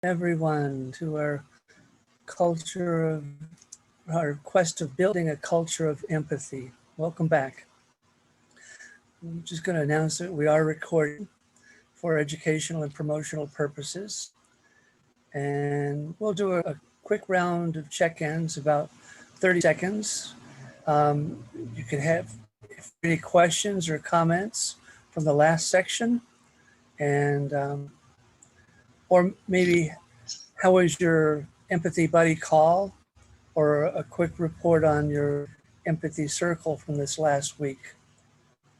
everyone to our quest of building a culture of empathy. Welcome back. I'm just going to announce that we are recording for educational and promotional purposes. And we'll do a quick round of check-ins, about 30 seconds. You can have any questions or comments from the last section, and or maybe how was your empathy buddy call, or a quick report on your empathy circle from this last week.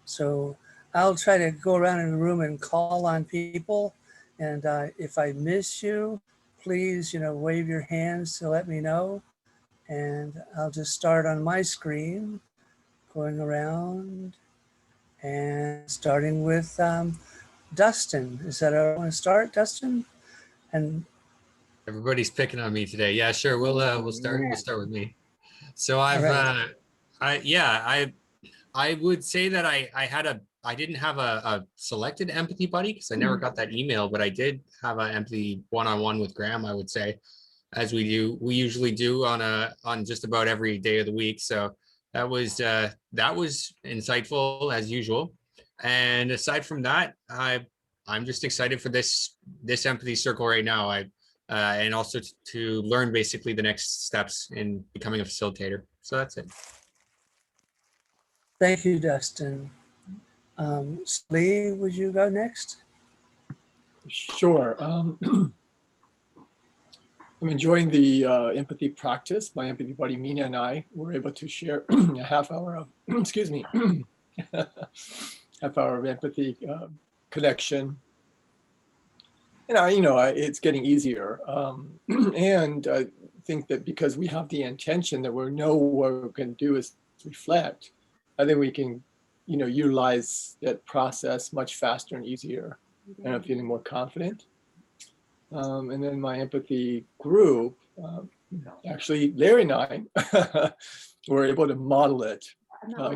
So I'll try to go around in the room and call on people, and if I miss you, please, wave your hands to let me know. And I'll just start on my screen, going around and starting with Dustin. Is that how I want to start, Dustin? And everybody's picking on me today. Yeah, sure. We'll start. We'll start with me. So I would say that I didn't have a selected empathy buddy because I never got that email, but I did have an empathy one-on-one with Graham, I would say, as we usually do on just about every day of the week. So that was insightful as usual. And aside from that, I'm just excited for this empathy circle right now. And also to learn basically the next steps in becoming a facilitator. So that's it. Thank you, Dustin. Lee, would you go next? Sure. I'm enjoying the empathy practice. My empathy buddy Mina and I were able to share a half hour of, excuse me, half hour of empathy connection. And it's getting easier. And I think that because we have the intention that we know what we're going to do is reflect, I think we can, utilize that process much faster and easier. And I'm feeling more confident. And then my empathy group, actually, Larry and I were able to model it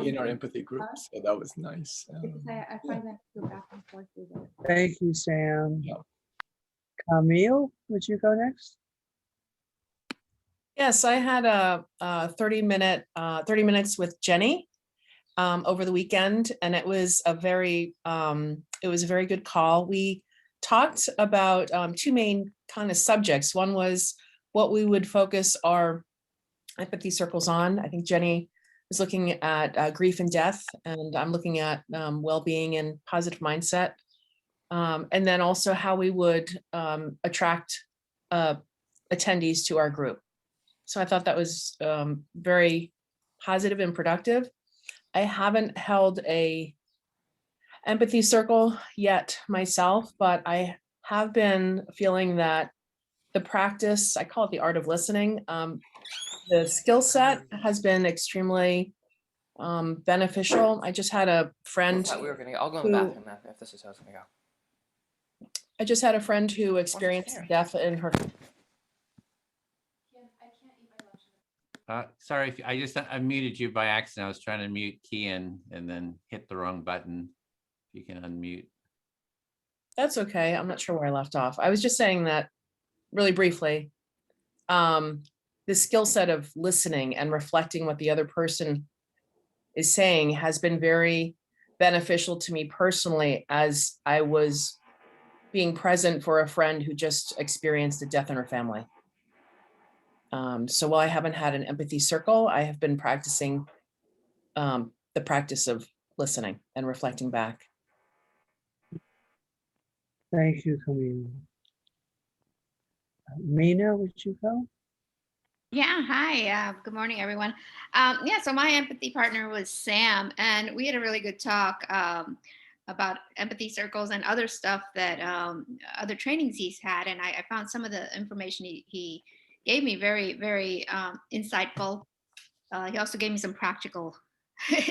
in our empathy group. So that was nice. I find that to go back and forth with it. Thank you, Sam. Yeah. Camille, would you go next? Yes, I had a 30 minutes with Jenny over the weekend, and it was a very good call. We talked about two main kind of subjects. One was what we would focus our empathy circles on. I think Jenny was looking at grief and death, and I'm looking at well-being and positive mindset. And then also how we would attract attendees to our group. So I thought that was very positive and productive. I haven't held a empathy circle yet myself, but I have been feeling that the practice, I call it the art of listening, the skill set has been extremely beneficial. I just had a friend. I'll go in the bathroom if this is how it's gonna go. I just had a friend who experienced death in her. Sorry, I just unmuted you by accident. I was trying to mute Kian and then hit the wrong button. If you can unmute. That's okay. I'm not sure where I left off. I was just saying that really briefly, the skill set of listening and reflecting what the other person is saying has been very beneficial to me personally as I was being present for a friend who just experienced a death in her family. So while I haven't had an empathy circle, I have been practicing the practice of listening and reflecting back. Thank you, Camille. Mina, would you go? Yeah, hi. Good morning, everyone. So my empathy partner was Sam, and we had a really good talk about empathy circles and other stuff that other trainings he's had. And I found some of the information he gave me very, very insightful. He also gave me some practical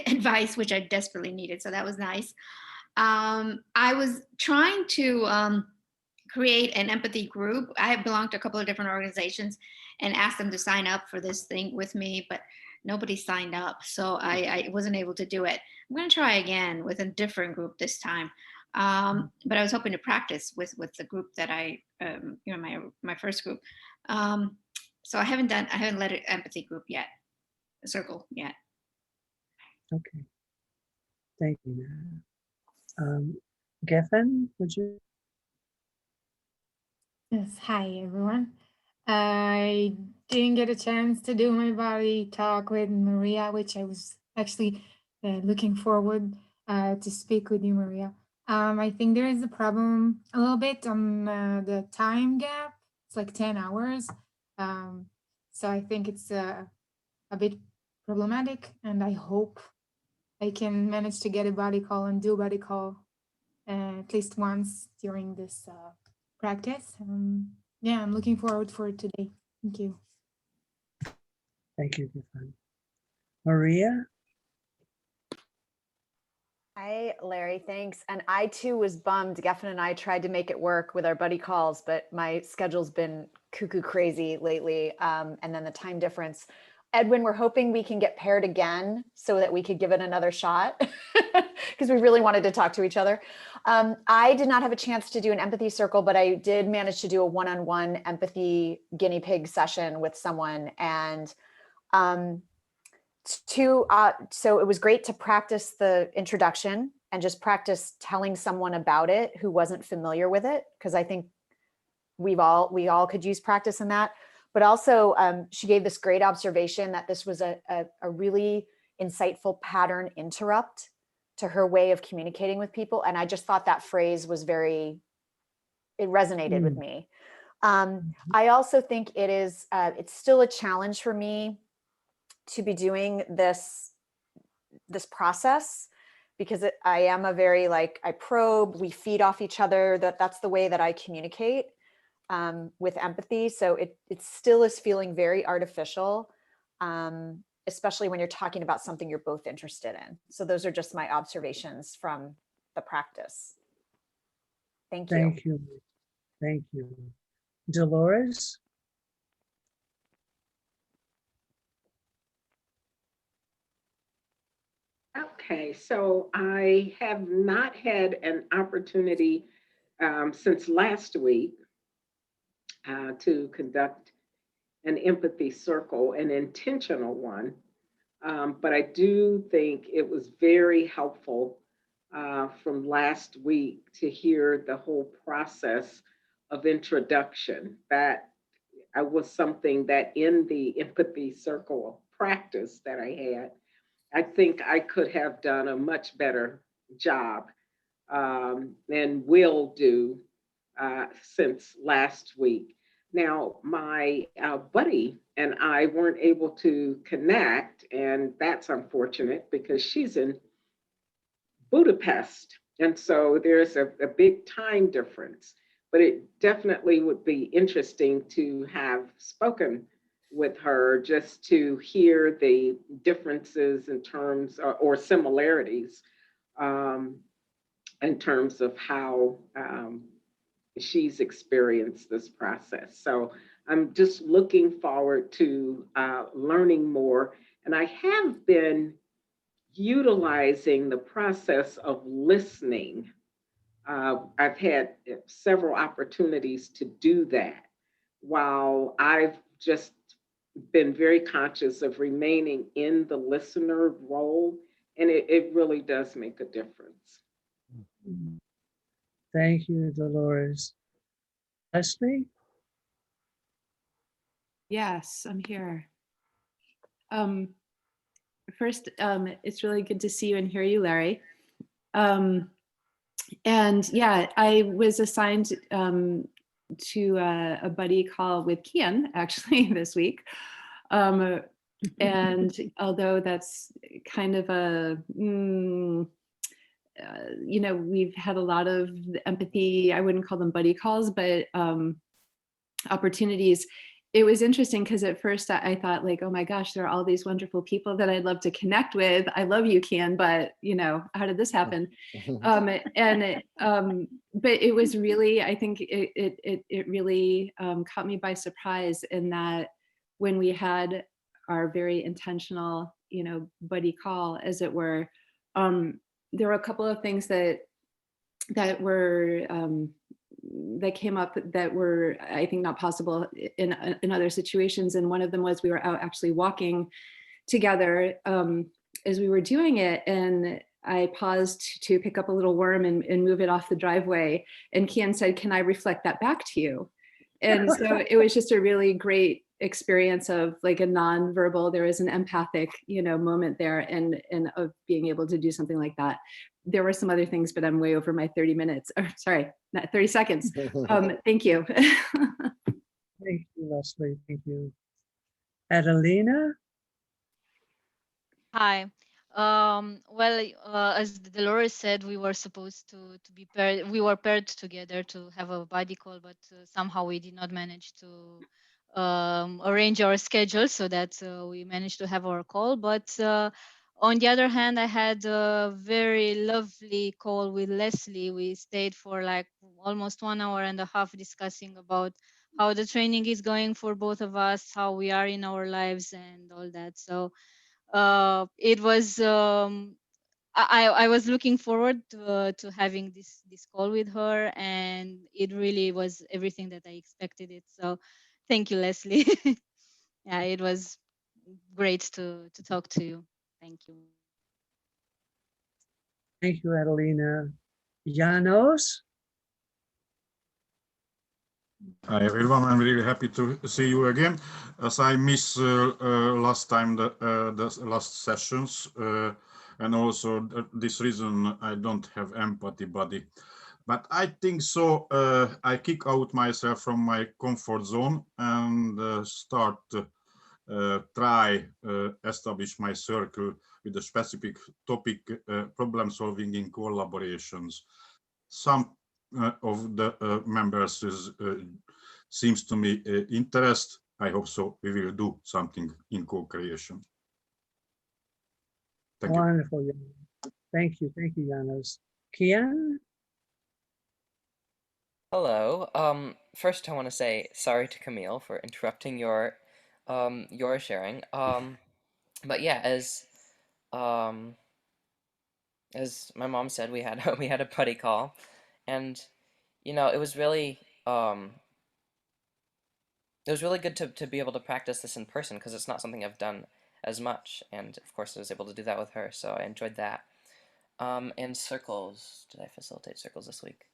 advice, which I desperately needed. So that was nice. I was trying to create an empathy group. I have belonged to a couple of different organizations and asked them to sign up for this thing with me, but nobody signed up. So I wasn't able to do it. I'm going to try again with a different group this time. But I was hoping to practice with the group that my first group. So I haven't led an empathy group yet, a circle yet. Okay. Thank you. Geffen, would you? Yes, hi everyone. I didn't get a chance to do my body talk with Maria, which I was actually looking forward to speak with you, Maria. I think there is a problem a little bit on the time gap. It's like 10 hours. So I think it's a bit problematic, and I hope I can manage to get a body call and do a body call at least once during this practice. Yeah, I'm looking forward for it today. Thank you. Thank you, Geffen. Maria? Hi, Larry, thanks. And I too was bummed. Geffen and I tried to make it work with our buddy calls, but my schedule's been cuckoo crazy lately. And then the time difference. Edwin, we're hoping we can get paired again so that we could give it another shot because we really wanted to talk to each other. I did not have a chance to do an empathy circle, but I did manage to do a one-on-one empathy guinea pig session with someone. And so it was great to practice the introduction and just practice telling someone about it who wasn't familiar with it, because I think we all could use practice in that. But also she gave this great observation that this was a really insightful pattern interrupt to her way of communicating with people. And I just thought that phrase was it resonated with me. I also think it's still a challenge for me to be doing this process, because I am a very I probe, we feed off each other, that's the way that I communicate with empathy. So it still is feeling very artificial, especially when you're talking about something you're both interested in. So those are just my observations from the practice. Thank you. Thank you. Thank you. Dolores? Okay, so I have not had an opportunity since last week to conduct an empathy circle, an intentional one. But I do think it was very helpful from last week to hear the whole process of introduction. That was something that in the empathy circle practice that I had, I think I could have done a much better job and will do since last week. Now, my buddy and I weren't able to connect, and that's unfortunate because she's in Budapest. And so there's a big time difference, but it definitely would be interesting to have spoken with her just to hear the differences in terms or similarities in terms of how she's experienced this process. So I'm just looking forward to learning more. And I have been utilizing the process of listening. I've had several opportunities to do that while I've just been very conscious of remaining in the listener role. And it really does make a difference. Thank you, Dolores. Leslie? Yes, I'm here. First, it's really good to see you and hear you, Larry. And yeah, I was assigned to a buddy call with Kian actually this week. And although that's kind of we've had a lot of empathy, I wouldn't call them buddy calls, but opportunities. It was interesting because at first I thought oh my gosh, there are all these wonderful people that I'd love to connect with. I love you, Kian, but how did this happen? But it was really, I think it really caught me by surprise in that when we had our very intentional, buddy call, as it were, there were a couple of things that that were that came up that were, I think, not possible in other situations. And one of them was we were out actually walking together as we were doing it, and I paused to pick up a little worm and move it off the driveway. And Kian said, "Can I reflect that back to you?" And so it was just a really great experience of like a non-verbal, there was an empathic, moment there, and of being able to do something like that. There were some other things, but I'm way over my 30 minutes, or sorry, not 30 seconds. Thank you. Thank you, Leslie. Thank you. Adelina? Hi. Well, as Dolores said, we were supposed to be paired. We were paired together to have a body call, but somehow we did not manage to arrange our schedule so that we managed to have our call. But on the other hand, I had a very lovely call with Leslie. We stayed for like almost 1.5 hours discussing about how the training is going for both of us, how we are in our lives, and all that. So it was I was looking forward to having this call with her, and it really was everything that I expected it. So thank you, Leslie. Yeah, it was great to talk to you. Thank you. Thank you, Adelina. Janos? Hi everyone, I'm really happy to see you again. As I missed last time the last sessions, and also this reason I don't have empathy buddy. But I think so. I kick out myself from my comfort zone and start try establish my circle with a specific topic, problem solving in collaborations. Some of the members seems to me interest. I hope so. We will do something in co-creation. Thank you. Wonderful. Thank you. Thank you, Janos. Kian? Hello. First I want to say sorry to Camille for interrupting your sharing. But yeah, as my mom said, we had a buddy call, and it was really good to be able to practice this in person, because it's not something I've done as much, and of course I was able to do that with her, so I enjoyed that. And circles, did I facilitate circles this week?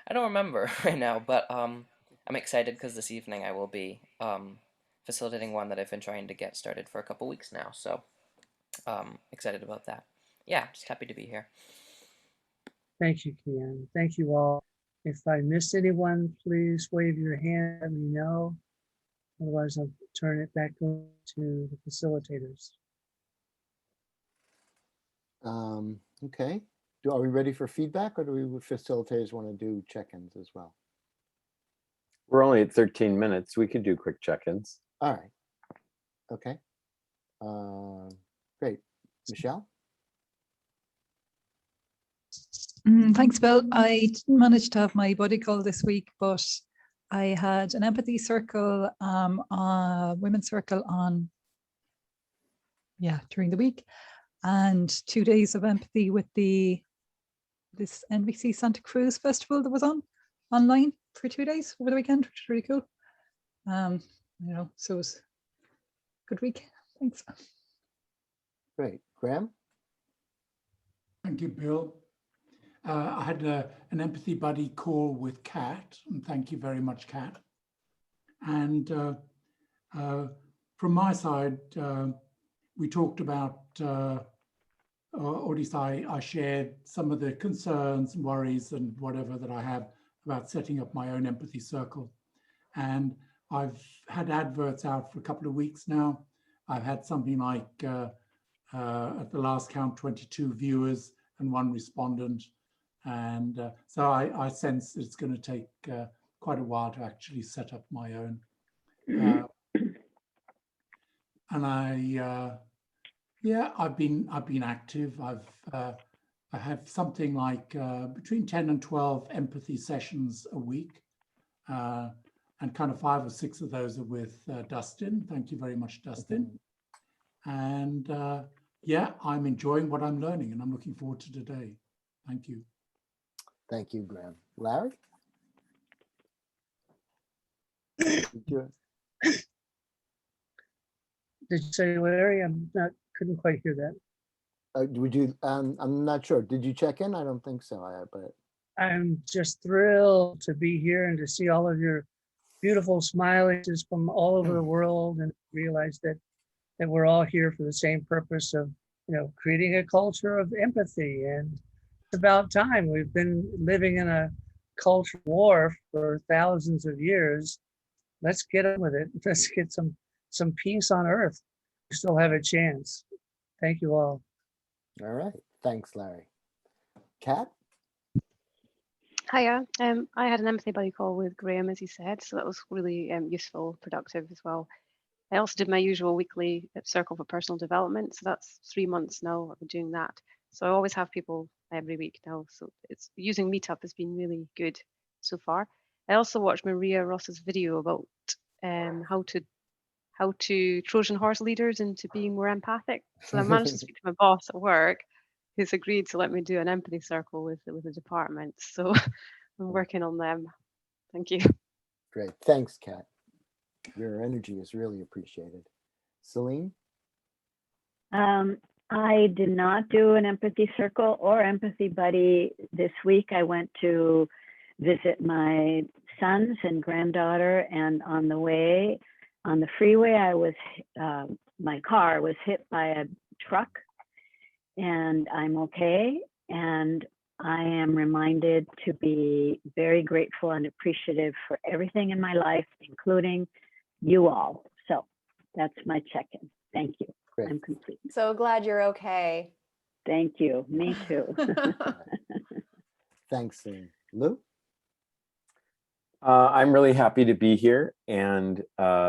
I don't remember right now, but I'm excited because this evening I will be facilitating one that I've been trying to get started for a couple weeks now, so excited about that. Yeah, just happy to be here. Thank you, Kian. Thank you all. If I missed anyone, please wave your hand, let me know. Otherwise, I'll turn it back over to the facilitators. Okay. Are we ready for feedback, or do we facilitators want to do check-ins as well? We're only at 13 minutes. We could do quick check-ins. All right. Okay. Great. Michelle? Thanks, Bill. I didn't manage to have my body call this week, but I had an empathy circle, women's circle on, during the week, and 2 days of empathy with this NBC Santa Cruz festival that was online for 2 days over the weekend, which was really cool. So it was a good week. Thanks. Great. Graham? Thank you, Bill. I had an empathy buddy call with Kat, and thank you very much, Kat. And from my side, we talked about, or at least I shared some of the concerns and worries and whatever that I have about setting up my own empathy circle. And I've had adverts out for a couple of weeks now. I've had something like, at the last count, 22 viewers and 1 respondent. And so I sense it's going to take quite a while to actually set up my own. And I've been active. I have something like between 10 and 12 empathy sessions a week, and kind of 5 or 6 of those are with Dustin. Thank you very much, Dustin. And I'm enjoying what I'm learning, and I'm looking forward to today. Thank you. Thank you, Graham. Larry? Did you- Did you say Larry? Couldn't quite hear that. Would you, I'm not sure. Did you check in? I don't think so, but. I'm just thrilled to be here and to see all of your beautiful smiling faces from all over the world, and realize that we're all here for the same purpose of, creating a culture of empathy. And it's about time. We've been living in a culture war for thousands of years. Let's get on with it. Let's get some peace on earth. We still have a chance. Thank you all. All right. Thanks, Larry. Kat? Hiya. I had an empathy buddy call with Graham, as he said, so that was really useful, productive as well. I also did my usual weekly circle for personal development, so that's 3 months now I've been doing that. So I always have people every week now, so it's using Meetup has been really good so far. I also watched Maria Ross's video about how to Trojan horse leaders into being more empathic. So I managed to speak to my boss at work, who's agreed to let me do an empathy circle with the department. So I'm working on them. Thank you. Great. Thanks, Kat. Your energy is really appreciated. Celine? I did not do an empathy circle or empathy buddy this week. I went to visit my sons and granddaughter, and on the way on the freeway, my car was hit by a truck, and I'm okay. And I am reminded to be very grateful and appreciative for everything in my life, including you all. So that's my check-in. Thank you. Great. I'm complete. So glad you're okay. Thank you. Me too. Thanks, Celine. Lou? I'm really happy to be here, and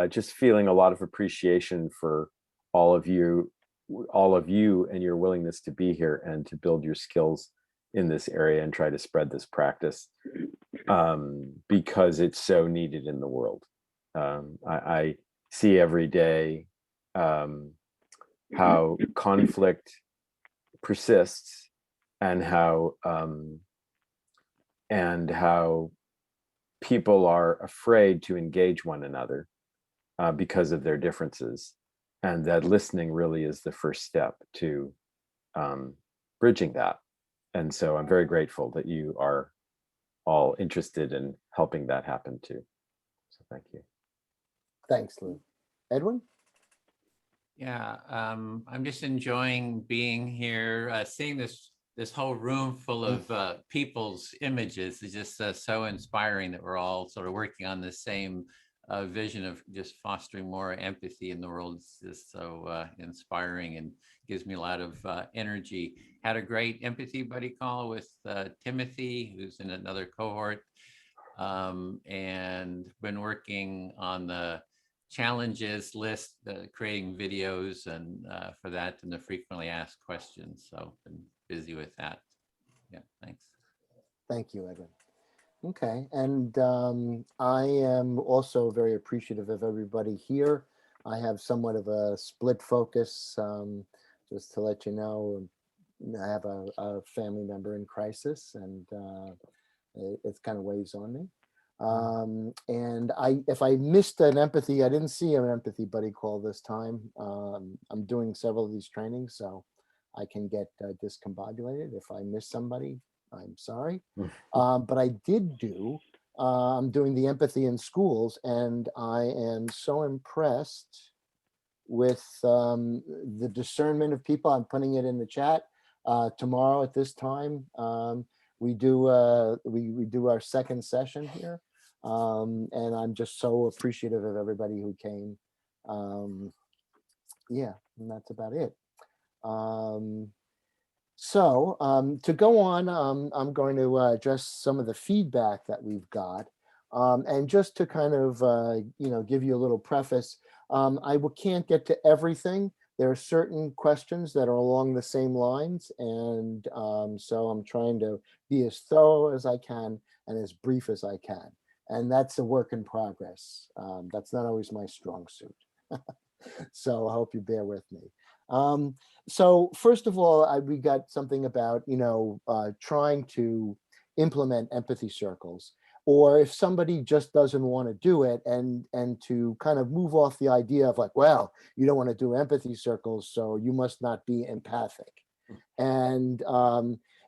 just feeling a lot of appreciation for all of you and your willingness to be here and to build your skills in this area and try to spread this practice, because it's so needed in the world. I see every day how conflict persists, and how people are afraid to engage one another because of their differences, and that listening really is the first step to bridging that. And so I'm very grateful that you are all interested in helping that happen too. So thank you. Thanks, Lou. Edwin? Yeah, I'm just enjoying being here, seeing this whole room full of people's images is just so inspiring that we're all sort of working on the same vision of just fostering more empathy in the world. It's just so inspiring and gives me a lot of energy. Had a great empathy buddy call with Timothy, who's in another cohort, and been working on the challenges list, creating videos and for that, and the frequently asked questions. So been busy with that. Yeah, thanks. Thank you, Edwin. Okay, and I am also very appreciative of everybody here. I have somewhat of a split focus, just to let you know. I have a family member in crisis, and it kind of weighs on me. And if I missed an empathy, I didn't see an empathy buddy call this time. I'm doing several of these trainings, so I can get discombobulated. If I miss somebody, I'm sorry. But I did I'm doing the empathy in schools, and I am so impressed with the discernment of people. I'm putting it in the chat. Tomorrow at this time, we do our second session here. And I'm just so appreciative of everybody who came. Yeah, and that's about it. So to go on, I'm going to address some of the feedback that we've got. And just to kind of, give you a little preface, I can't get to everything. There are certain questions that are along the same lines. And so I'm trying to be as thorough as I can and as brief as I can. And that's a work in progress. That's not always my strong suit. So I hope you bear with me. So first of all, we got something about, trying to implement empathy circles, or if somebody just doesn't want to do it, and to kind of move off the idea of like, well, you don't want to do empathy circles, so you must not be empathic. And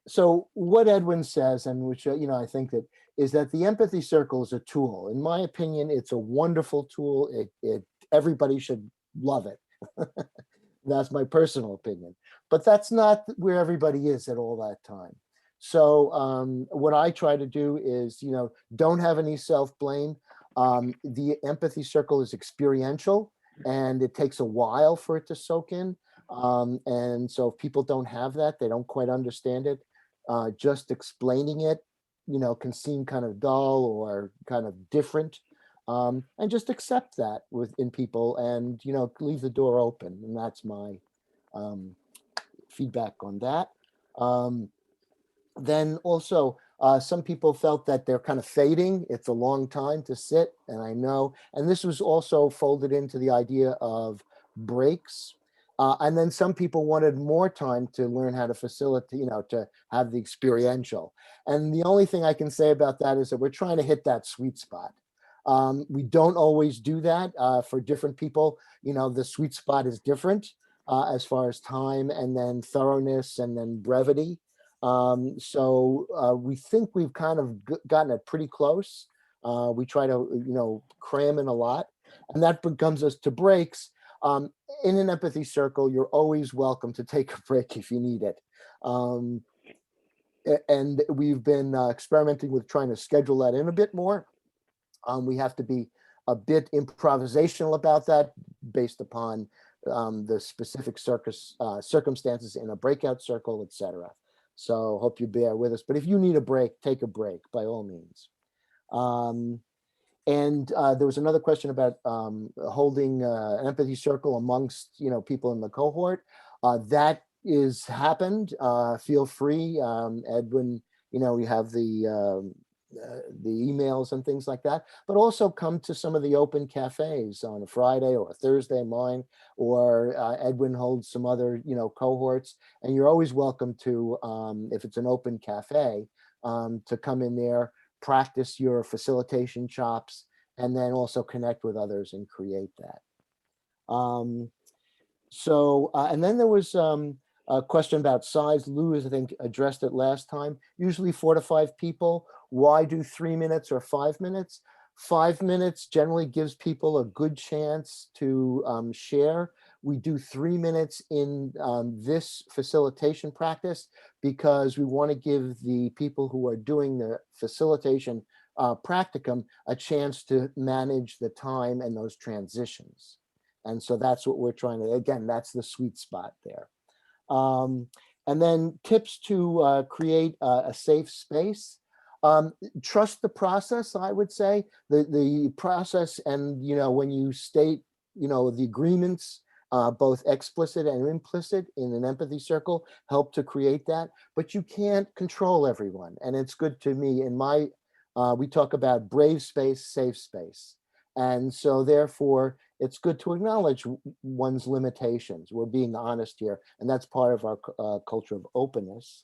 so what Edwin says, and which I think that is that the empathy circle is a tool. In my opinion, it's a wonderful tool. Everybody should love it. That's my personal opinion, but that's not where everybody is at all that time. So what I try to do is, don't have any self-blame. The empathy circle is experiential, and it takes a while for it to soak in. And so if people don't have that, they don't quite understand it. Just explaining it, can seem kind of dull or kind of different. And just accept that within people, and leave the door open. And that's my feedback on that. Then also, some people felt that they're kind of fading. It's a long time to sit, and I know. And this was also folded into the idea of breaks. And then some people wanted more time to learn how to facilitate, to have the experiential. And the only thing I can say about that is that we're trying to hit that sweet spot. We don't always do that for different people. The sweet spot is different as far as time, and then thoroughness, and then brevity. So we think we've kind of gotten it pretty close. We try to, cram in a lot, and that becomes us to breaks. In an empathy circle, you're always welcome to take a break if you need it. And we've been experimenting with trying to schedule that in a bit more. We have to be a bit improvisational about that based upon the specific circumstances in a breakout circle, etc. So hope you bear with us. But if you need a break, take a break by all means. And there was another question about holding an empathy circle amongst people in the cohort. That is happened. Feel free, Edwin. We have the emails and things like that. But also come to some of the open cafes on a Friday or a Thursday, mine, or Edwin holds some other cohorts. And you're always welcome to, if it's an open cafe, to come in there, practice your facilitation chops, and then also connect with others and create that. And then there was a question about size. Lou, I think, addressed it last time. Usually 4 to 5 people. Why do 3 minutes or 5 minutes? 5 minutes generally gives people a good chance to share. We do 3 minutes in this facilitation practice because we want to give the people who are doing the facilitation practicum a chance to manage the time and those transitions. And so that's what we're trying to, again, that's the sweet spot there. And then tips to create a safe space. Trust the process, I would say. The process, and when you state the agreements, both explicit and implicit in an empathy circle, help to create that. But you can't control everyone. And it's good to me, in my we talk about brave space, safe space. And so therefore, it's good to acknowledge one's limitations. We're being honest here, and that's part of our culture of openness.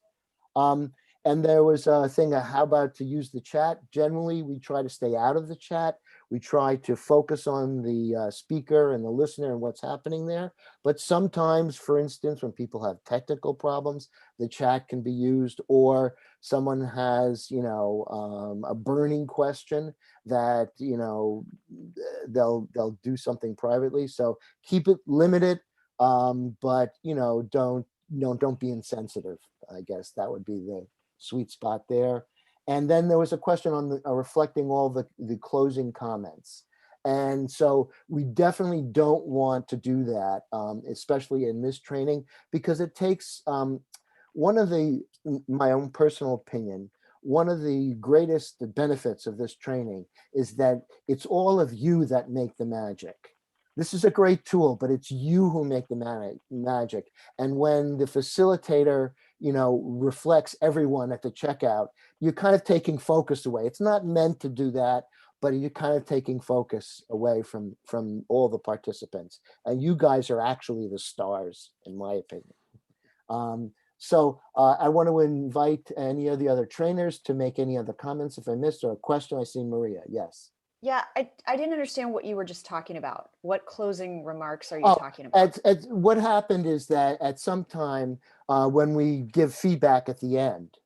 And there was a thing, how about to use the chat? Generally, we try to stay out of the chat. We try to focus on the speaker and the listener and what's happening there. But sometimes, for instance, when people have technical problems, the chat can be used, or someone has, a burning question that, they'll do something privately. So keep it limited, but, don't be insensitive. I guess that would be the sweet spot there. And then there was a question on the, reflecting all the closing comments. And so we definitely don't want to do that, especially in this training, because it takes, my own personal opinion, one of the greatest benefits of this training is that it's all of you that make the magic. This is a great tool, but it's you who make the magic. And when the facilitator, reflects everyone at the checkout, you're kind of taking focus away. It's not meant to do that, but you're kind of taking focus away from all the participants. And you guys are actually the stars, in my opinion. So I want to invite any of the other trainers to make any other comments if I missed, or a question. I see Maria. Yes. Yeah, I didn't understand what you were just talking about. What closing remarks are you talking about? What happened is that at some time when we give feedback at the end,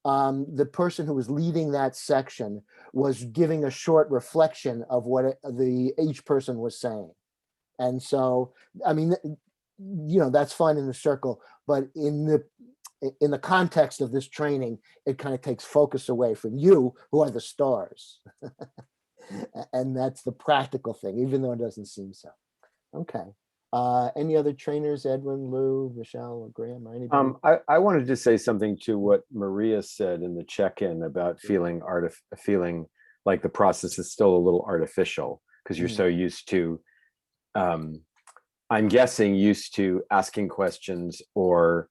the person who was leading that section was giving a short reflection of what each person was saying. And so, I mean, that's fine in the circle, but in the context of this training, it kind of takes focus away from you, who are the stars. And that's the practical thing, even though it doesn't seem so. Okay. Any other trainers, Edwin, Lou, Michelle, or Graham, or anybody? I wanted to say something to what Maria said in the check-in about feeling like the process is still a little artificial because you're so used to, I'm guessing, used to asking questions or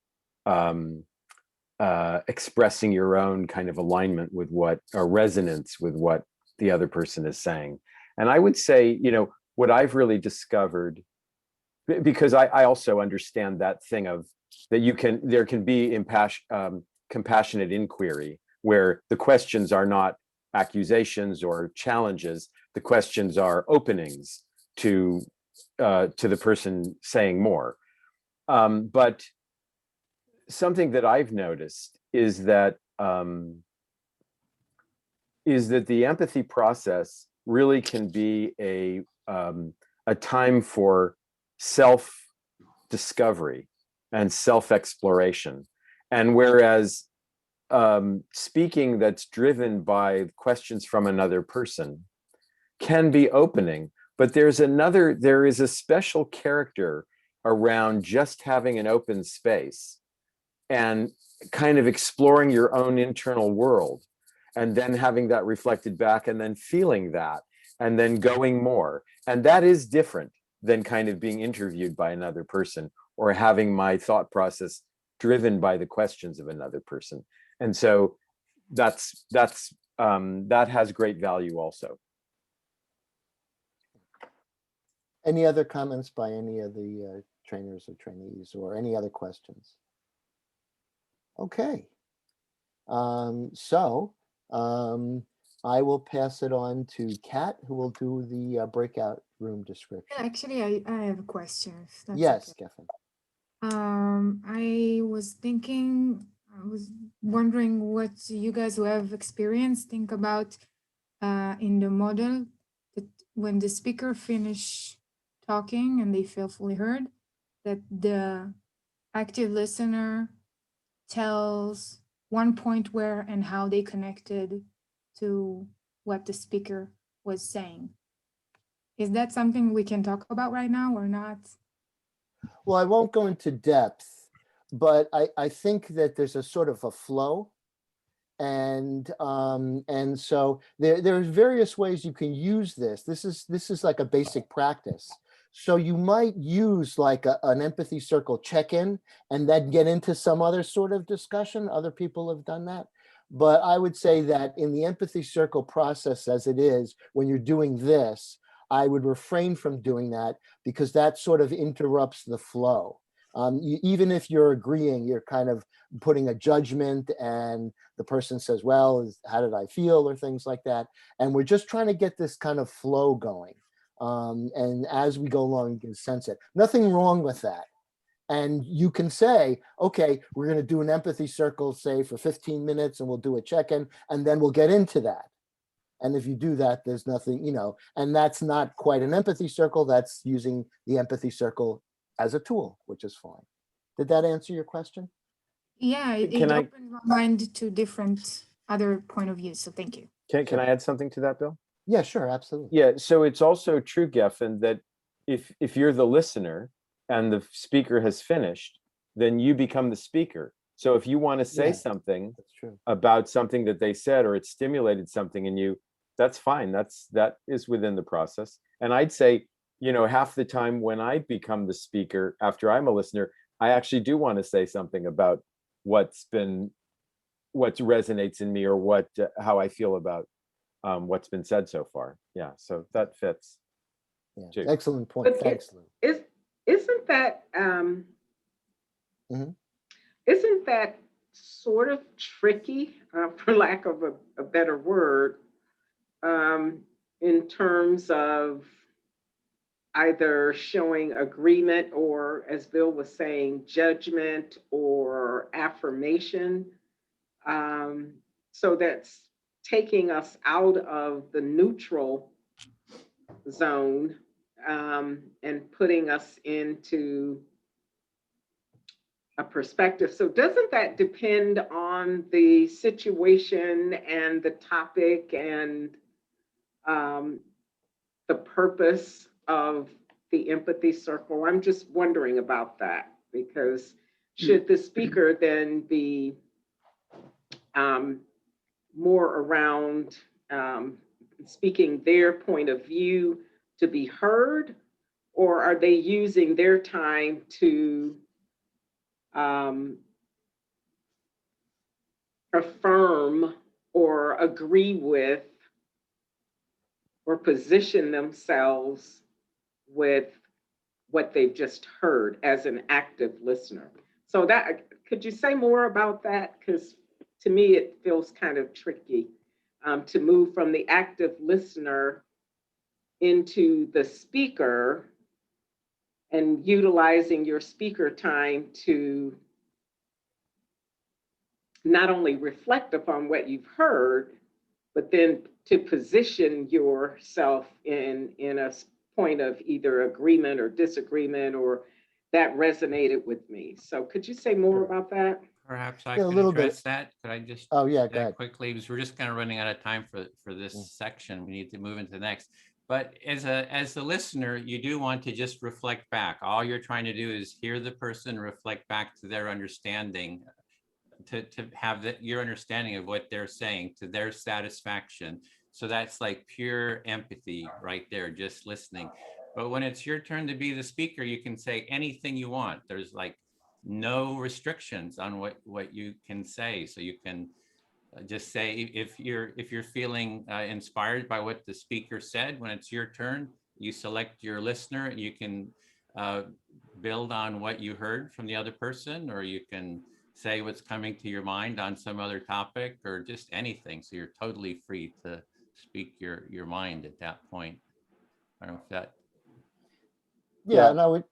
expressing your own kind of alignment with or resonance with what the other person is saying. And I would say, what I've really discovered, because I also understand that thing of that there can be compassionate inquiry where the questions are not accusations or challenges. The questions are openings to the person saying more. But something that I've noticed is that the empathy process really can be a time for self-discovery and self-exploration. And whereas speaking that's driven by questions from another person can be opening, but there is a special character around just having an open space and kind of exploring your own internal world, and then having that reflected back, and then feeling that, and then going more. And that is different than kind of being interviewed by another person or having my thought process driven by the questions of another person. And so that has great value also. Any other comments by any of the trainers or trainees, or any other questions? Okay. I will pass it on to Kat, who will do the breakout room description. Actually, I have a question. If that's Yes, okay. Geffen. I was wondering what you guys who have experience think about in the model that when the speaker finish talking and they feel fully heard, that the active listener tells one point where and how they connected to what the speaker was saying. Is that something we can talk about right now or not? Well, I won't go into depth, but I think that there's a sort of a flow. And so there's various ways you can use this. This is like a basic practice. So you might use like an empathy circle check-in and then get into some other sort of discussion. Other people have done that. But I would say that in the empathy circle process as it is, when you're doing this, I would refrain from doing that because that sort of interrupts the flow. Even if you're agreeing, you're kind of putting a judgment and the person says, well, how did I feel, or things like that. And we're just trying to get this kind of flow going. And as we go along, you can sense it. Nothing wrong with that. And you can say, okay, we're going to do an empathy circle, say for 15 minutes, and we'll do a check-in, and then we'll get into that. And if you do that, there's nothing, and that's not quite an empathy circle. That's using the empathy circle as a tool, which is fine. Did that answer your question? Yeah, it opened my mind to different other point of view. So thank you. Can I add something to that, Bill? Yeah, sure, absolutely. Yeah, so it's also true, Geffen, that if you're the listener and the speaker has finished, then you become the speaker. So if you want to say something about something that they said, or it stimulated something in you, that's fine. That is within the process. And I'd say, half the time when I become the speaker after I'm a listener, I actually do want to say something about what resonates in me, or how I feel about what's been said so far. Yeah, so that fits. Yeah, excellent point. Thanks, Lou. Isn't that isn't that sort of tricky, for lack of a better word, in terms of either showing agreement or, as Bill was saying, judgment or affirmation? So that's taking us out of the neutral zone, and putting us into a perspective. So doesn't that depend on the situation and the topic and the purpose of the empathy circle? I'm just wondering about that, because should the speaker then be more around speaking their point of view to be heard, or are they using their time to affirm or agree with or position themselves with what they've just heard as an active listener? So that, could you say more about that? Because to me, it feels kind of tricky to move from the active listener into the speaker and utilizing your speaker time to not only reflect upon what you've heard, but then to position yourself in a point of either agreement or disagreement, or that resonated with me. So could you say more about that? Perhaps I Yeah, a could little bit. address that. Could I just Oh, yeah, go that ahead. quickly? Because we're just kind of running out of time for this section. We need to move into the next. But as the listener, you do want to just reflect back. All you're trying to do is hear the person reflect back to their understanding, to have your understanding of what they're saying to their satisfaction. So that's like pure empathy right there, just listening. But when it's your turn to be the speaker, you can say anything you want. There's like no restrictions on what you can say. So you can just say, if you're feeling inspired by what the speaker said, when it's your turn, you select your listener and you can build on what you heard from the other person, or you can say what's coming to your mind on some other topic, or just anything. So you're totally free to speak your mind at that point. I don't know if that. Yeah, and I'm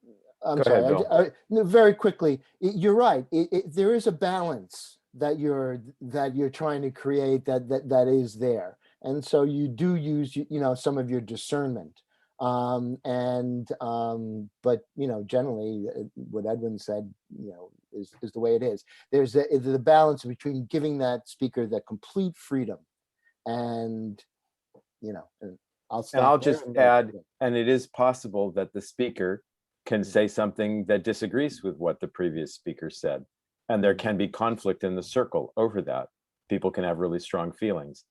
Go sorry, ahead, Bill. no, very quickly, you're right. There is a balance that you're trying to create that is there. And so you do use, some of your discernment. But, generally what Edwin said, is the way it is. There's the balance between giving that speaker the complete freedom and, I'll stop. And I'll there just and add, and it is possible that the speaker can say something that disagrees with what the previous speaker said. And there can be conflict in the circle over that. People can have really strong feelings.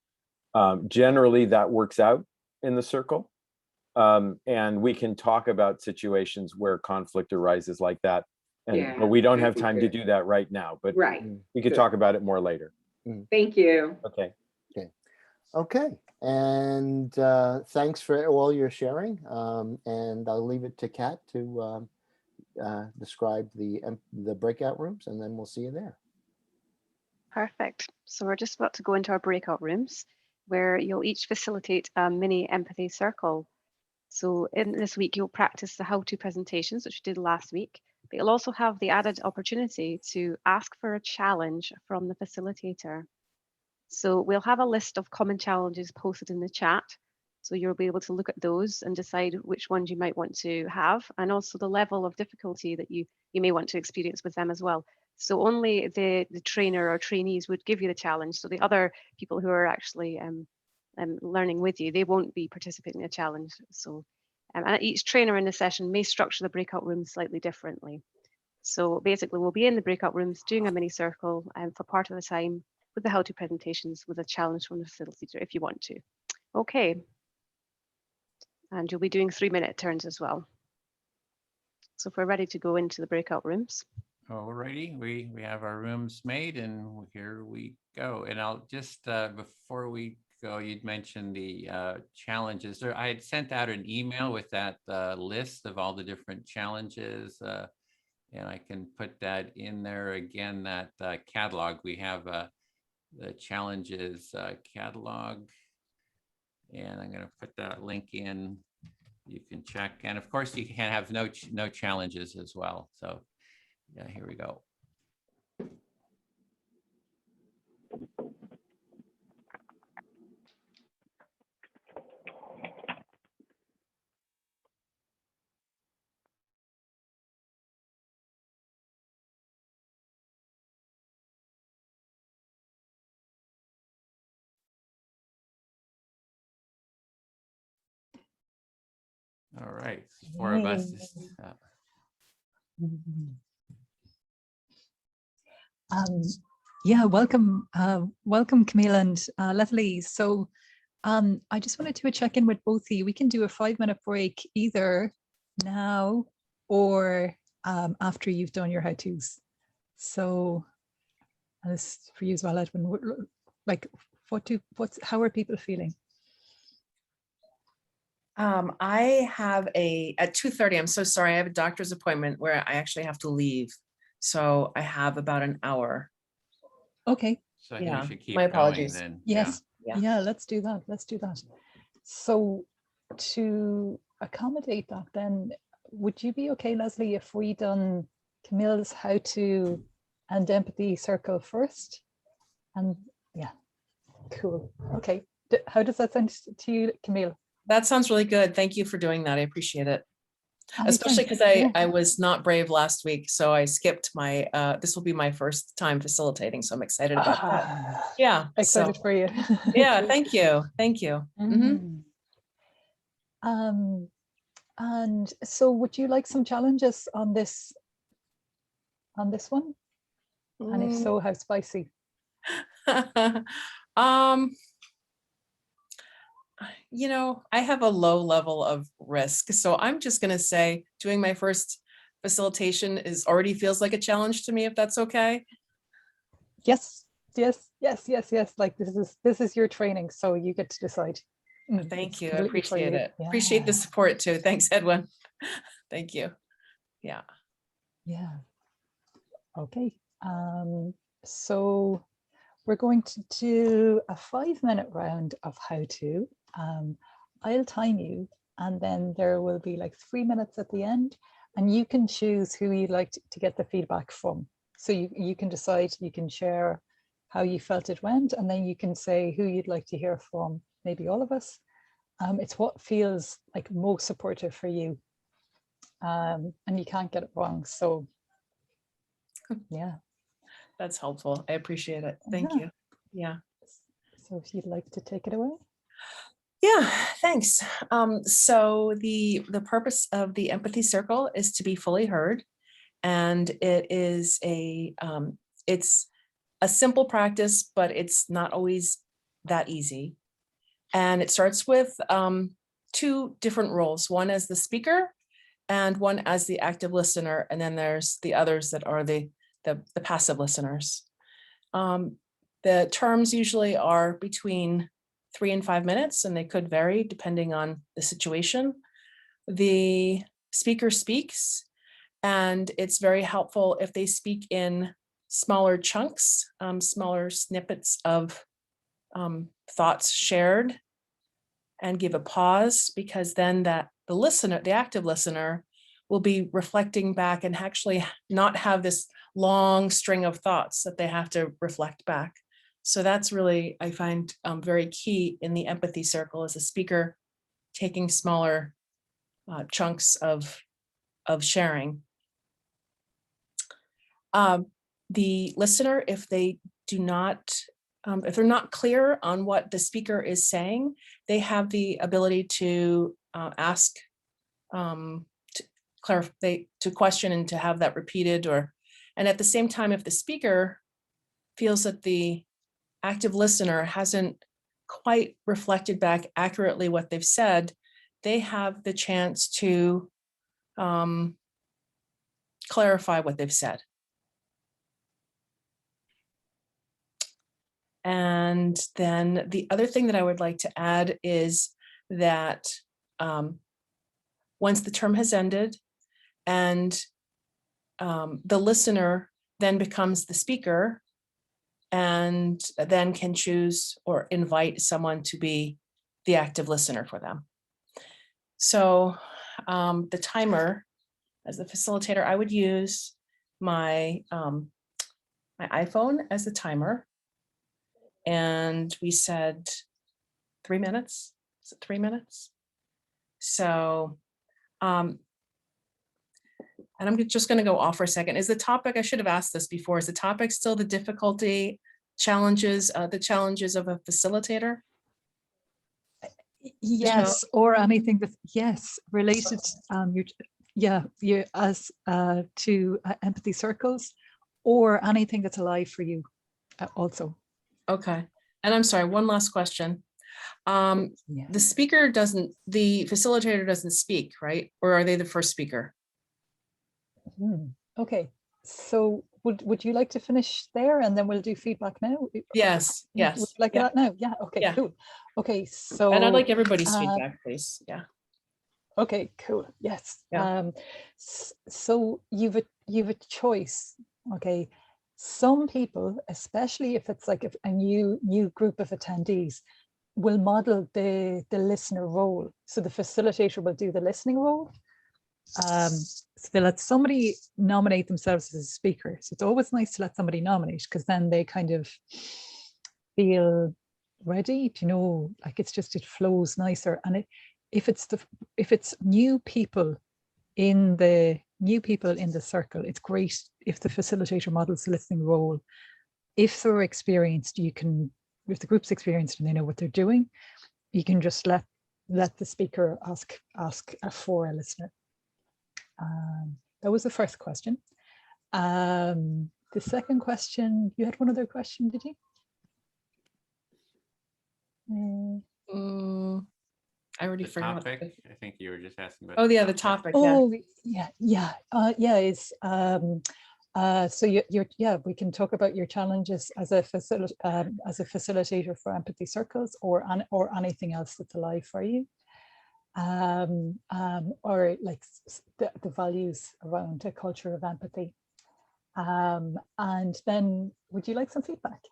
Generally, that works out in the circle. And we can talk about situations where conflict arises like that. But we don't have time to do that right now. But we could talk about it more later. Thank you. Okay. Okay. And thanks for all your sharing. And I'll leave it to Kat to describe the breakout rooms, and then we'll see you there. Perfect. So we're just about to go into our breakout rooms, where you'll each facilitate a mini empathy circle. So in this week, you'll practice the how-to presentations, which you did last week, but you'll also have the added opportunity to ask for a challenge from the facilitator. So we'll have a list of common challenges posted in the chat. So you'll be able to look at those and decide which ones you might want to have, and also the level of difficulty that you may want to experience with them as well. So only the trainer or trainees would give you the challenge. So the other people who are actually learning with you, they won't be participating in a challenge. So and each trainer in the session may structure the breakout rooms slightly differently. So basically, we'll be in the breakout rooms doing a mini circle for part of the time with the how-to presentations with a challenge from the facilitator if you want to. Okay. And you'll be doing 3-minute turns as well. So if we're ready to go into the breakout rooms. Alrighty, we have our rooms made, and here we go. And I'll just, before we go, you'd mentioned the challenges. I had sent out an email with that list of all the different challenges. And I can put that in there again, that catalog. We have the challenges catalog. And I'm going to put that link in. You can check. And of course, you can have no challenges as well. So yeah, here we go. All right, 4 of us. Yeah, welcome, welcome, Camille and Leslie. So I just wanted to check in with both of you. We can do a 5-minute break either now or after you've done your how-tos. So, and this is for you as well, Edwin. Like, how are people feeling? I have at 2:30, I'm so sorry, I have a doctor's appointment where I actually have to leave. So I have about an hour. Okay. So I think we should keep my going apologies. then. Yes. Yeah, let's do that. Let's do that. So to accommodate that then, would you be okay, Leslie, if we done Camille's how-to and empathy circle first? And yeah, cool. Okay. How does that sound to you, Camille? That sounds really good. Thank you for doing that. I appreciate it. Anytime. Especially because I was not brave last week. So I skipped my, this will be my first time facilitating. So I'm excited about that. Yeah. Excited for you. Yeah. Thank you. Thank you. And so would you like some challenges on this one? And if so, how spicy? You know, I have a low level of risk. So I'm just going to say doing my first facilitation already feels like a challenge to me, if that's okay. Yes, yes, yes, yes, yes. Like this is your training, so you get to decide. Thank you. I appreciate it. Yeah. Appreciate the support too. Thanks, Edwin. Thank you. Yeah. Yeah. Okay. So we're going to do a 5-minute round of how-to. I'll time you, and then there will be like 3 minutes at the end, and you can choose who you'd like to get the feedback from. So you can decide, you can share how you felt it went, and then you can say who you'd like to hear from, maybe all of us. It's what feels like most supportive for you. And you can't get it wrong. So yeah. That's helpful. I appreciate it. Thank you. Yeah. So if you'd like to take it away. Yeah, thanks. So the purpose of the Empathy Circle is to be fully heard. And it is it's a simple practice, but it's not always that easy. And it starts with 2 different roles, one as the speaker and one as the active listener. And then there's the others that are the passive listeners. The terms usually are between 3 and 5 minutes, and they could vary depending on the situation. The speaker speaks, and it's very helpful if they speak in smaller chunks, smaller snippets of thoughts shared, and give a pause, because then the listener, the active listener, will be reflecting back and actually not have this long string of thoughts that they have to reflect back. So that's really, I find, very key in the empathy circle, as a speaker taking smaller chunks of sharing. The listener, if they do not, if they're not clear on what the speaker is saying, they have the ability to ask, to clarify, to question and to have that repeated, and at the same time, if the speaker feels that the active listener hasn't quite reflected back accurately what they've said, they have the chance to clarify what they've said. And then the other thing that I would like to add is that once the term has ended and the listener then becomes the speaker and then can choose or invite someone to be the active listener for them. So the timer, as the facilitator, I would use my my iPhone as the timer. And we said 3 minutes. Is it 3 minutes? So, and I'm just going to go off for a second. Is the topic, I should have asked this before, is the topic still the difficulty, challenges, the challenges of a facilitator? Yes, or anything that, yes, related, you as to empathy circles, or anything that's alive for you also. Okay. And I'm sorry, one last question. The speaker doesn't, the facilitator doesn't speak, right? Or are they the first speaker? Okay, so would you like to finish there and then we'll do feedback now? Yes, yes. Would you like that now? Yeah, okay, Yeah. cool. Okay, so. And I'd like everybody's feedback, please. Yeah. Okay, cool. Yes. Yeah. So you've a choice. Okay. Some people, especially if it's like a new group of attendees, will model the listener role. So the facilitator will do the listening role. So they let somebody nominate themselves as a speaker. So it's always nice to let somebody nominate, because then they kind of feel ready, you know, like it flows nicer. And if it's new people in the circle, it's great if the facilitator models the listening role. If they're experienced, if the group's experienced and they know what they're doing, you can just let the speaker ask for a listener. That was the first question. The second question, you had one other question, did you? I already The forgot. topic, I think you were just asking about. Oh yeah, the topic. Oh yeah. It's so we can talk about your challenges as a facilitator for empathy circles, or anything else that's alive for you, or like the values around a culture of empathy. And then would you like some feedback?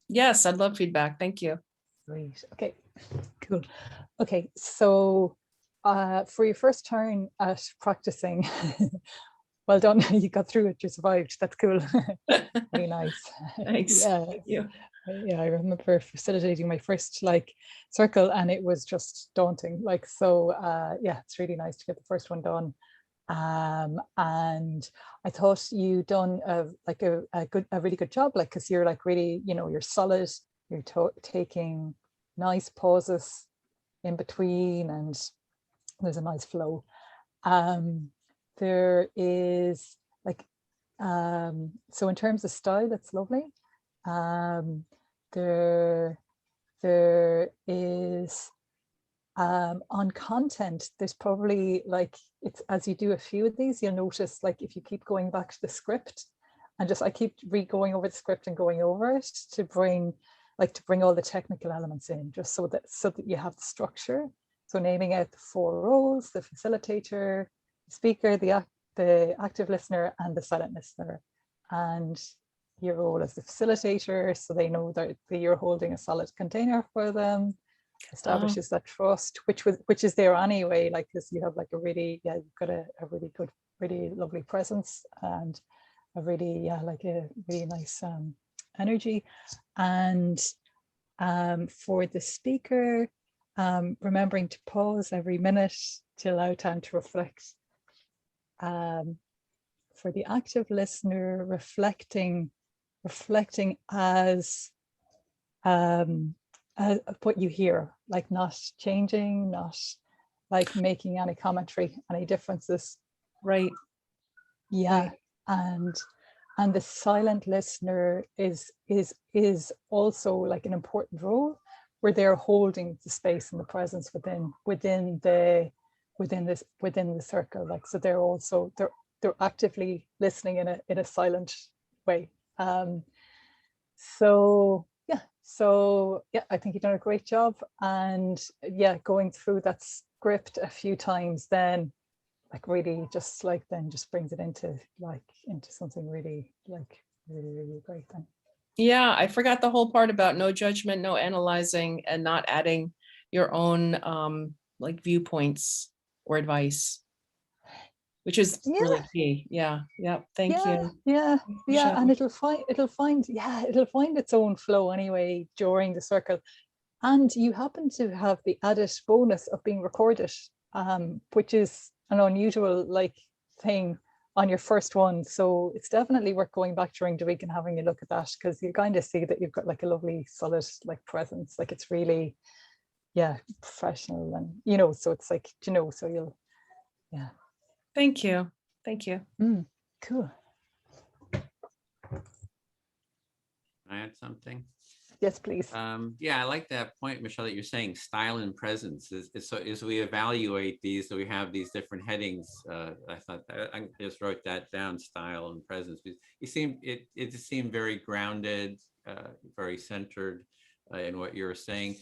Yes, I'd love feedback. Thank you. Great. Okay, cool. Okay, so for your first turn at practicing, well done. You got through it. You survived. That's cool. Very nice. Thanks. Yeah. Thank you. Yeah, I remember facilitating my first circle, and it was just daunting. Yeah, it's really nice to get the first one done. And I thought you done a really good job, because you're really, you're solid. You're taking nice pauses in between, and there's a nice flow. There is so in terms of style, it's lovely. There is on content, there's probably it's, as you do a few of these, you'll notice if you keep going back to the script, and I keep going over the script and going over it to bring all the technical elements in, just so that you have the structure. So naming out the 4 roles: the facilitator, the speaker, the active listener, and the silent listener. And your role as the facilitator, so they know that you're holding a solid container for them, establishes that trust, which is there anyway, because you have a really, you've got a really good, really lovely presence, and a really, a really nice energy. And for the speaker, remembering to pause every minute to allow time to reflect. For the active listener, reflecting as what you hear, not changing, not making any commentary, any differences. Right. Yeah. Right. And the silent listener is also an important role, where they're holding the space and the presence within the circle. So they're also they're actively listening in a silent way. So I think you've done a great job. And yeah, going through that script a few times, then like really just like then just brings it into something really like really great then. Yeah, I forgot the whole part about no judgment, no analyzing, and not adding your own like viewpoints or advice, which is really key. Yeah, yeah. Thank you. Yeah, Michelle. and it'll find its own flow anyway during the circle. And you happen to have the added bonus of being recorded, which is an unusual like thing on your first one. So it's definitely worth going back during the week and having a look at that, because you kind of see that you've got like a lovely solid like presence. Like it's really, yeah, professional, and so it's like, so you'll, yeah. Thank you. Thank you. Cool. Can I add something? Yes, please. Yeah, I like that point, Michelle, that you're saying style and presence so as we evaluate these, so we have these different headings. I thought I just wrote that down, style and presence. It just seemed very grounded, very centered in what you were saying.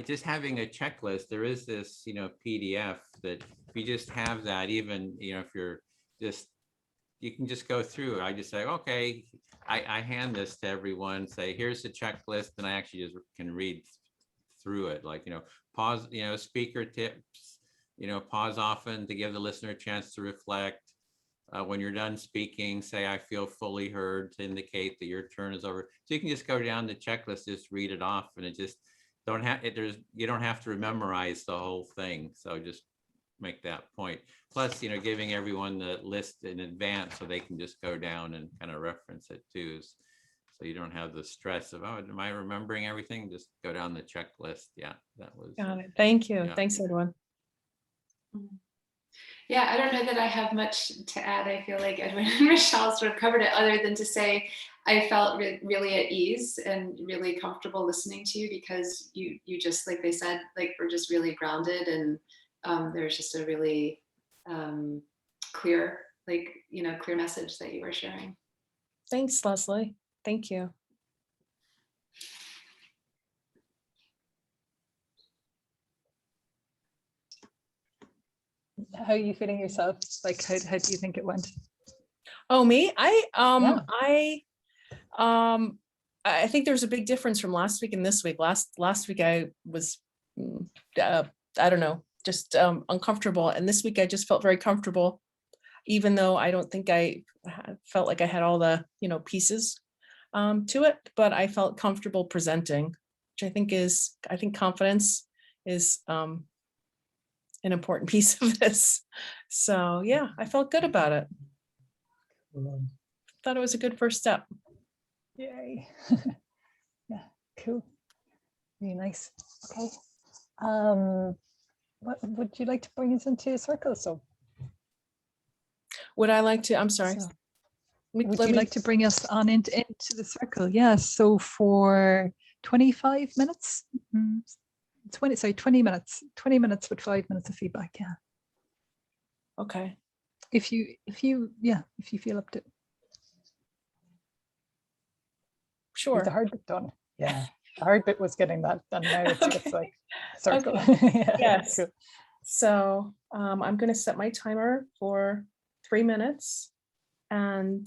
Just having a checklist, there is this, PDF that if you just have that, even, if you're just, you can just go through. I just say, okay, I hand this to everyone, say, here's the checklist, and I actually just can read through it. Like, pause, speaker tips, pause often to give the listener a chance to reflect. When you're done speaking, say, I feel fully heard, to indicate that your turn is over. So you can just go down the checklist, just read it off, and it just you don't have to memorize the whole thing. So just make that point. Plus, giving everyone the list in advance so they can just go down and kind of reference it too. So you don't have the stress of, oh, am I remembering everything? Just go down the checklist. Yeah, that was. Got it. Thank you. Yeah. Thanks, everyone. Yeah, I don't know that I have much to add. I feel like Edwin and Michelle sort of covered it, other than to say I felt really at ease and really comfortable listening to you, because you just, like they said, like, we're just really grounded, and there's just a really clear message that you were sharing. Thanks, Leslie. Thank you. How are you feeling yourself? Like, how do you think it went? Oh, me? I think there's a big difference from last week and this week. Last week I was, I don't know, just uncomfortable. And this week I just felt very comfortable, even though I don't think I felt like I had all the, pieces to it, but I felt comfortable presenting, which I think confidence is an important piece of this. So yeah, I felt good about it. Thought it was a good first step. Yay. Yeah, cool. Really nice. Okay. What would you like to bring us into a circle? So would I like to, I'm sorry. So, would you like to bring us on into the circle? Yeah, so for 25 minutes, 20 minutes with 5 minutes of feedback. Yeah. Okay. If you feel up to. Sure. The hard bit done. Yeah. The hard bit was getting that done. Now it's like circle. Okay. Yeah, yes. cool. So I'm going to set my timer for 3 minutes. And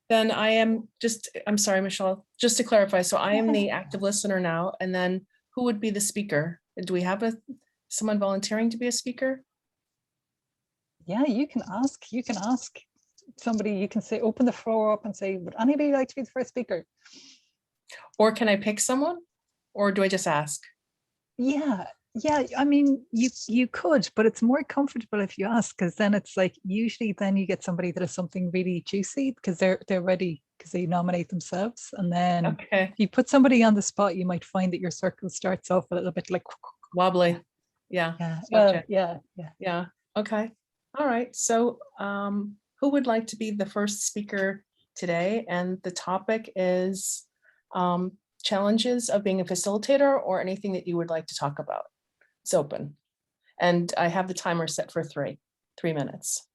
then I'm sorry, Michelle, just to clarify. So I am the active listener now. And then who would be the speaker? Do we have someone volunteering to be a speaker? Yeah, you can ask somebody. You can say, open the floor up and say, would anybody like to be the first speaker? Or can I pick someone, or do I just ask? Yeah, I mean, you could, but it's more comfortable if you ask, because then it's like, usually then you get somebody that has something really juicy, because they're ready, because they nominate themselves. And then if you put somebody on the spot, you might find that your circle starts off a little bit like wobbly. Yeah. Gotcha. Yeah. Okay. All right. So who would like to be the first speaker today? And the topic is challenges of being a facilitator, or anything that you would like to talk about. It's open. And I have the timer set for 3 minutes.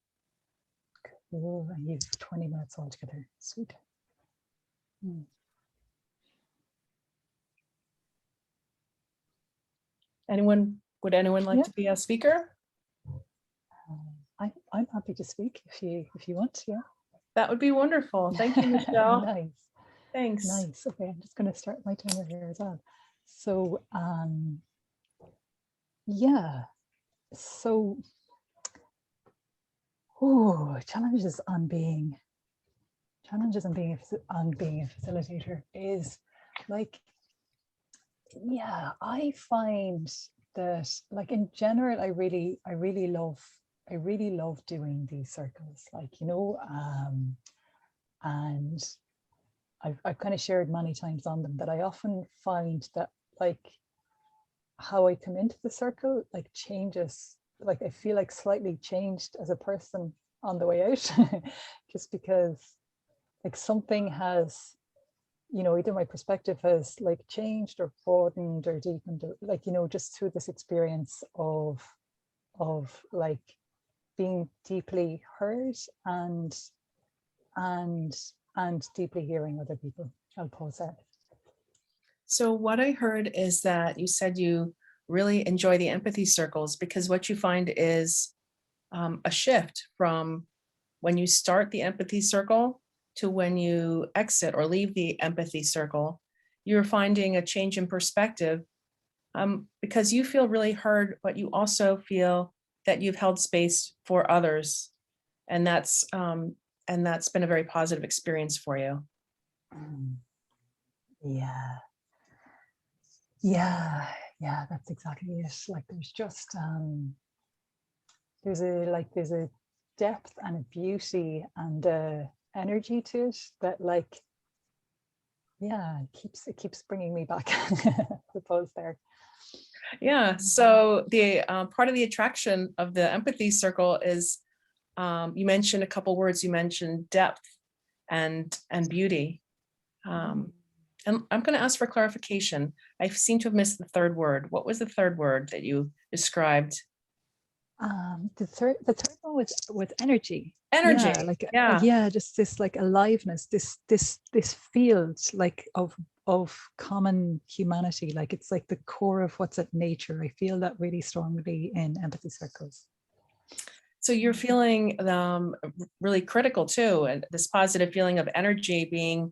Cool. I use 20 minutes altogether. Sweet. Would anyone like to be a speaker? I'm happy to speak if you want. Yeah. That would be wonderful. Thank you, Michelle. Nice. Thanks. Nice. Okay, I'm just going to start my timer here as well. So, yeah. So, challenges on being a facilitator is like, yeah, I find that like in general, I really love doing these circles, like, you know, and I've kind of shared many times on them that I often find that like how I come into the circle like changes, like I feel like slightly changed as a person on the way out just because like something has, you know, either my perspective has like changed or broadened or deepened, or like, you know, just through this experience of like being deeply heard and deeply hearing other people. I'll pause there. So what I heard is that you said you really enjoy the empathy circles because what you find is a shift from when you start the empathy circle to when you exit or leave the empathy circle. You're finding a change in perspective because you feel really heard, but you also feel that you've held space for others. And that's been a very positive experience for you. Yeah, that's exactly it. Like there's just there's a depth and a beauty and a energy to it that like, yeah, it keeps bringing me back. I suppose there. Yeah, so the part of the attraction of the empathy circle is you mentioned a couple words. You mentioned depth and beauty. And I'm going to ask for clarification. I seem to have missed the third word. What was the third word that you described? The third one was energy. Energy. Yeah, like yeah, just this like aliveness, this field like of common humanity. Like it's like the core of what's at nature. I feel that really strongly in empathy circles. So you're feeling really critical too, and this positive feeling of energy being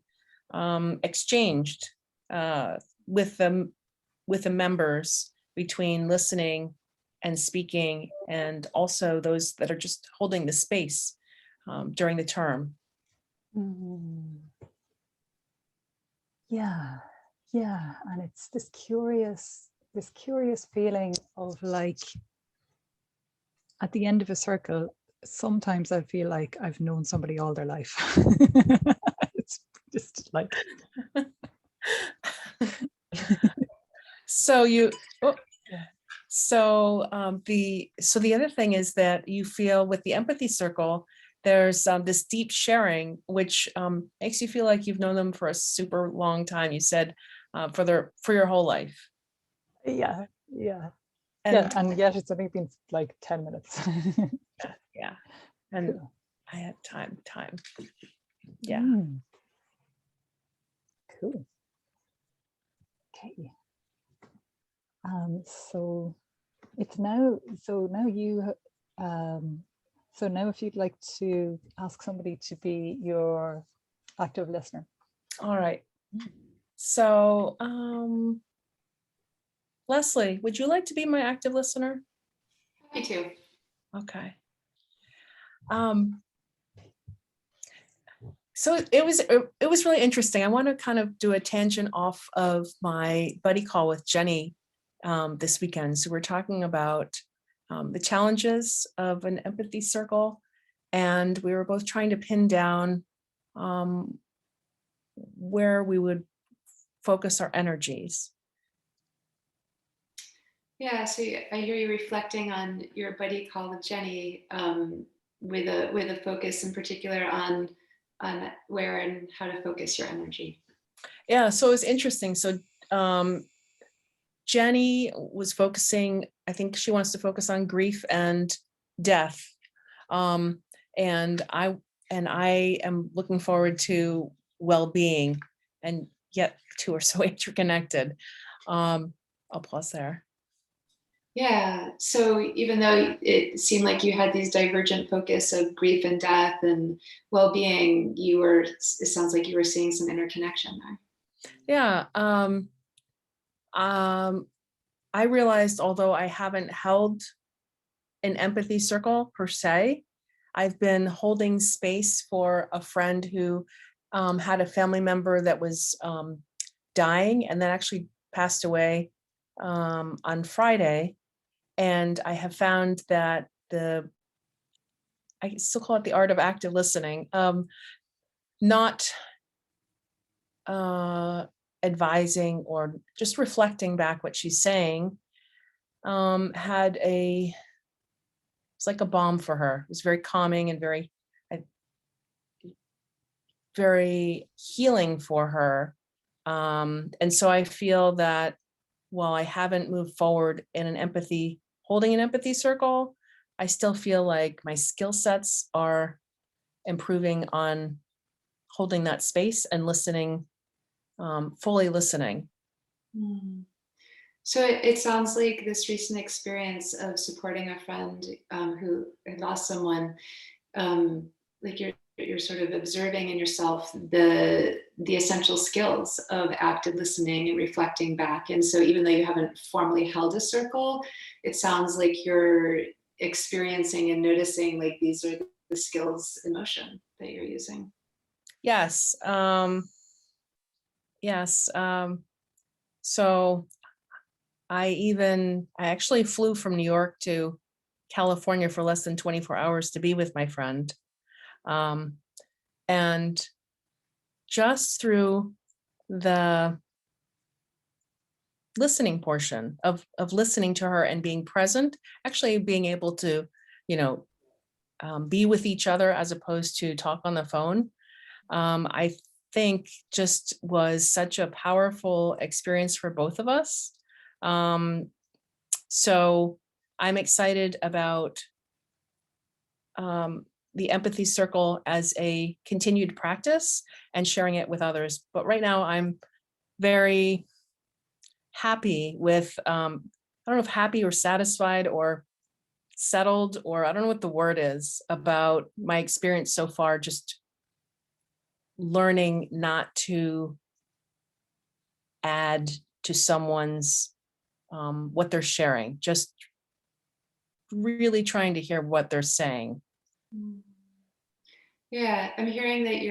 exchanged with the members between listening and speaking, and also those that are just holding the space during the term. Yeah, and it's this curious feeling of like at the end of a circle, sometimes I feel like I've known somebody all their life. It's just like so you so the other thing is that you feel with the empathy circle there's this deep sharing which makes you feel like you've known them for a super long time. You said for your whole life. Yeah, and yet it's only been like 10 minutes. yeah, and cool. I had time. Yeah. Cool. Okay. So it's now. So now you. So now, if you'd like to ask somebody to be your active listener. All right. So, Leslie, would you like to be my active listener? Me too. Okay. So it was really interesting. I want to kind of do a tangent off of my buddy call with Jenny this weekend. So we're talking about the challenges of an empathy circle, and we were both trying to pin down where we would focus our energies. Yeah, so I hear you reflecting on your buddy call with Jenny with a focus in particular on where and how to focus your energy. Yeah, so it was interesting. So Jenny was focusing, I think she wants to focus on grief and death. And I am looking forward to well-being, and yet two are so interconnected. I'll pause there. Yeah. So even though it seemed like you had these divergent focus of grief and death and well-being, it sounds like you were seeing some interconnection there. Yeah. I realized, although I haven't held an empathy circle per se, I've been holding space for a friend who had a family member that was dying and then actually passed away on Friday. And I have found that I still call it the art of active listening, not advising or just reflecting back what she's saying, it's like a balm for her. It was very calming and very healing for her. And so I feel that while I haven't moved forward in holding an empathy circle, I still feel like my skill sets are improving on holding that space and listening, fully listening. So it sounds like this recent experience of supporting a friend who had lost someone, like you're sort of observing in yourself the essential skills of active listening and reflecting back. And so even though you haven't formally held a circle, it sounds like you're experiencing and noticing like these are the skills in motion that you're using. Yes. Yes. So I actually flew from New York to California for less than 24 hours to be with my friend. And just through the listening portion of listening to her and being present, actually being able to, be with each other as opposed to talk on the phone, I think just was such a powerful experience for both of us. So I'm excited about the Empathy Circle as a continued practice and sharing it with others. But right now I'm very happy with, I don't know if happy or satisfied or settled, or I don't know what the word is, about my experience so far, just learning not to add to someone's, what they're sharing, just really trying to hear what they're saying. Yeah, I'm hearing that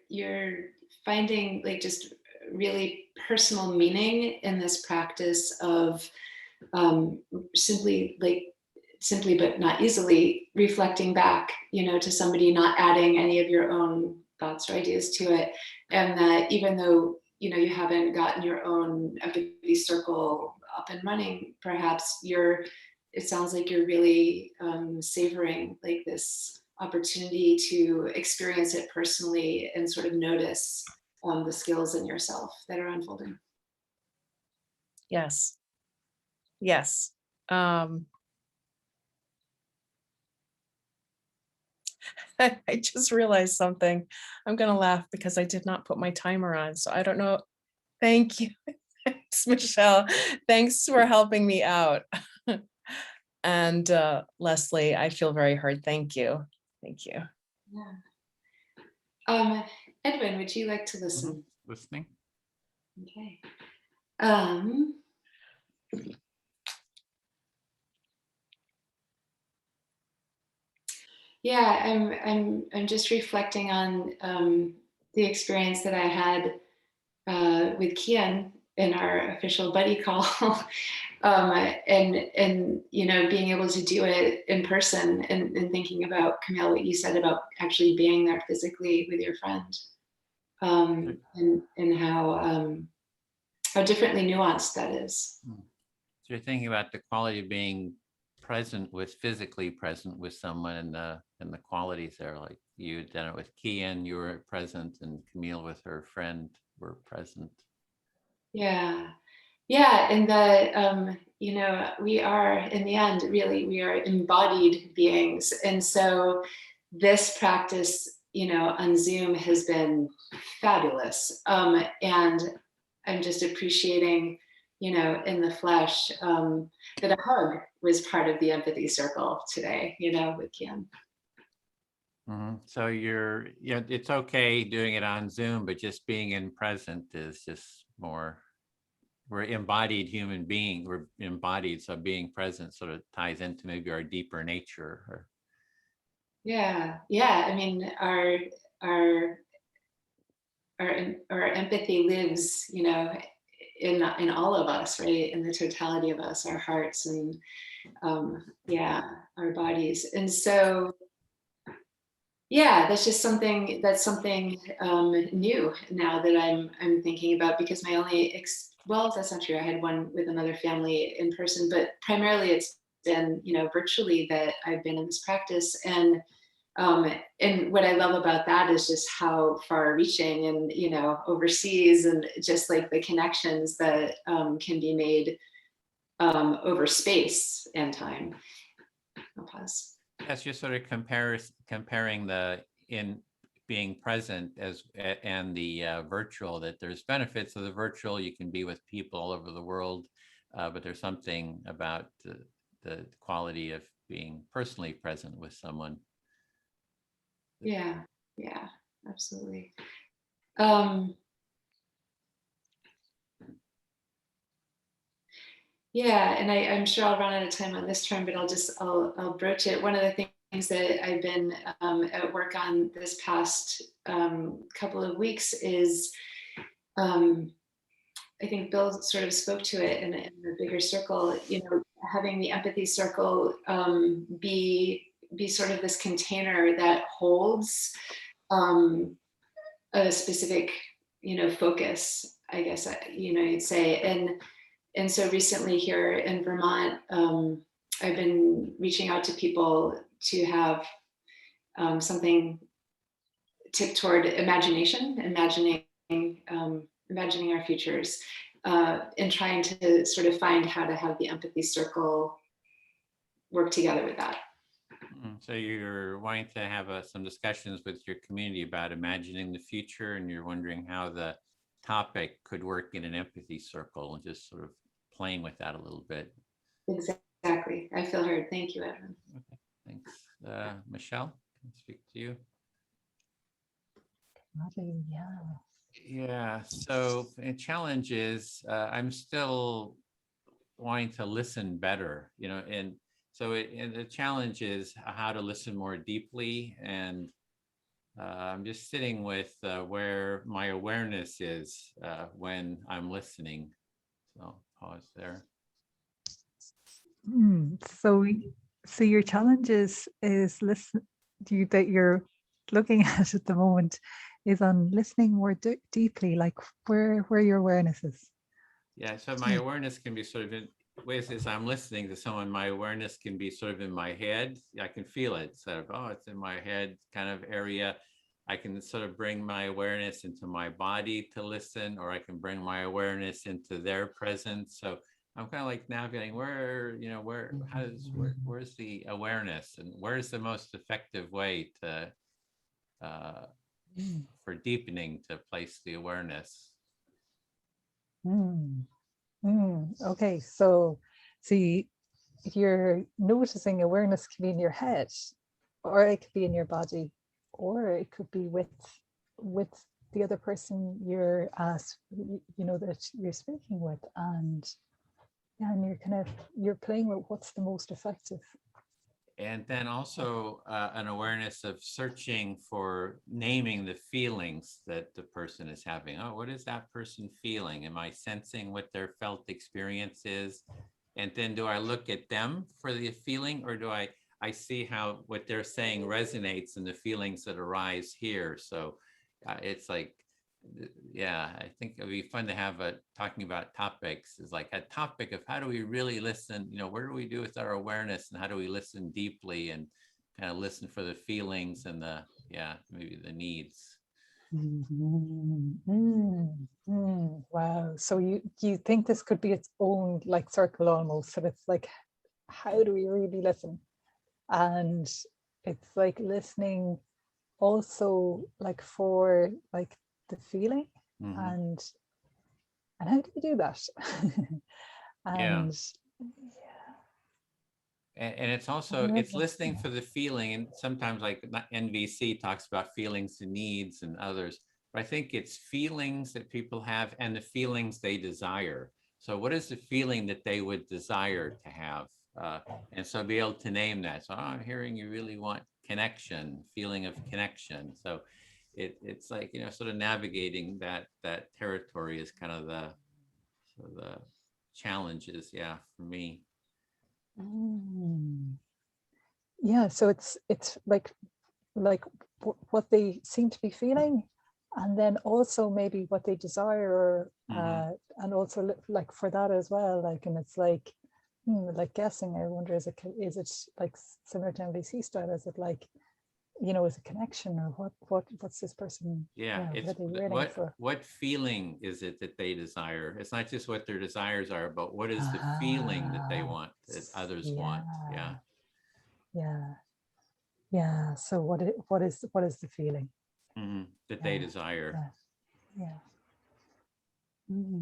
you're finding like just really personal meaning in this practice of simply but not easily reflecting back, to somebody, not adding any of your own thoughts or ideas to it. And that even though, you haven't gotten your own empathy circle up and running, perhaps it sounds like you're really savoring like this opportunity to experience it personally and sort of notice the skills in yourself that are unfolding. Yes. Yes. I just realized something. I'm going to laugh because I did not put my timer on. So I don't know. Thank you. Thanks, Michelle. Thanks for helping me out. And Leslie, I feel very heard. Thank you. Thank you. Yeah. Edwin, would you like to listen? Listening. Okay. Yeah, I'm just reflecting on the experience that I had with Kian in our official buddy call, and being able to do it in person, and thinking about, Camille, what you said about actually being there physically with your friend, and how differently nuanced that is. So you're thinking about the quality of being physically present with someone, and the qualities there, like you had done it with Kian, you were present, and Camille with her friend were present. Yeah, and we are, in the end, really, we are embodied beings, and so this practice, on Zoom has been fabulous, and I'm just appreciating in the flesh, that a hug was part of the empathy circle today, with Kian. So it's okay doing it on Zoom, but just being in present is just more, we're embodied human being, we're embodied, so being present sort of ties into maybe our deeper nature. Yeah. I mean, our empathy lives, in all of us, right? In the totality of us, our hearts and our bodies. And so, that's just something new now that I'm thinking about, because my only well, that's not true. I had one with another family in person, but primarily it's been virtually that I've been in this practice. And what I love about that is just how far reaching and, overseas, and just like the connections that can be made over space and time. I'll pause. That's just sort of comparing the in being present and the virtual, that there's benefits of the virtual. You can be with people all over the world, but there's something about the quality of being personally present with someone. Yeah, absolutely. And I'm sure I'll run out of time on this term, but I'll broach it. One of the things that I've been at work on this past couple of weeks is, I think Bill sort of spoke to it in the bigger circle, having the empathy circle be sort of this container that holds a specific, focus, I guess, you'd say. And so recently here in Vermont, I've been reaching out to people to have something tip toward imagining our futures, and trying to sort of find how to have the empathy circle work together with that. So you're wanting to have some discussions with your community about imagining the future, and you're wondering how the topic could work in an empathy circle, and just sort of playing with that a little bit. Exactly. I feel heard. Thank you, Edwin. Okay, thanks. Michelle, can I speak to you? Yeah, so a challenge is I'm still wanting to listen better, and so the challenge is how to listen more deeply. And I'm just sitting with where my awareness is when I'm listening. So pause there. So your challenge is listen that you're looking at the moment is on listening more deeply, like where your awareness is. Yeah, so my awareness can be sort of in ways as I'm listening to someone, my awareness can be sort of in my head. I can feel it, sort of, it's in my head kind of area. I can sort of bring my awareness into my body to listen, or I can bring my awareness into their presence. So I'm kind of like navigating where's the awareness, and where's the most effective way to for deepening to place the awareness. Okay, so see, you're noticing awareness can be in your head, or it could be in your body, or it could be with the other person you're that you're speaking with, and you're playing with what's the most effective. And then also an awareness of searching for naming the feelings that the person is having. Oh, what is that person feeling? Am I sensing what their felt experience is? And then do I look at them for the feeling, or do I see how what they're saying resonates in the feelings that arise here? So it's like, yeah, I think it'd be fun to have talking about topics is like a topic of how do we really listen, where do we do with our awareness, and how do we listen deeply and kind of listen for the feelings and maybe the needs. Wow. So you think this could be its own like circle almost. So it's like, how do we really listen? And it's like listening also like for like the feeling, and And how do you do that? And And it's also, it's listening for the feeling, and sometimes like NVC talks about feelings and needs and others, but I think it's feelings that people have and the feelings they desire. So what is the feeling that they would desire to have? And so be able to name that. So I'm hearing you really want connection, feeling of connection. So it's like, you know, sort of navigating that territory is kind of the challenges, yeah, for me. Yeah, so it's like what they seem to be feeling, and then also maybe what they desire, and also like for that as well, like, and it's like like guessing. I wonder, is it like similar to MVC style? Is it like, you know, is it connection, or what's this person? Yeah, What it's are they yearning for? what feeling is it that they desire? It's not just what their desires are, but what is the feeling that they want, that others want? Yeah. So what is the feeling That they desire?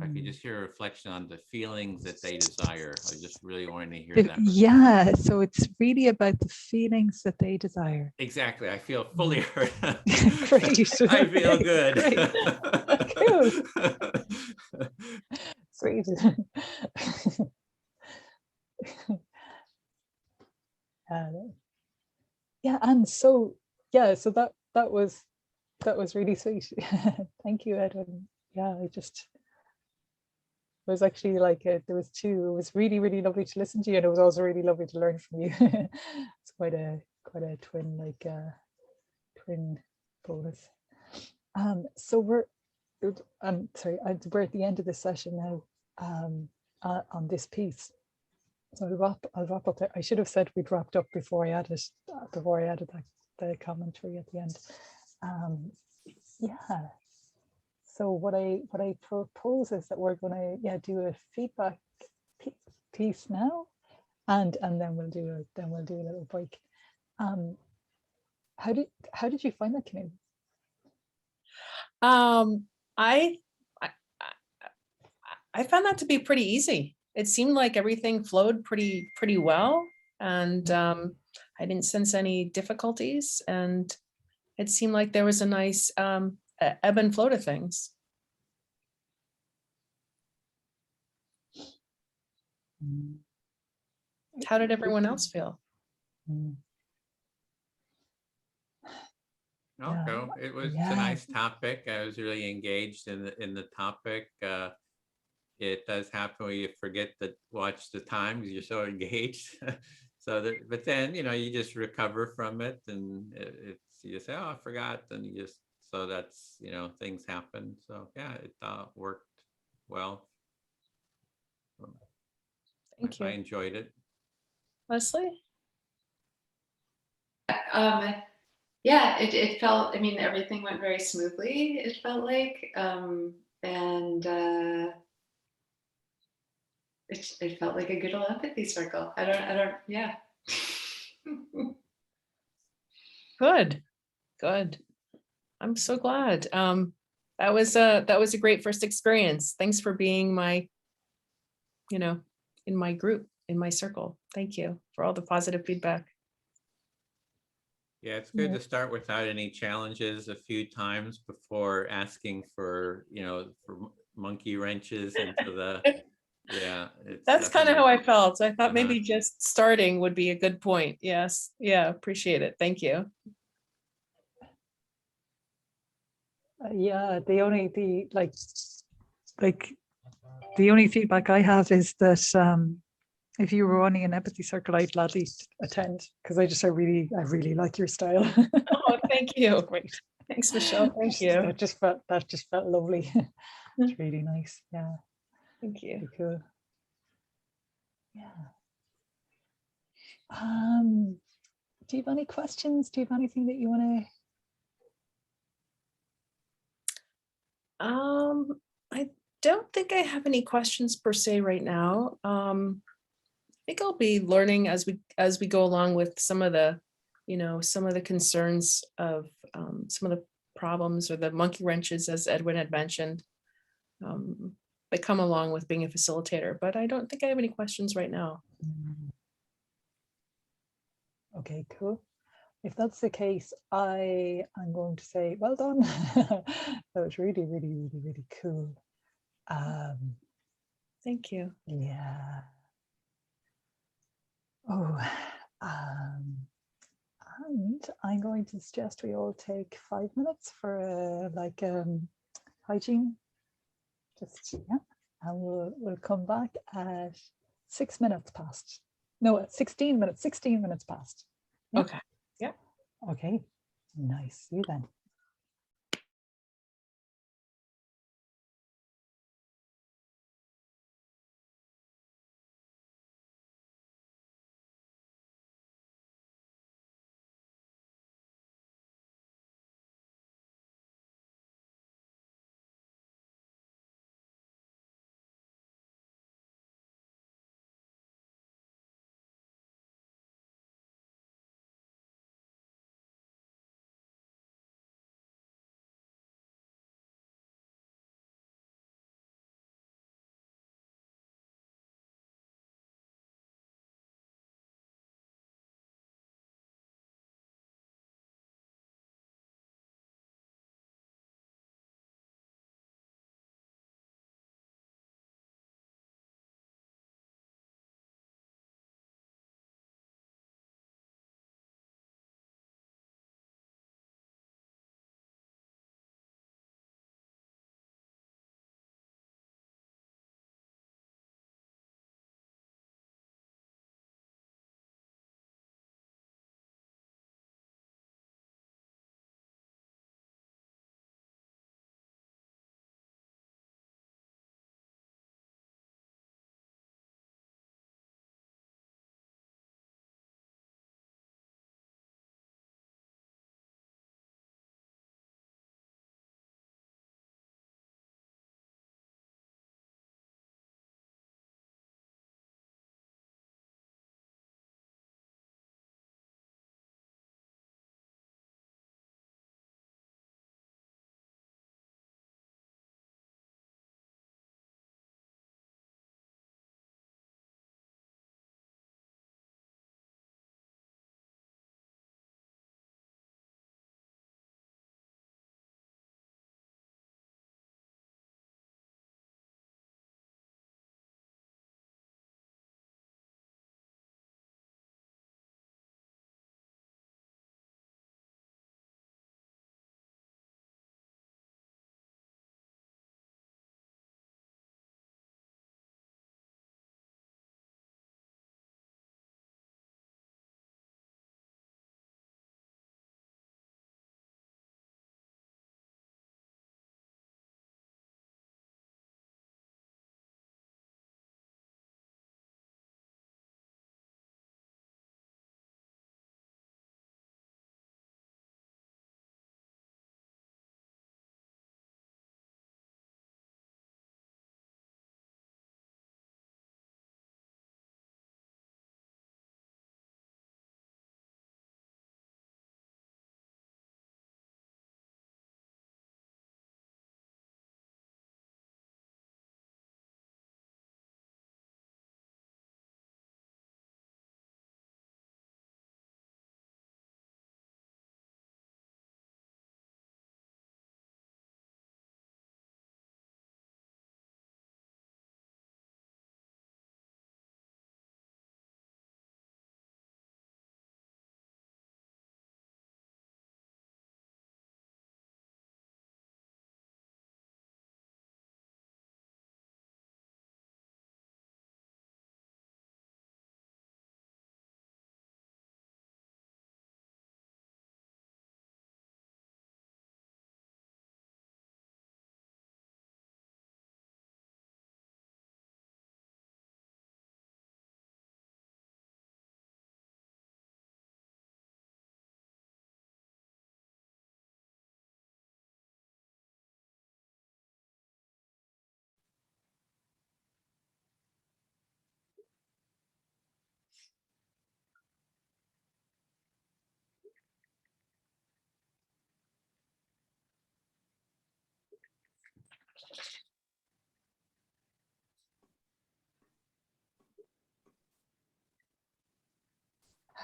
I could just hear a reflection on the feelings that they desire. I just really wanted to hear that. Yeah, so it's really about the feelings that they desire. Exactly. I feel fully heard. Great. I feel good. Cool. Sweet. Yeah, and so so that was really sweet. Thank you, Edwin. Yeah, I just was actually like, there was two. It was really, really lovely to listen to you, and it was also really lovely to learn from you. It's quite a twin, like twin bonus. So we're sorry, we're at the end of this session now, on this piece. So I'll wrap up there. I should have said we'd wrapped up before I added that the commentary at the end. Yeah. So what I propose is that we're going to do a feedback piece now, and then we'll do a little break. How did you find that, Canoe? I found that to be pretty easy. It seemed like everything flowed pretty well, and I didn't sense any difficulties, and it seemed like there was a nice ebb and flow to things. How did everyone else feel? Okay, it was a nice topic. I was really engaged in the topic. It does happen when you forget to watch the time because you're so engaged. But then, you know, you just recover from it, and you say, oh, I forgot, and you just, so that's, you know, things happen. So yeah, it worked well. Thank you. I enjoyed it. Leslie? Yeah, it felt, I mean, everything went very smoothly, it felt like, it felt like a good old empathy circle. I don't, yeah. Good. I'm so glad. That was a great first experience. Thanks for being my, you know, in my group, in my circle. Thank you for all the positive feedback. Yeah, it's good to start without any challenges a few times before asking for, you know, for monkey wrenches into the, yeah. That's kind of how I felt. I thought maybe just starting would be a good point. Yes. Yeah, appreciate it. Thank you. Yeah, the only feedback I have is that if you were running an empathy circle, I'd gladly attend, because I really like your style. Oh, thank you. Great. Thanks, Michelle. Thank you. That just felt lovely. It's really nice. Yeah. Thank you. Pretty cool. Yeah. Do you have any questions? Do you have anything that you want to? I don't think I have any questions per se right now. I think I'll be learning as we go along with some of the, you know, some of the concerns of some of the problems or the monkey wrenches, as Edwin had mentioned. But that come along with being a facilitator. But I don't think I have any questions right now. Okay, cool. If that's the case, I'm going to say, well done. That was really, really, really, really cool. Thank you. Yeah. Oh, and I'm going to suggest we all take 5 minutes for hygiene. Just, yeah. And we'll come back at 6 minutes past. No, 16 minutes past. Yeah? Okay. Yeah. Okay. Nice. See you then.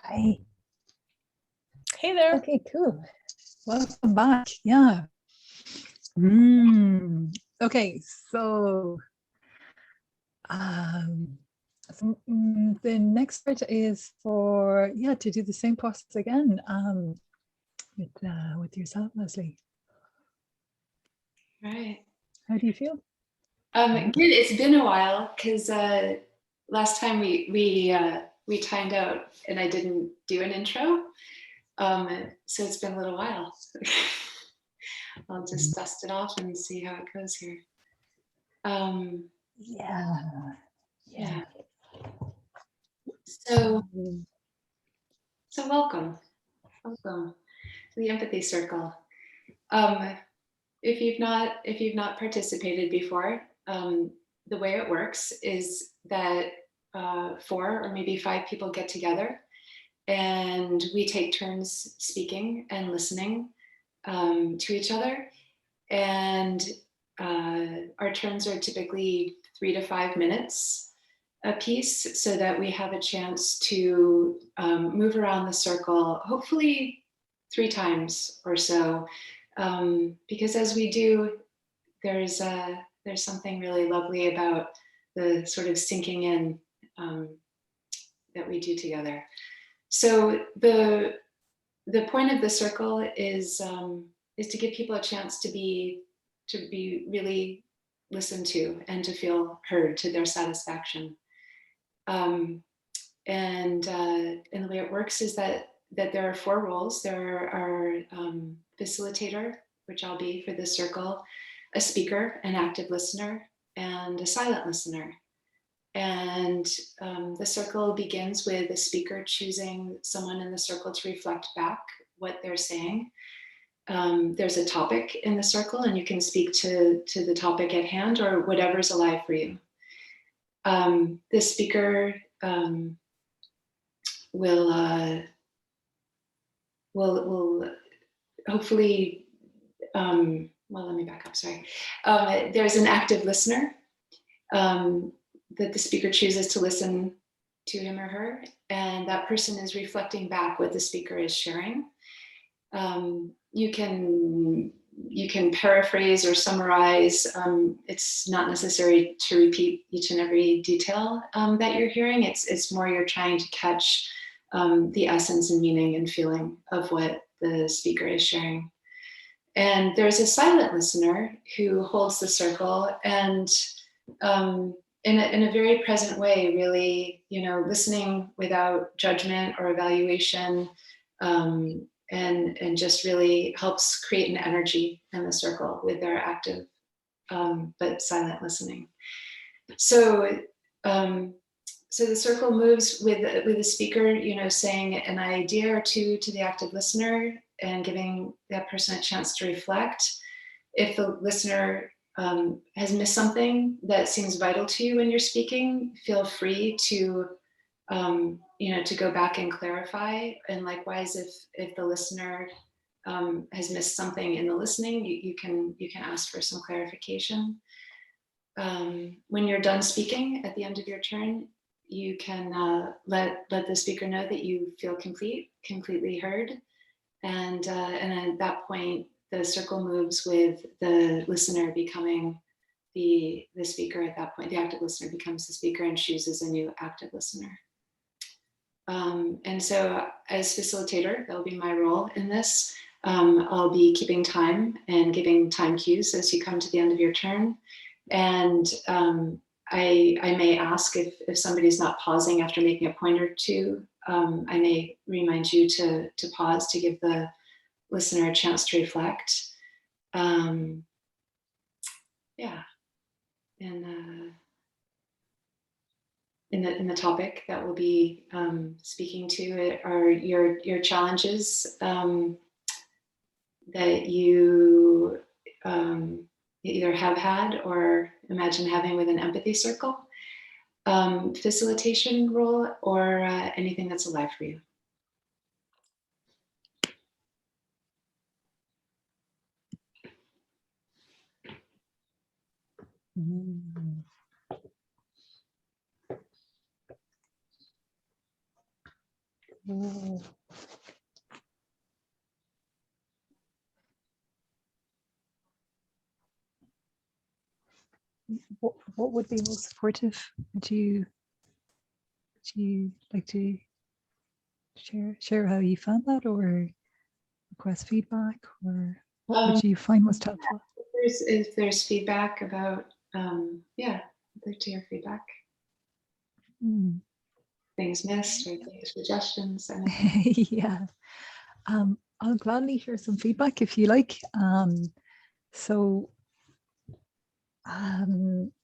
Hi. Hey there. Okay, cool. Welcome back. Yeah. Okay, so, the next part is for, yeah, to do the same process again with yourself, Leslie. Right. How do you feel? Good. It's been a while because last time we timed out and I didn't do an intro. So it's been a little while. I'll just dust it off and see how it goes here. Yeah. So welcome to the Empathy Circle. If you've not participated before, the way it works is that 4 or maybe 5 people get together and we take turns speaking and listening to each other. And our turns are typically 3 to 5 minutes a piece, so that we have a chance to move around the circle, hopefully 3 times or so. Because as we do, there's something really lovely about the sort of sinking in that we do together. So the point of the circle is to give people a chance to be really listened to and to feel heard to their satisfaction. And the way it works is that there are 4 roles. There are facilitator, which I'll be for this circle, a speaker, an active listener, and a silent listener. And the circle begins with the speaker choosing someone in the circle to reflect back what they're saying. There's a topic in the circle, and you can speak to the topic at hand or whatever's alive for you. The speaker will hopefully, well, let me back up, sorry. There's an active listener that the speaker chooses to listen to him or her, and that person is reflecting back what the speaker is sharing. You can paraphrase or summarize. It's not necessary to repeat each and every detail that you're hearing. It's more you're trying to catch the essence and meaning and feeling of what the speaker is sharing. And there's a silent listener who holds the circle and in a very present way, really, listening without judgment or evaluation, and just really helps create an energy in the circle with their active but silent listening. So the circle moves with the speaker, saying an idea or two to the active listener and giving that person a chance to reflect. If the listener has missed something that seems vital to you when you're speaking, feel free to to go back and clarify. And likewise, if the listener has missed something in the listening, you can ask for some clarification. When you're done speaking at the end of your turn, you can let the speaker know that you feel completely heard, and at that point, the circle moves with the listener becoming the speaker. At that point, the active listener becomes the speaker and chooses a new active listener. And so as facilitator, that'll be my role in this. I'll be keeping time and giving time cues as you come to the end of your turn. And I may ask if somebody's not pausing after making a point or two, I may remind you to pause to give the listener a chance to reflect. Yeah. And in the topic that we'll be speaking to are your challenges that you either have had or imagine having with an empathy circle, facilitation role, or anything that's alive for you. Oh. What would be most supportive? Would you like to share how you found that, or request feedback, or what would you find most helpful? If there's feedback about, yeah, I'd like to hear feedback. Things missed or things, suggestions, anything. Yeah, I'll gladly share some feedback if you like.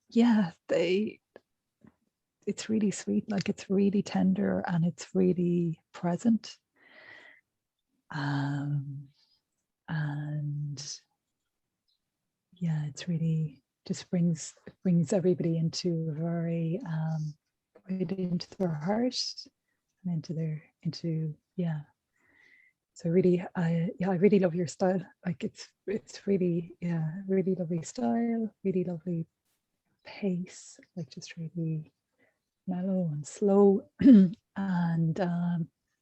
Yeah, it's really sweet, like it's really tender and it's really present. And yeah, it's really just brings everybody into very right into their heart and yeah. So really, I really love your style. Like it's really, yeah, really lovely style, really lovely pace, like just really mellow and slow. And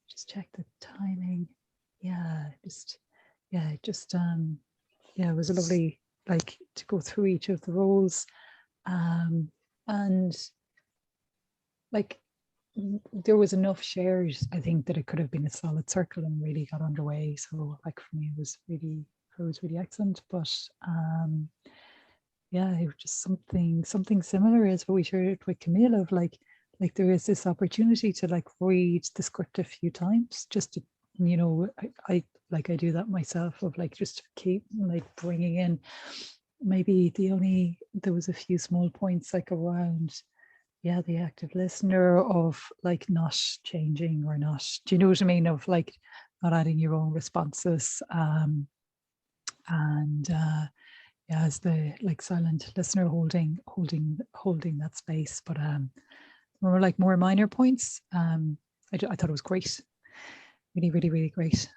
just check the timing. Yeah, it was a lovely, like, to go through each of the roles. And like, there was enough shares, I think, that it could have been a solid circle and really got underway. So like for me, it was really excellent. But yeah, it was just something similar as what we shared with Camille, of like there is this opportunity to like read the script a few times, just to, you know, I do that myself, of like just keep like bringing in. Maybe there was a few small points like around, yeah, the active listener, of like not changing or not, do you know what I mean, of like not adding your own responses, and yeah, as the like silent listener holding that space. But more like more minor points. I thought it was great, really great.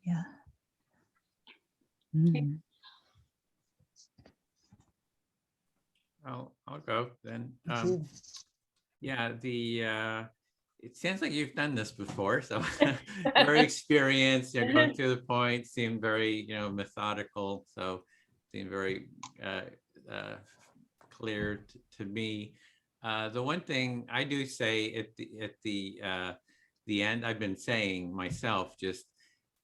Yeah. I'll go then. Thank Yeah, it sounds like you've done this before, so very experienced. You're going through the points, seem very, you know, methodical. So seem very clear to me. The one thing I do say at the end, I've been saying myself, just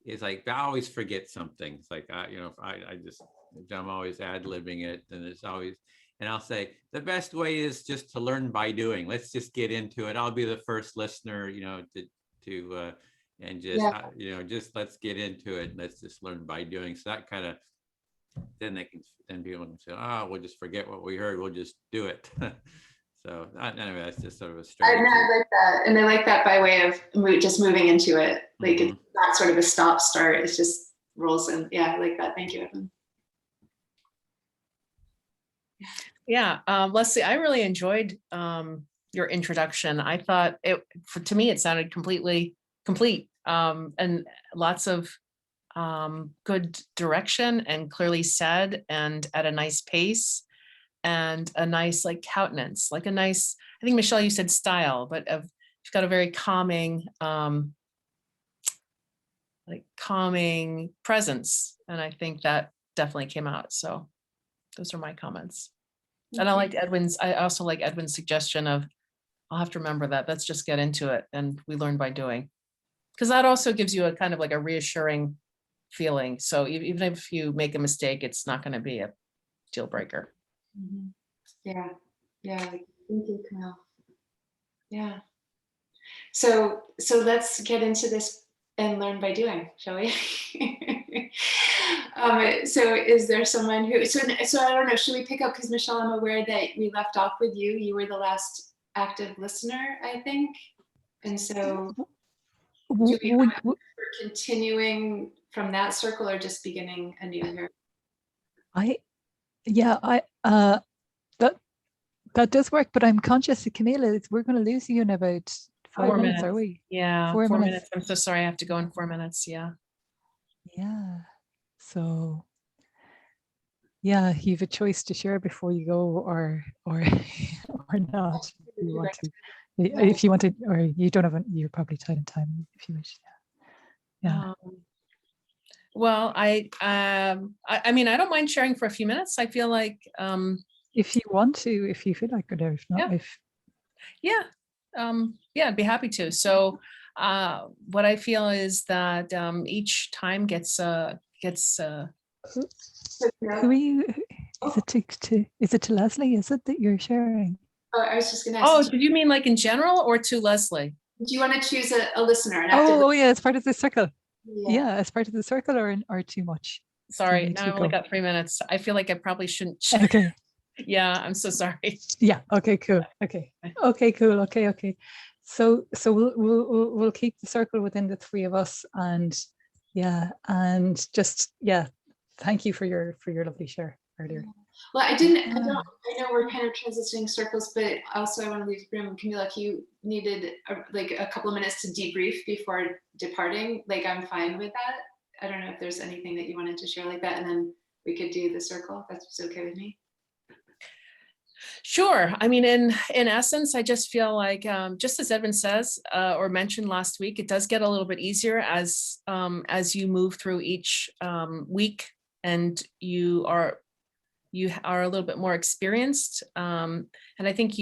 is like, I always forget something. It's like, you know, I'm always ad-libbing it, and it's always. And I'll say, the best way is just to learn by doing. Let's just get into it. I'll be the first listener, you know, and just, Yeah. you know, just let's get into it. Let's just learn by doing. So that kind of, then people can say, oh, we'll just forget what we heard. We'll just do it. So anyway, that's just sort of a strategy. I like that. And I like that by way of just moving into it. Like it's not sort of a stop start. It's just rolls in. Yeah, I like that. Thank you, Evan. Yeah, Leslie, I really enjoyed your introduction. I thought to me, it sounded completely complete, and lots of good direction, and clearly said, and at a nice pace, and a nice like countenance, like a nice, I think Michelle, you said style, but she's got a very calming, calming presence. And I think that definitely came out. So those are my comments. And I also like Edwin's suggestion of, I'll have to remember that. Let's just get into it, and we learn by doing. Because that also gives you a kind of like a reassuring feeling. So even if you make a mistake, it's not going to be a deal breaker. Yeah. Thank you, Camille. Yeah. So let's get into this and learn by doing, shall we? So is there someone who, so I don't know, should we pick up, because Michelle, I'm aware that we left off with you. You were the last active listener, I think. And so do we want for continuing from that circle, or just beginning anew here? That does work, but I'm conscious that Camila, we're going to lose you in about 5 minutes, are we? Yeah, 4 minutes. I'm so sorry, I have to go in 4 minutes. Yeah. Yeah. So yeah, you have a choice to share before you go, or or not, if you want to. If you want to, or you don't have, you're probably tight in time if you wish. Yeah. Well, I mean, I don't mind sharing for a few minutes. I feel like if you want to, if you feel like it, or if not, yeah, I'd be happy to. So what I feel is that each time gets who are you? Is it to Leslie? Is it that you're sharing? Oh, I was just gonna ask. Oh, did you mean like in general or to Leslie? Do you want to choose a listener? An active Oh yeah, it's part of the circle. Yeah, as part of the circle, or too much. Sorry, now I've only got 3 minutes. I feel like I probably shouldn't. Okay. Yeah, I'm so sorry. Yeah. Okay. Cool. Okay. Okay. Cool. Okay. Okay. So we'll keep the circle within the three of us, and just thank you for your lovely share earlier. Well, I know we're kind of transitioning circles, but also I want to leave the room. Camila, if you needed like a couple of minutes to debrief before departing, like I'm fine with that. I don't know if there's anything that you wanted to share like that, and then we could do the circle, if that's okay with me. Sure. I mean, in essence, I just feel like, just as Edwin says, or mentioned last week, it does get a little bit easier as you move through each week, and you are a little bit more experienced. And I think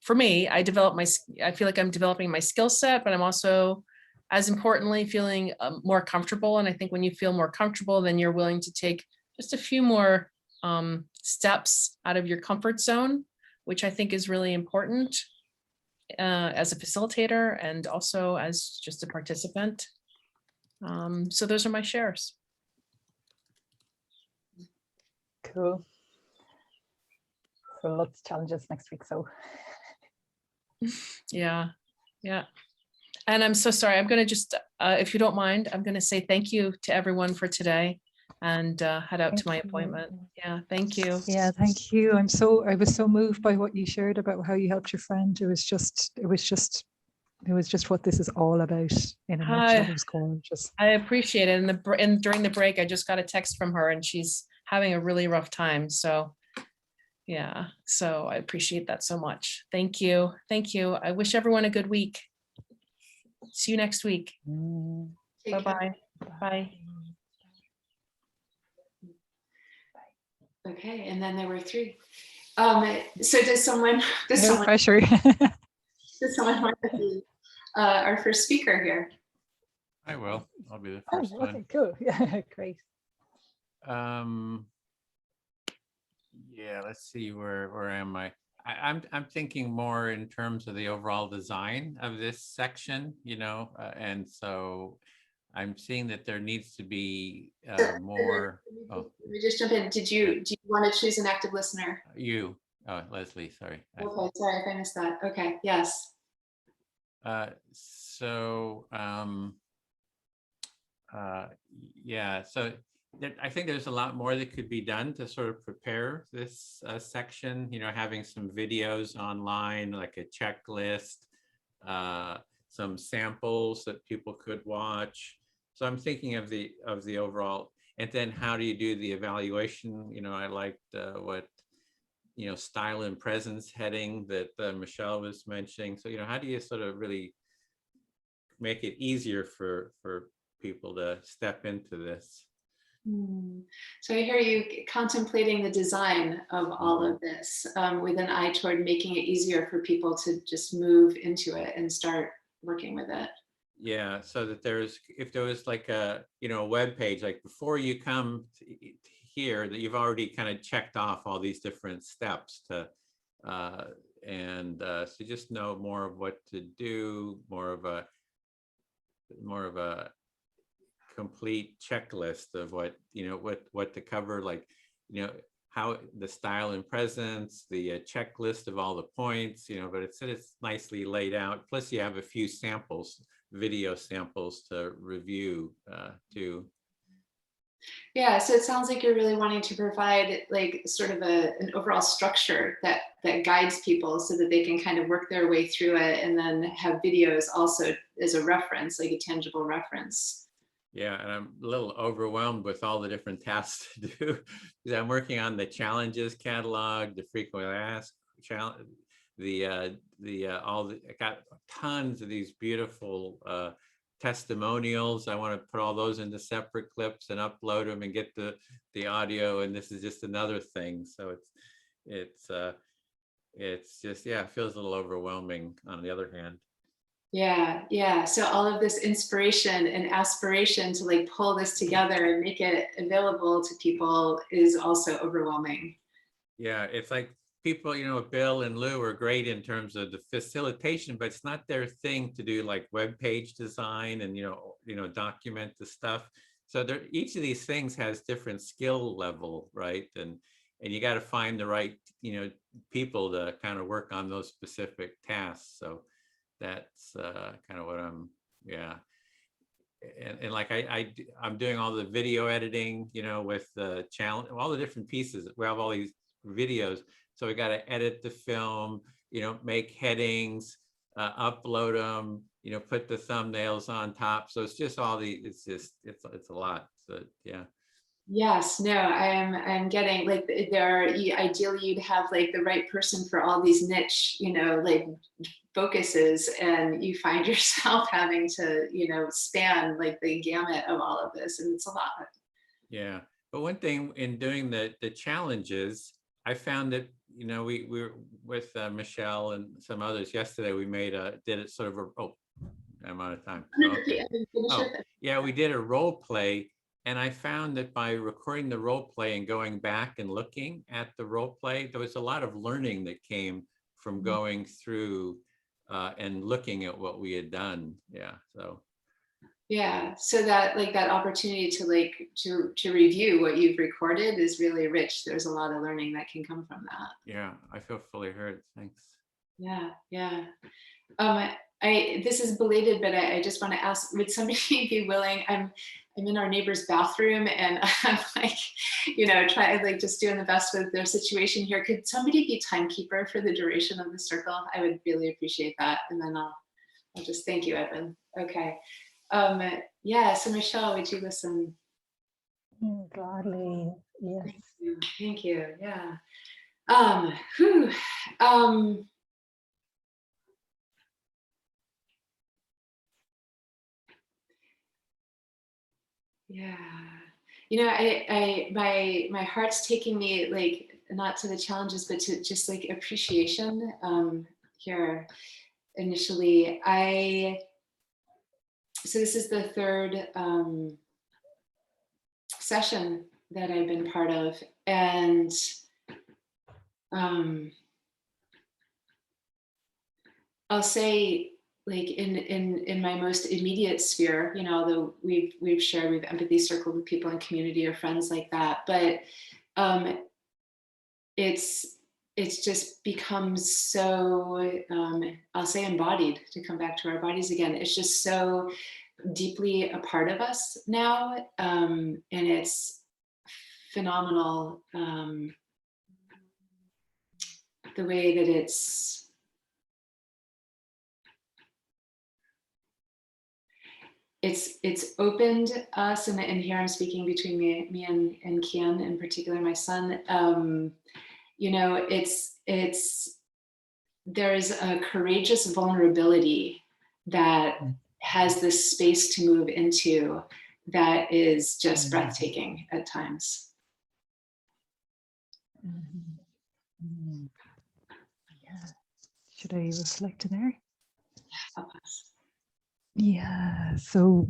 for me, I feel like I'm developing my skill set, but I'm also, as importantly, feeling more comfortable. And I think when you feel more comfortable, then you're willing to take just a few more steps out of your comfort zone, which I think is really important as a facilitator and also as just a participant. So those are my shares. Cool. So lots of challenges next week. So yeah. And I'm so sorry. I'm going to just, if you don't mind, I'm going to say thank you to everyone for today and head out to my appointment. Yeah, thank you. Yeah, thank you. I was so moved by what you shared about how you helped your friend. It was just what this is all about in a nutshell. It was gorgeous. I appreciate it. And during the break, I just got a text from her, and she's having a really rough time. So yeah, so I appreciate that so much. Thank you. Thank you. I wish everyone a good week. See you next week. Bye-bye. Bye. Okay, and then there were 3. So does someone pressure. Does someone want to be our first speaker here? I will. I'll be the first one. Okay, cool. Yeah, great. Yeah, let's see, where am I? I'm thinking more in terms of the overall design of this section, and so I'm seeing that there needs to be more. Let me just jump in. Do you want to choose an active listener? Leslie, sorry. Okay, sorry if I missed that. Okay, yes. Yeah, so I think there's a lot more that could be done to sort of prepare this section, having some videos online, like a checklist, some samples that people could watch. So I'm thinking of the overall, and then how do you do the evaluation? I liked what, style and presence heading that Michelle was mentioning. So, how do you sort of really make it easier for people to step into this? So I hear you contemplating the design of all of this with an eye toward making it easier for people to just move into it and start working with it. Yeah, so that if there was like a web page, like before you come here, that you've already kind of checked off all these different steps to so just know more of what to do, more of a complete checklist of what what to cover, like how the style and presence, the checklist of all the points, but it's nicely laid out. Plus you have a few samples, video samples to review too. Yeah, so it sounds like you're really wanting to provide like sort of an overall structure that guides people so that they can kind of work their way through it, and then have videos also as a reference, like a tangible reference. Yeah, and I'm a little overwhelmed with all the different tasks to do because I'm working on the challenges catalog, the frequently asked challenge, I got tons of these beautiful testimonials. I want to put all those into separate clips and upload them and get the audio. And this is just another thing. So it's just, yeah, it feels a little overwhelming on the other hand. Yeah, yeah. So all of this inspiration and aspiration to like pull this together and make it available to people is also overwhelming. Yeah, it's like people, Bill and Lou are great in terms of the facilitation, but it's not their thing to do like web page design and, document the stuff. So each of these things has different skill level, right? And you got to find the right, people to kind of work on those specific tasks. So that's kind of what yeah. And like I'm doing all the video editing, with the challenge, all the different pieces. We have all these videos, so we got to edit the film, make headings, upload them, put the thumbnails on top. So it's just it's a lot. So yeah. Yes, no, I'm getting like ideally you'd have like the right person for all these niche, like focuses, and you find yourself having to, span like the gamut of all of this, and it's a lot. Yeah, but one thing in doing the challenges, I found that, we were with Michelle and some others yesterday. We did it sort of I'm out of time. Okay. Oh, yeah, we did a role play. And I found that by recording the role play and going back and looking at the role play, there was a lot of learning that came from going through and looking at what we had done. Yeah. So. Yeah. So that opportunity to review what you've recorded is really rich. There's a lot of learning that can come from that. Yeah, I feel fully heard. Thanks. Yeah. Yeah. This is belated, but I just want to ask, would somebody be willing? I'm in our neighbor's bathroom and I'm like, just doing the best with their situation here. Could somebody be timekeeper for the duration of the circle? I would really appreciate that. And then I'll just thank you, Evan. Okay. Yeah, so Michelle, would you listen? Gladly, yes. Thank you. Yeah. Yeah, my heart's taking me like not to the challenges, but to just like appreciation here initially. So this is the third session that I've been part of, and I'll say, like in my most immediate sphere, although we've shared, we've empathy circled with people in community or friends like that, but it's just becomes so I'll say embodied, to come back to our bodies again. It's just so deeply a part of us now, and it's phenomenal the way that it's opened us, and here I'm speaking between me and Kian, in particular my son. There's a courageous vulnerability that has this space to move into that is just breathtaking at times. Yeah. Should I reflect there? Help us. Yeah, so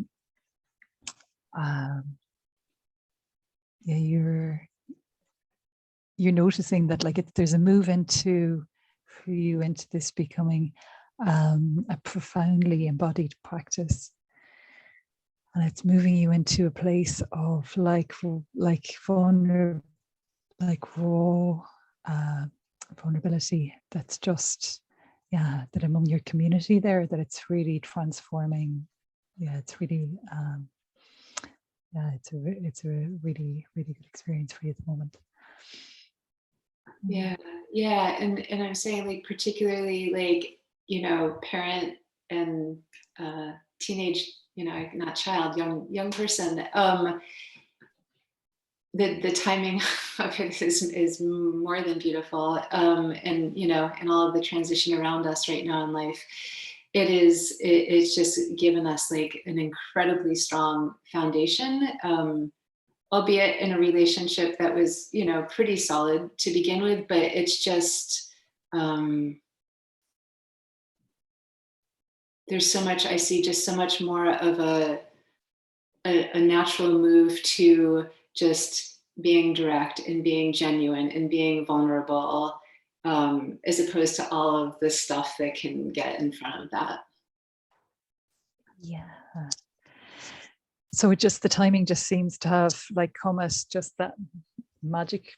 yeah, you're noticing that like there's a move for you into this becoming a profoundly embodied practice, and it's moving you into a place of raw vulnerability that's just, yeah, that among your community there, that it's really transforming. Yeah, it's really it's a really, really good experience for you at the moment. Yeah, and I'm saying, like, particularly like, parent and teenage, not child, young person, the timing of it is more than beautiful. And, you know, and all of the transition around us right now in life, it's just given us like an incredibly strong foundation, albeit in a relationship that was, you know, pretty solid to begin with, but it's just, there's so much, I see just so much more of a natural move to just being direct and being genuine and being vulnerable, as opposed to all of the stuff that can get in front of that. Yeah. So it just, the timing just seems to have like come at just that magic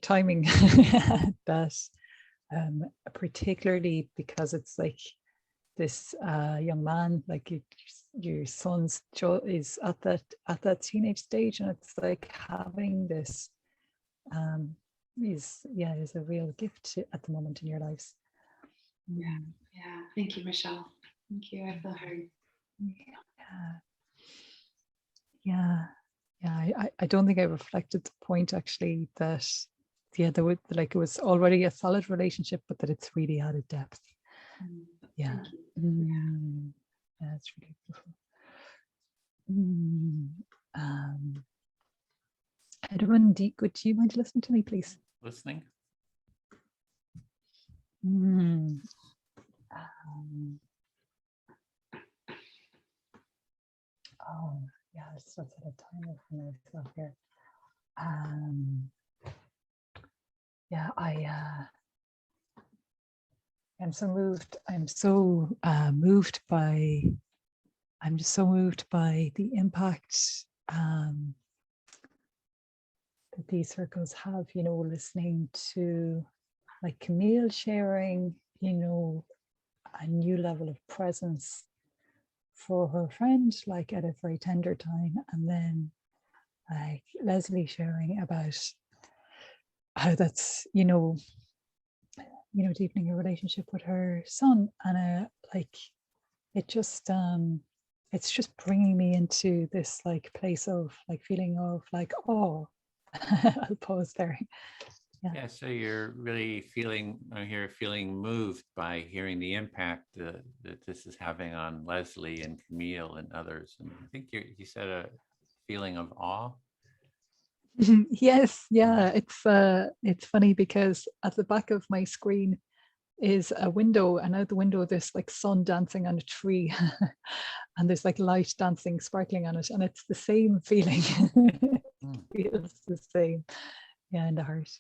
timing that particularly because it's like this young man, like your son's is at that teenage stage, and it's like having this is a real gift at the moment in your lives. Yeah. Thank you, Michelle. Thank you. I feel heard. I don't think I reflected the point actually that there would, like, it was already a solid relationship, but that it's really added depth. Yeah, it's really beautiful. Everyone, do you mind listening to me, please? Listening. Oh, yeah, let's set a timer for myself here. I'm so moved. I'm just so moved by the impact that these circles have, you know, listening to like Camille sharing, you know, a new level of presence for her friend, like at a very tender time, and then like Leslie sharing about how that's, you know, deepening her relationship with her son, and like it just it's just bringing me into this like place of like feeling of like, oh, I'll pause there. Yeah, so you're really feeling moved by hearing the impact that this is having on Leslie and Camille and others. And I think you said a feeling of awe. Yes, yeah, it's funny because at the back of my screen is a window, and out the window there's like sun dancing on a tree and there's like light dancing, sparkling on it, and it's the same feeling. Feels the same, in the heart.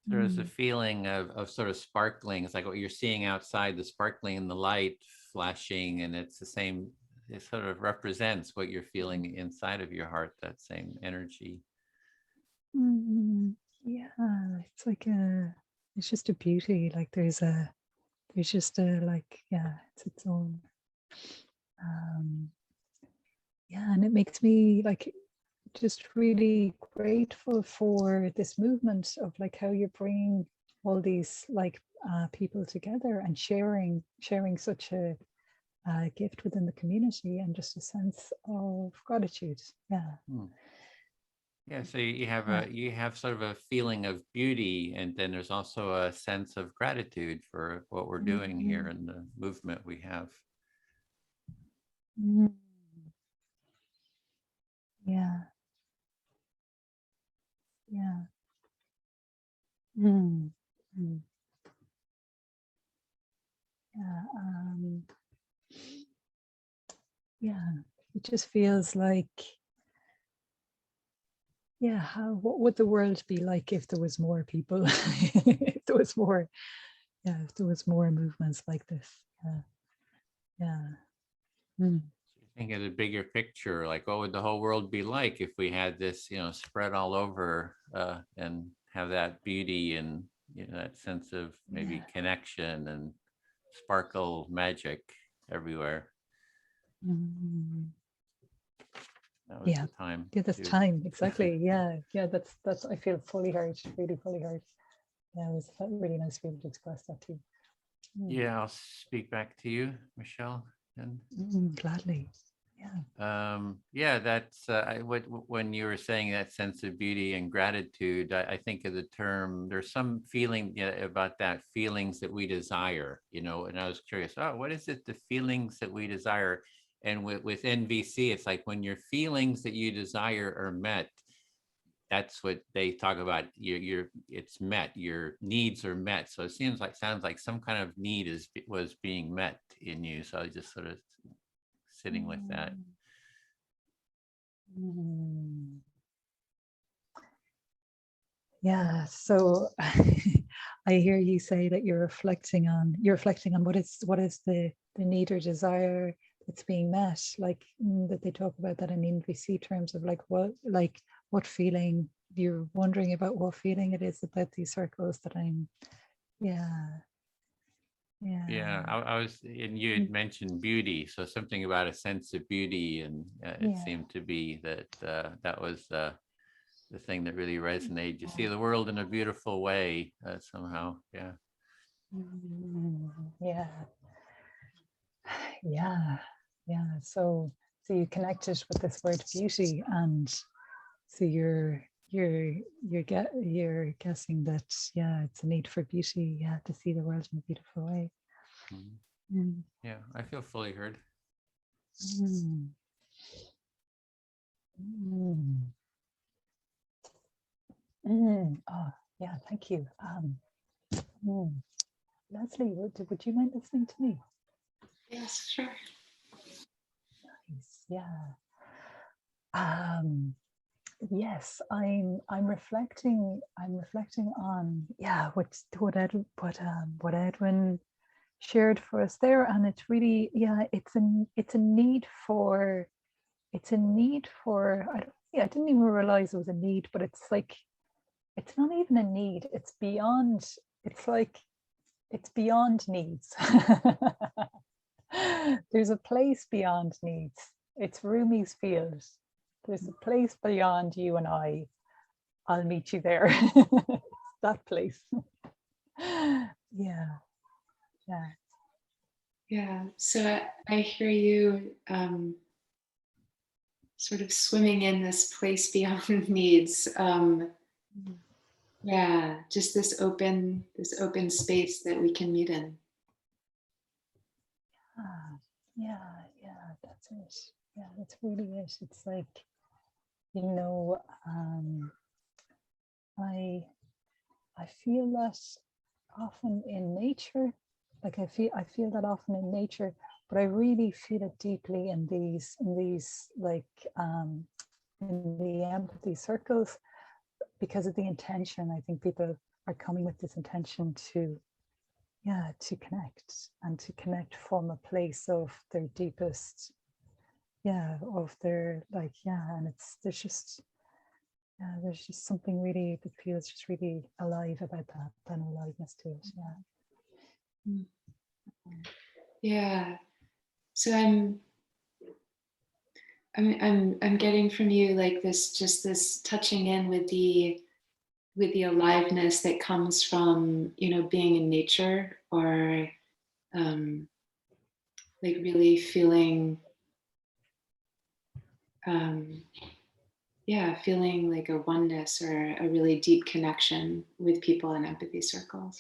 There's a feeling of sort of sparkling. It's like what you're seeing outside, the sparkling and the light flashing, and it's the same. It sort of represents what you're feeling inside of your heart, that same energy. It's like it's just a beauty. Like there's just a like, it's its own. And it makes me like just really grateful for this movement of like how you're bringing all these like people together and sharing such a gift within the community, and just a sense of gratitude. So you have sort of a feeling of beauty, and then there's also a sense of gratitude for what we're doing here and the movement we have. It just feels like, what would the world be like if there was more people? If there was more, if there was more movements like this. Think of the bigger picture, like what would the whole world be like if we had this, spread all over, and have that beauty and that sense of maybe connection and sparkle magic everywhere. That was the time. That's time, exactly. That's I feel fully heard, really fully heard. It was really nice to be able to express that too. I'll speak back to you, Michelle. And gladly. Yeah, that's when you were saying that sense of beauty and gratitude, I think of the term, there's some feeling about that, feelings that we desire, and I was curious, what is it, the feelings that we desire? And with NVC, it's like when your feelings that you desire are met, that's what they talk about. It's met, your needs are met. So it sounds like some kind of need was being met in you. So I was just sort of sitting with that. Yeah, so I hear you say that you're reflecting on what is the need or desire that's being met, like that they talk about that in NVC terms of what feeling, you're wondering about what feeling it is about these circles that I'm, yeah. I was, and you had mentioned beauty, so something about a sense of beauty, and it seemed to be that that was the thing that really resonated. You see the world in a beautiful way somehow. Yeah. So you connected with this word beauty, and so you're guessing that it's a need for beauty, to see the world in a beautiful way. Yeah, I feel fully heard. Oh yeah, thank you. Leslie, would you mind listening to me? Yes, sure. Nice. Yeah. Yes, I'm reflecting on what Edwin shared for us there, and it's really it's a need for I didn't even realize it was a need, but it's like it's not even a need, it's beyond needs. There's a place beyond needs. It's Rumi's field. There's a place beyond you and I'll meet you there. That place. Yeah, so I hear you sort of swimming in this place beyond needs. Just this open space that we can meet in. That's it. Yeah, that's really it. It's like, I feel that often in nature, like I feel that often in nature, but I really feel it deeply in these like in the empathy circles, because of the intention. I think people are coming with this intention to connect from a place of their deepest, of their and there's just something really that feels just really alive about that aliveness to it. So I'm getting from you like this touching in with the aliveness that comes from being in nature, or like really feeling feeling like a oneness or a really deep connection with people in empathy circles.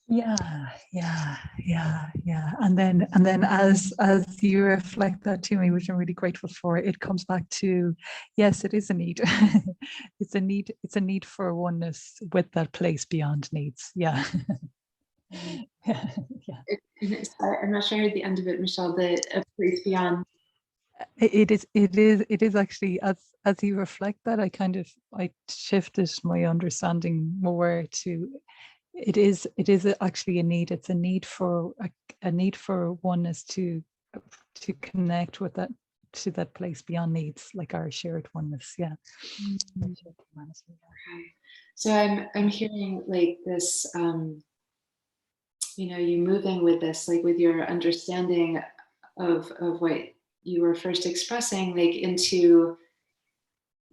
And then as you reflect that to me, which I'm really grateful for, it comes back to, yes, it is a need. It's a need for oneness with that place beyond needs. I'm not sure I heard the end of it, Michelle, the a place beyond. It is actually, as you reflect that, I shifted my understanding more to, it is actually a need. It's a need for oneness to connect with that, to that place beyond needs, like our shared oneness. Okay. So I'm hearing like this, you moving with this, like with your understanding of what you were first expressing, like into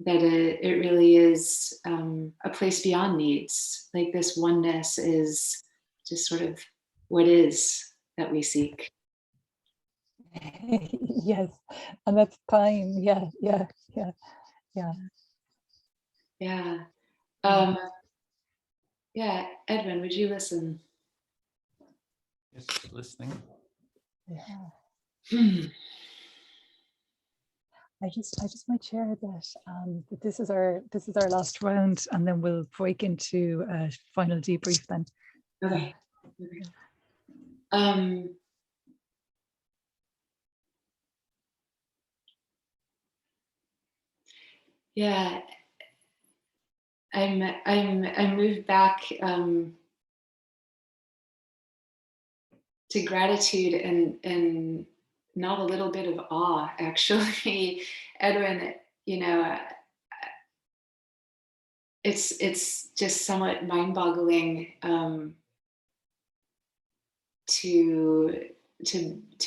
that it really is a place beyond needs. Like this oneness is just sort of what is, that we seek. Yes, and that's time. Yeah. Yeah, Edwin, would you listen? Just listening. Yeah. I just might share that this is our last round, and then we'll break into a final debrief then. Okay. Yeah, I moved back to gratitude and not a little bit of awe, actually. Edwin, you know, it's just somewhat mind-boggling to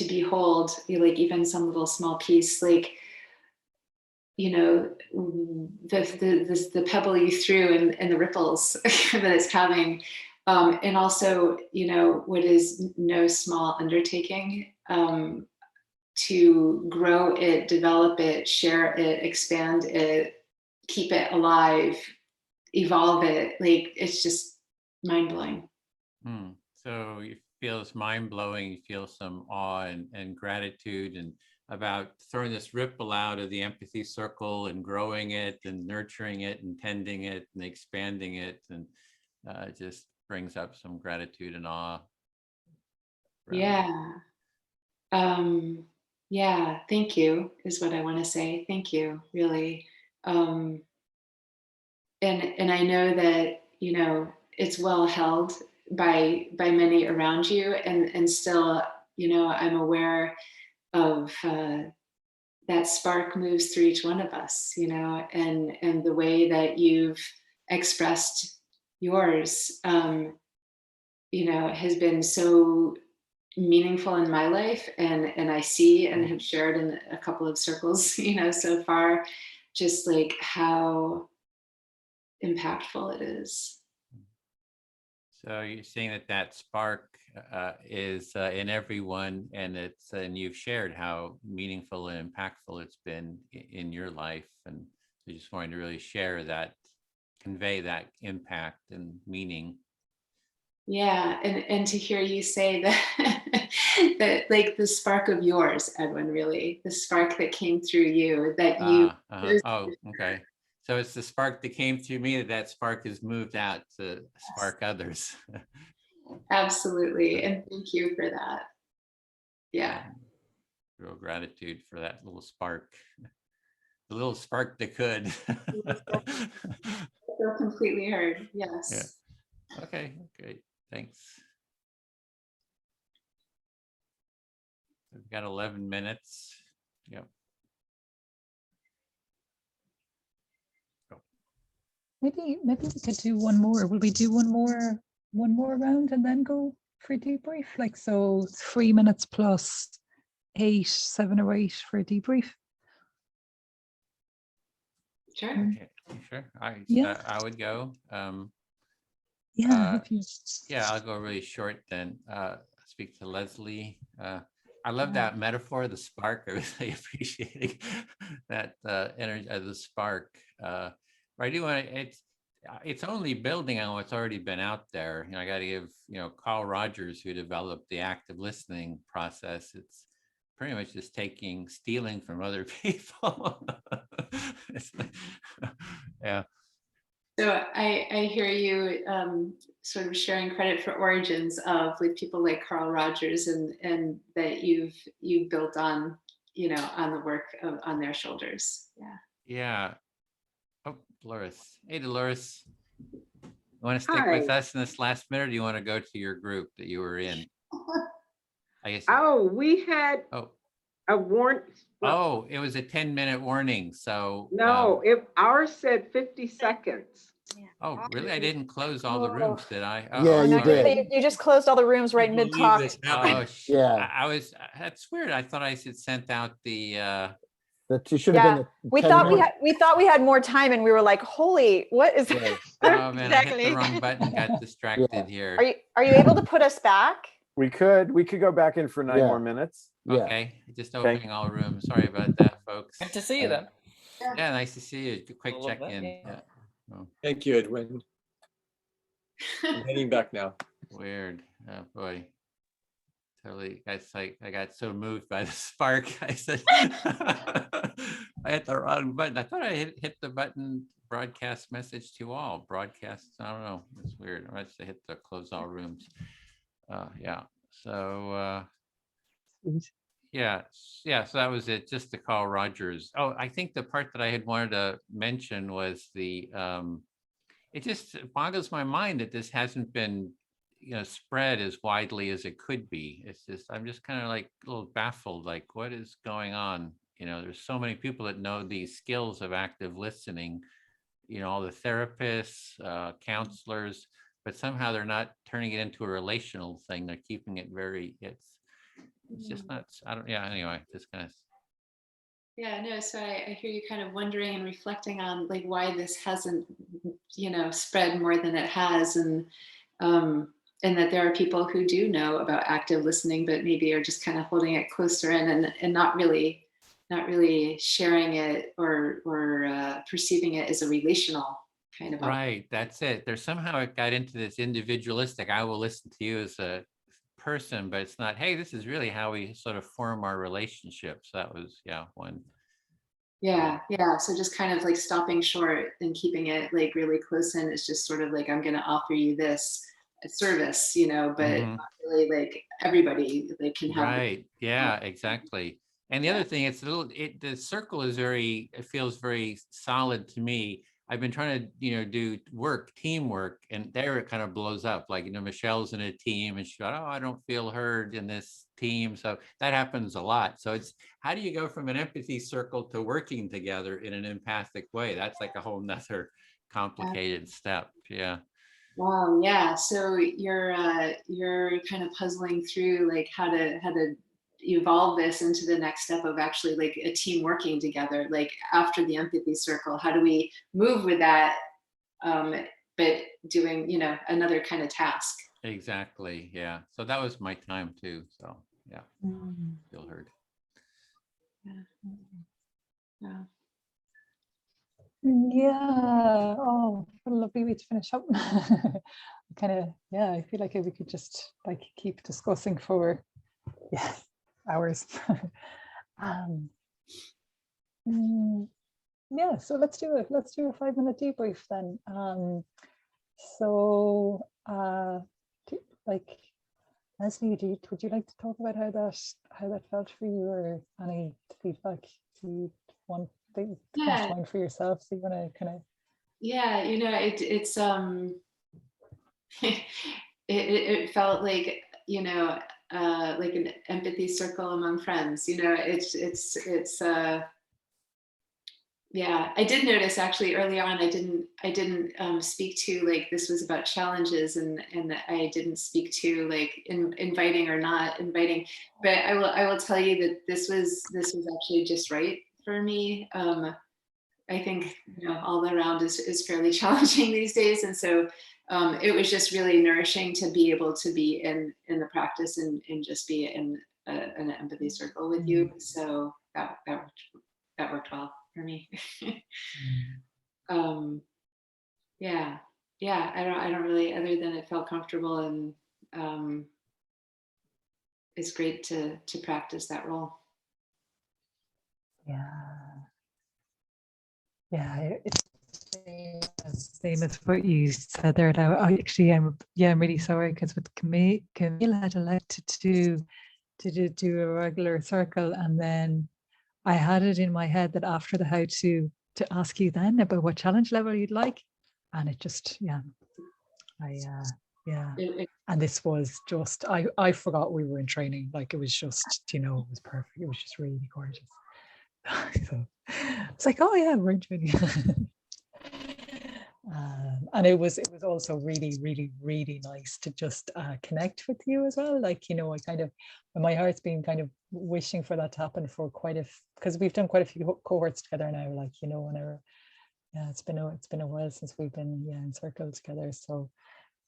behold, you know, like even some little small piece, like, you know, the pebble you threw and the ripples that it's having, and also, you know, what is no small undertaking to grow it, develop it, share it, expand it, keep it alive, evolve it. Like, it's just mind-blowing. So you feel it's mind-blowing, you feel some awe and gratitude, and about throwing this ripple out of the empathy circle and growing it and nurturing it and tending it and expanding it, and it just brings up some gratitude and awe. Yeah. Yeah, thank you is what I want to say. Thank you, really. And I know that, you know, it's well held by many around you, and still, you know, I'm aware of that spark moves through each one of us, you know, and the way that you've expressed yours, you know, has been so meaningful in my life, and I see and have shared in a couple of circles, you know, so far, just like how impactful it is. So you're seeing that spark is in everyone, and you've shared how meaningful and impactful it's been in your life, and I just wanted to really share that, convey that impact and meaning. Yeah, and to hear you say that, that like the spark of yours, Edwin, really, the spark that came through you, that you. Oh, okay. So it's the spark that came through me, that spark has moved out to spark others. Absolutely, and thank you for that. Yeah. Real gratitude for that little spark, the little spark that could. I feel completely heard. Yes. Yeah. Okay, great. Thanks. We've got 11 minutes. Yep. Maybe we could do one more. Will we do one more round and then go for a debrief? Like, so 3 minutes plus 7 or 8 for a debrief. Sure. Okay, sure. I would go. Yeah. Yeah, I'll go really short then. Speak to Leslie. I love that metaphor, the spark. I really appreciate that energy of the spark. I do want to, it's only building on what's already been out there. You know, I got to give, you know, Carl Rogers, who developed the active listening process, it's pretty much just stealing from other people. Yeah. So I hear you sort of sharing credit for origins of with people like Carl Rogers, and that you've built on, you know, on the work on their shoulders. Yeah. Yeah. Oh, Dolores. Hey, Dolores. You want to stick with us in this last minute, or do you want to go to your group that you were in? I guess. Oh, we had a warrant. Oh, it was a 10-minute warning. So no, ours said 50 seconds. Oh, really? I didn't close all the rooms, did I? Yeah, you did. You just closed all the rooms right mid talk. Oh, yeah. That's weird. I thought I had sent out the. That should have been. We thought we had more time, and we were like, "Holy, what is?" Right. Oh man, I hit the wrong button. Got distracted here. Are you able to put us back? We could go back in for 9 Yeah. more minutes. Yeah. Okay, just Okay. opening all rooms. Sorry about that, folks. Good to see you then. Yeah, nice to see you. Quick little bit, check-in. yeah. Yeah. Oh, Thank you, Edwin. I'm heading back now. weird. Oh boy. Totally. That's like I got so moved by the spark. I said I hit the wrong button. I thought I hit the button broadcast message to all. Broadcast. I don't know. It's weird. I just hit the close all rooms. Yeah. So yeah. So that was it. Just to call Rogers. Oh, I think the part that I had wanted to mention was the it just boggles my mind that this hasn't been, spread as widely as it could be. It's just, I'm just kind of like a little baffled, like what is going on? There's so many people that know these skills of active listening, all the therapists, counselors, but somehow they're not turning it into a relational thing. They're keeping it it's just not, anyway, just kind of. Yeah, no, so I hear you kind of wondering and reflecting on like why this hasn't, spread more than it has, and that there are people who do know about active listening, but maybe are just kind of holding it closer in and not really sharing it or perceiving it as a relational kind of. Right, that's it. There's somehow it got into this individualistic, I will listen to you as a person, but it's not, hey, this is really how we sort of form our relationships. That was one. Yeah. So just kind of like stopping short and keeping it like really close in. It's just sort of like, I'm going to offer you this service, but not really like everybody like can have. Right. Yeah, exactly. And the other thing, it's the circle is it feels very solid to me. I've been trying to, do teamwork, and there it kind of blows up. Like, Michelle's in a team and she's like, oh, I don't feel heard in this team. So that happens a lot. So it's, how do you go from an empathy circle to working together in an empathic way? That's like a whole nother complicated step. Yeah. Wow. Yeah. So you're kind of puzzling through like how to evolve this into the next step of actually like a team working together, like after the empathy circle. How do we move with that, but doing another kind of task? Exactly. Yeah. So that was my time too. So yeah, feel heard. Yeah. Yeah. Oh, what a lovely way to finish up. I feel like we could just like keep discussing for hours. So let's do a 5-minute debrief then. Leslie, would you like to talk about how that felt for you, or any feedback you want to find for yourself? So you want to kind of. Yeah, it's it felt like like an empathy circle among friends. I did notice actually early on I didn't speak to like this was about challenges, and I didn't speak to like inviting or not inviting, but I will tell you that this was actually just right for me. I think all around is fairly challenging these days, and so it was just really nourishing to be able to be in the practice and just be in an empathy circle with you. So that worked well for me. I don't really, other than it felt comfortable, and it's great to practice that role. It's same as what you said there. Now, I'm really sorry, because with Camille had elected to do a regular circle, and then I had it in my head that after the how to ask you then about what challenge level you'd like, and it just and this was just I forgot we were in training. Like, it was just it was perfect. It was just really gorgeous. So it's like, oh yeah, we're in training. And it was also really, really, really nice to just connect with you as well. Like, I kind of, my heart's been kind of wishing for that to happen for because we've done quite a few cohorts together now. Like, whenever, it's been a while since we've been in circle together. So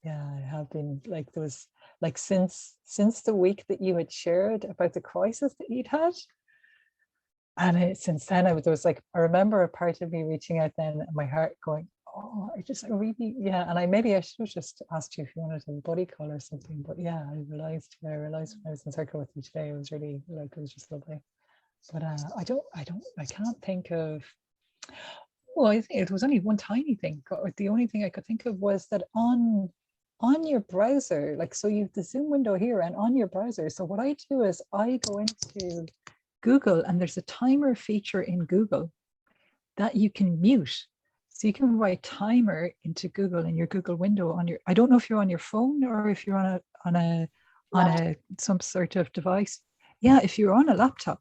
Yeah, I have been like there was like since the week that you had shared about the crisis that you'd had. And since then, there was like, I remember a part of me reaching out then, and my heart going, oh, I really, yeah. And maybe I should have just asked you if you wanted a buddy call or something. But yeah, I realized when I was in circle with you today, it was really like, it was just lovely. But I can't think of, well, I think it was only one tiny thing. The only thing I could think of was that on your browser, like, so you have the Zoom window here and on your browser. So what I do is I go into Google, and there's a timer feature in Google that you can mute. So you can write timer into Google in your Google window on your, I don't know if you're on your phone or if you're on a some sort of device. Yeah, if you're on a laptop,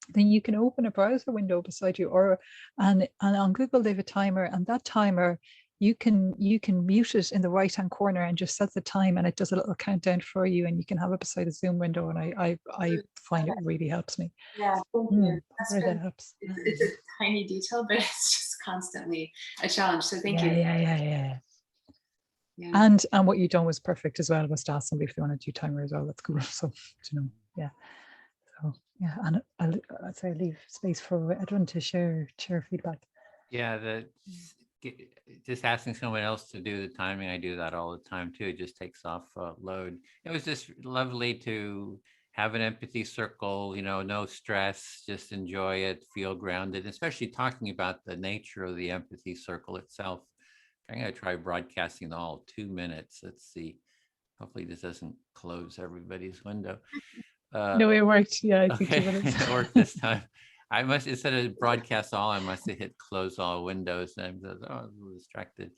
then you can open a browser window beside you, or and on Google they have a timer, and that timer you can mute it in the right hand corner and just set the time, and it does a little countdown for you, and you can have it beside a Zoom window, and I find it really helps me. Yeah, thank you. That helps. It's a tiny detail, but it's just constantly a challenge. So thank you. Yeah. And what you've done was perfect as well, was to ask somebody if they want to do timer as well. That's cool. So, you know, yeah. So yeah, and I'd say leave space for everyone to share feedback. Yeah, just asking someone else to do the timing, I do that all the time too. It just takes off load. It was just lovely to have an empathy circle, you know, no stress, just enjoy it, feel grounded, especially talking about the nature of the empathy circle itself. I'm going to try broadcasting all 2 minutes. Let's see. Hopefully this doesn't close everybody's window. No, it worked. Yeah, I think okay. 2 minutes. It worked this time. I must, instead of broadcast all, I must have hit close all windows, and I was a little distracted.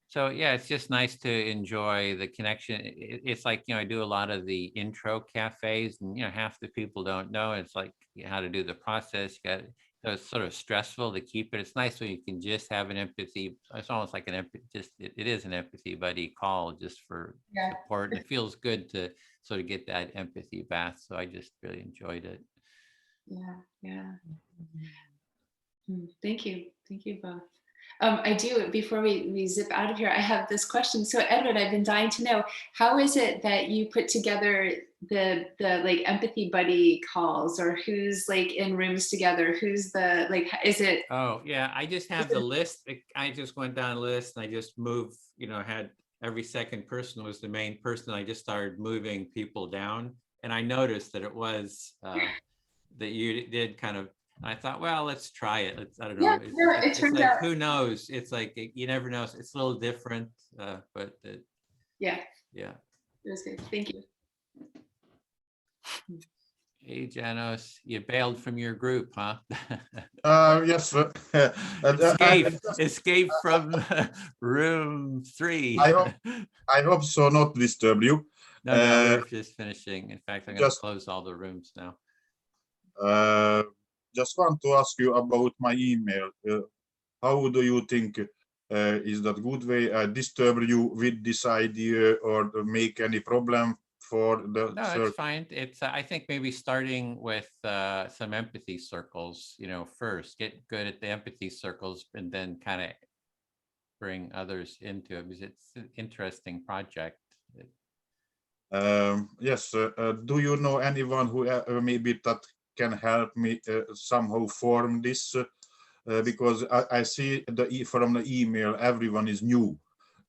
So yeah, it's just nice to enjoy the connection. It's like, you know, I do a lot of the intro cafes, and, you know, half the people don't know. It's like how to do the process. You got, so it's sort of stressful to keep it. It's nice when you can just have an empathy. It's almost like an empathy, it is an empathy buddy call just for support. And it feels good to sort of get that empathy bath. So I just really enjoyed it. Yeah. Thank you both. I do, before we zip out of here, I have this question. So Edward, I've been dying to know, how is it that you put together the like empathy buddy calls, or who's like in rooms together? Who's the, like, is it? Oh yeah, I just have the list. I just went down a list and I just moved, you know, had every second person was the main person. I just started moving people down, and I noticed that it was that you did kind of, I thought, well, let's try it. I don't know. It turned like, out, who knows? It's like, you never know. It's a little different, but yeah. It was good. Thank you. Hey, Janos, you bailed from your group, huh? Yes. Escape from room 3. I hope so, not disturb you. No, we're just finishing. In fact, I'm going to close all the rooms now. Just want to ask you about my email. How do you think is that good way? I disturb you with this idea or make any problem for the No, it's fine. It's I think maybe starting with some empathy circles, you know, first get good at the empathy circles, and then kind of bring others into it, because it's an interesting project. Yes. Do you know anyone who maybe that can help me somehow form this? Because I see from the email everyone is new,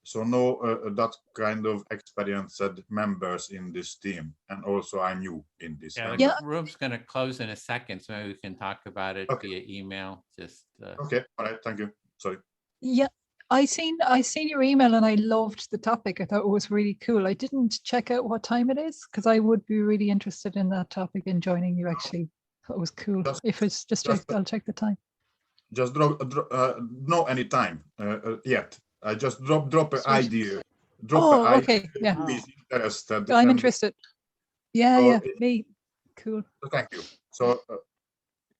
so no that kind of experienced members in this team, and also I'm new in this. The room's going to close in a second, so maybe we can talk about it via email. Just okay, all right, thank you. Sorry. Yeah, I seen your email and I loved the topic. I thought it was really cool. I didn't check out what time it is, because I would be really interested in that topic and joining you. Actually, thought it was cool. If it's just I'll check the time. Just drop no any time yet. I just drop an idea. Okay, yeah. Who is interested? I'm interested. Yeah, me. Cool. Thank you. So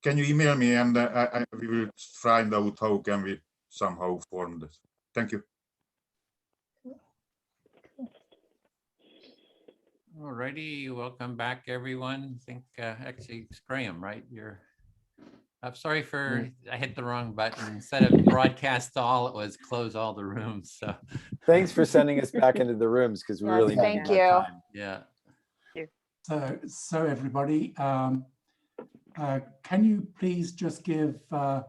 can you email me, and we will find out how can we somehow form this. Thank you. Alrighty, welcome back, everyone. I think actually it's Graham, right? You're I'm sorry for, I hit the wrong button. Instead of broadcast all, it was close all the rooms. So Thanks for sending us back into the rooms because we Yes, really thank needed that you. time. yeah. So everybody, can you please just give a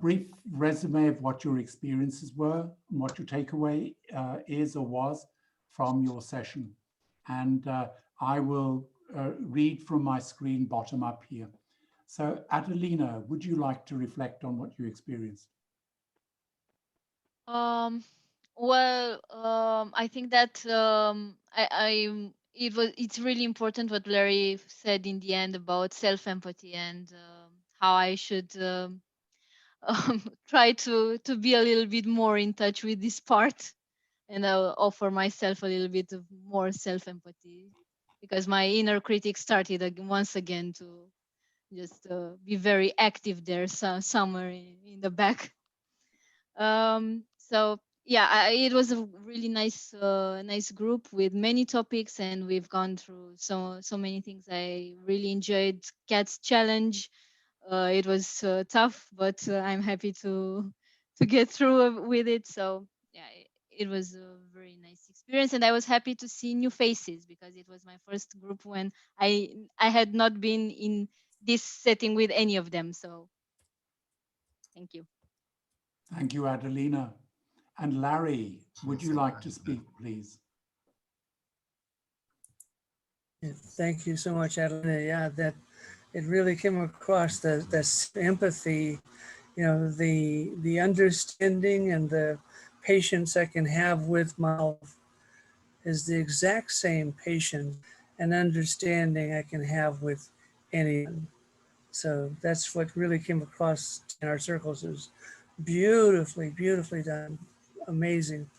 brief resume of what your experiences were and what your takeaway is or was from your session? And I will read from my screen bottom up here. So Adelina, would you like to reflect on what you experienced? I think that it's really important what Larry said in the end about self-empathy and how I should try to be a little bit more in touch with this part, and I'll offer myself a little bit of more self-empathy, because my inner critic started once again to just be very active there, somewhere in the back. So yeah, it was a really nice group with many topics, and we've gone through so many things. I really enjoyed Cat's challenge. It was tough, but I'm happy to get through with it. So yeah, it was a very nice experience, and I was happy to see new faces because it was my first group when I had not been in this setting with any of them. So thank you. Thank you, Adelina. And Larry, would you like to speak, please? Yeah, thank you so much, Adelina. Yeah, that it really came across the empathy, the understanding and the patience I can have with myself is the exact same patience and understanding I can have with anyone. So that's what really came across in our circles. It was beautifully done. Amazing.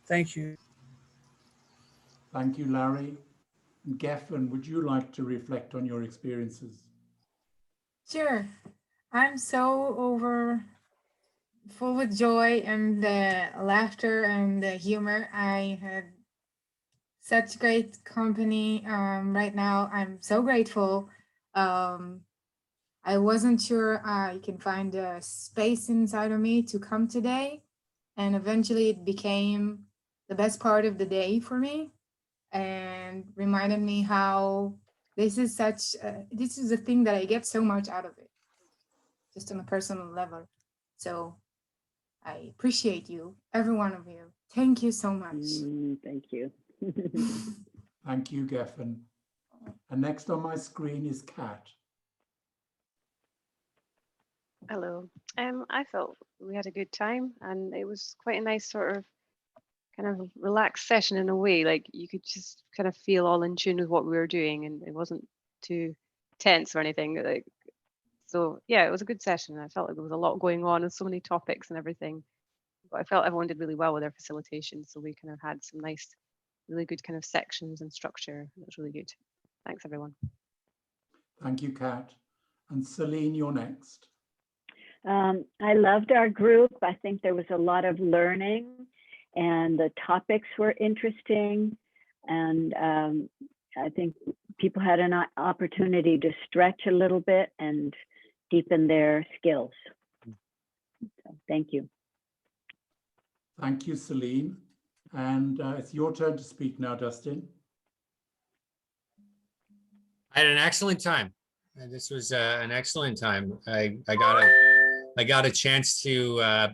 Thank you. Thank you, Larry. And Geffen, would you like to reflect on your experiences? Sure. I'm so full with joy and the laughter and the humor. I had such great company right now. I'm so grateful. I wasn't sure I can find a space inside of me to come today. And eventually it became the best part of the day for me and reminded me how this is a thing that I get so much out of it, just on a personal level. So I appreciate you, every one of you. Thank you so much. Thank you. Thank you, Geffen. And next on my screen is Kat. Hello. I felt we had a good time, and it was quite a nice sort of kind of relaxed session in a way. Like you could just kind of feel all in tune with what we were doing, and it wasn't too tense or anything. Like, so yeah, it was a good session. I felt like there was a lot going on and so many topics and everything. But I felt everyone did really well with their facilitation. So we kind of had some nice, really good kind of sections and structure. It was really good. Thanks, everyone. Thank you, Kat. And Celine, you're next. I loved our group. I think there was a lot of learning and the topics were interesting. And I think people had an opportunity to stretch a little bit and deepen their skills. So, thank you. Thank you, Celine. And it's your turn to speak now, Dustin. I had an excellent time. This was an excellent time. I got a chance to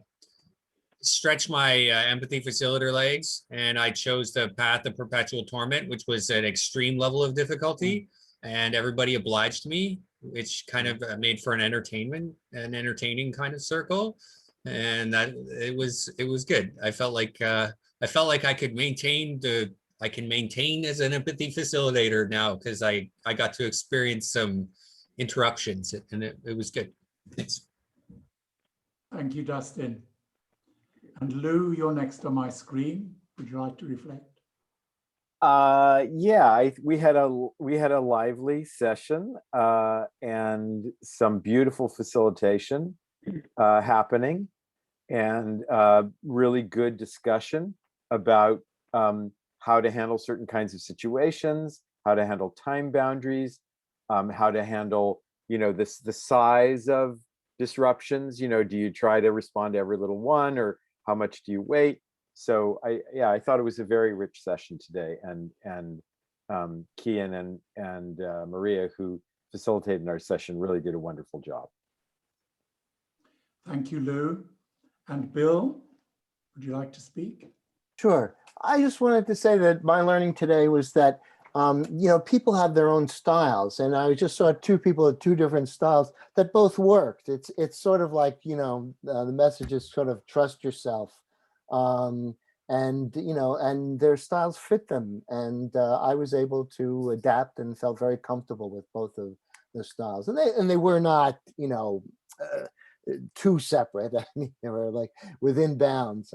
stretch my empathy facilitator legs, and I chose the path of perpetual torment, which was an extreme level of difficulty, and everybody obliged me, which kind of made for an entertaining kind of circle, and that it was good. I felt like I could maintain I can maintain as an empathy facilitator now because I got to experience some interruptions, and it was good. Thanks. Thank you, Dustin. And Lou, you're next on my screen. Would you like to reflect? Yeah, we had a lively session and some beautiful facilitation happening, and really good discussion about how to handle certain kinds of situations, how to handle time boundaries, how to handle you know, the size of disruptions. You know, do you try to respond to every little one, or how much do you wait? So I thought it was a very rich session today, and Kian and Maria, who facilitated our session, really did a wonderful job. Thank you, Lou. And Bill, would you like to speak? Sure. I just wanted to say that my learning today was that, you know, people have their own styles. And I just saw two people with two different styles that both worked. It's sort of like, you know, the message is sort of trust yourself. And, you know, and their styles fit them. And I was able to adapt and felt very comfortable with both of the styles. And they were not, you know, too separate. I mean, they were like within bounds.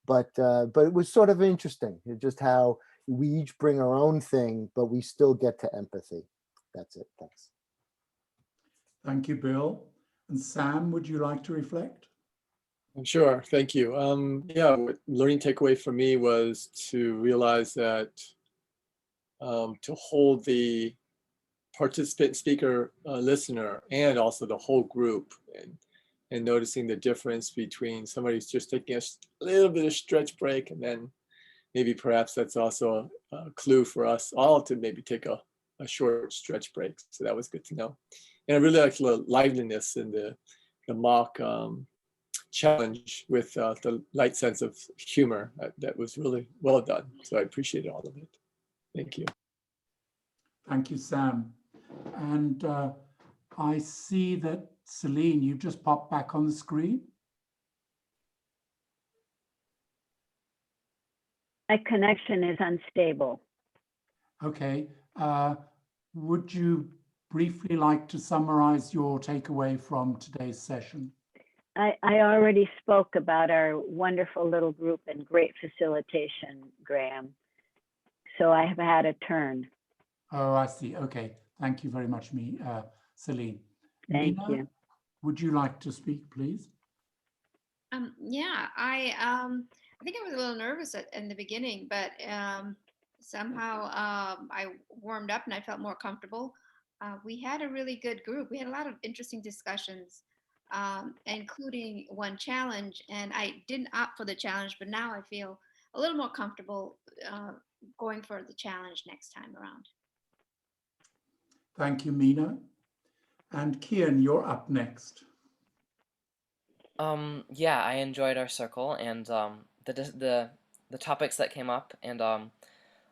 But it was sort of interesting, just how we each bring our own thing, but we still get to empathy. That's it. Thanks. Thank you, Bill. And Sam, would you like to reflect? Sure, thank you. Yeah, what learning takeaway for me was to realize that to hold the participant, speaker, listener, and also the whole group, and noticing the difference between somebody who's just taking a little bit of stretch break, and then maybe perhaps that's also a clue for us all to maybe take a short stretch break. So that was good to know. And I really liked the liveliness and the mock challenge with the light sense of humor. That was really well done. So I appreciate all of it. Thank you. Thank you, Sam. And I see that Celine, you've just popped back on the screen. My connection is unstable. Okay. Would you briefly like to summarize your takeaway from today's session? I already spoke about our wonderful little group and great facilitation, Graham. So I have had a turn. Oh, I see. Okay. Thank you very much, Celine. Thank Nina, you. would you like to speak, please? Yeah, I think I was a little nervous in the beginning, but somehow I warmed up and I felt more comfortable. We had a really good group. We had a lot of interesting discussions, including one challenge, and I didn't opt for the challenge, but now I feel a little more comfortable going for the challenge next time around. Thank you, Mina. And Kian, you're up next. Yeah, I enjoyed our circle and the topics that came up, and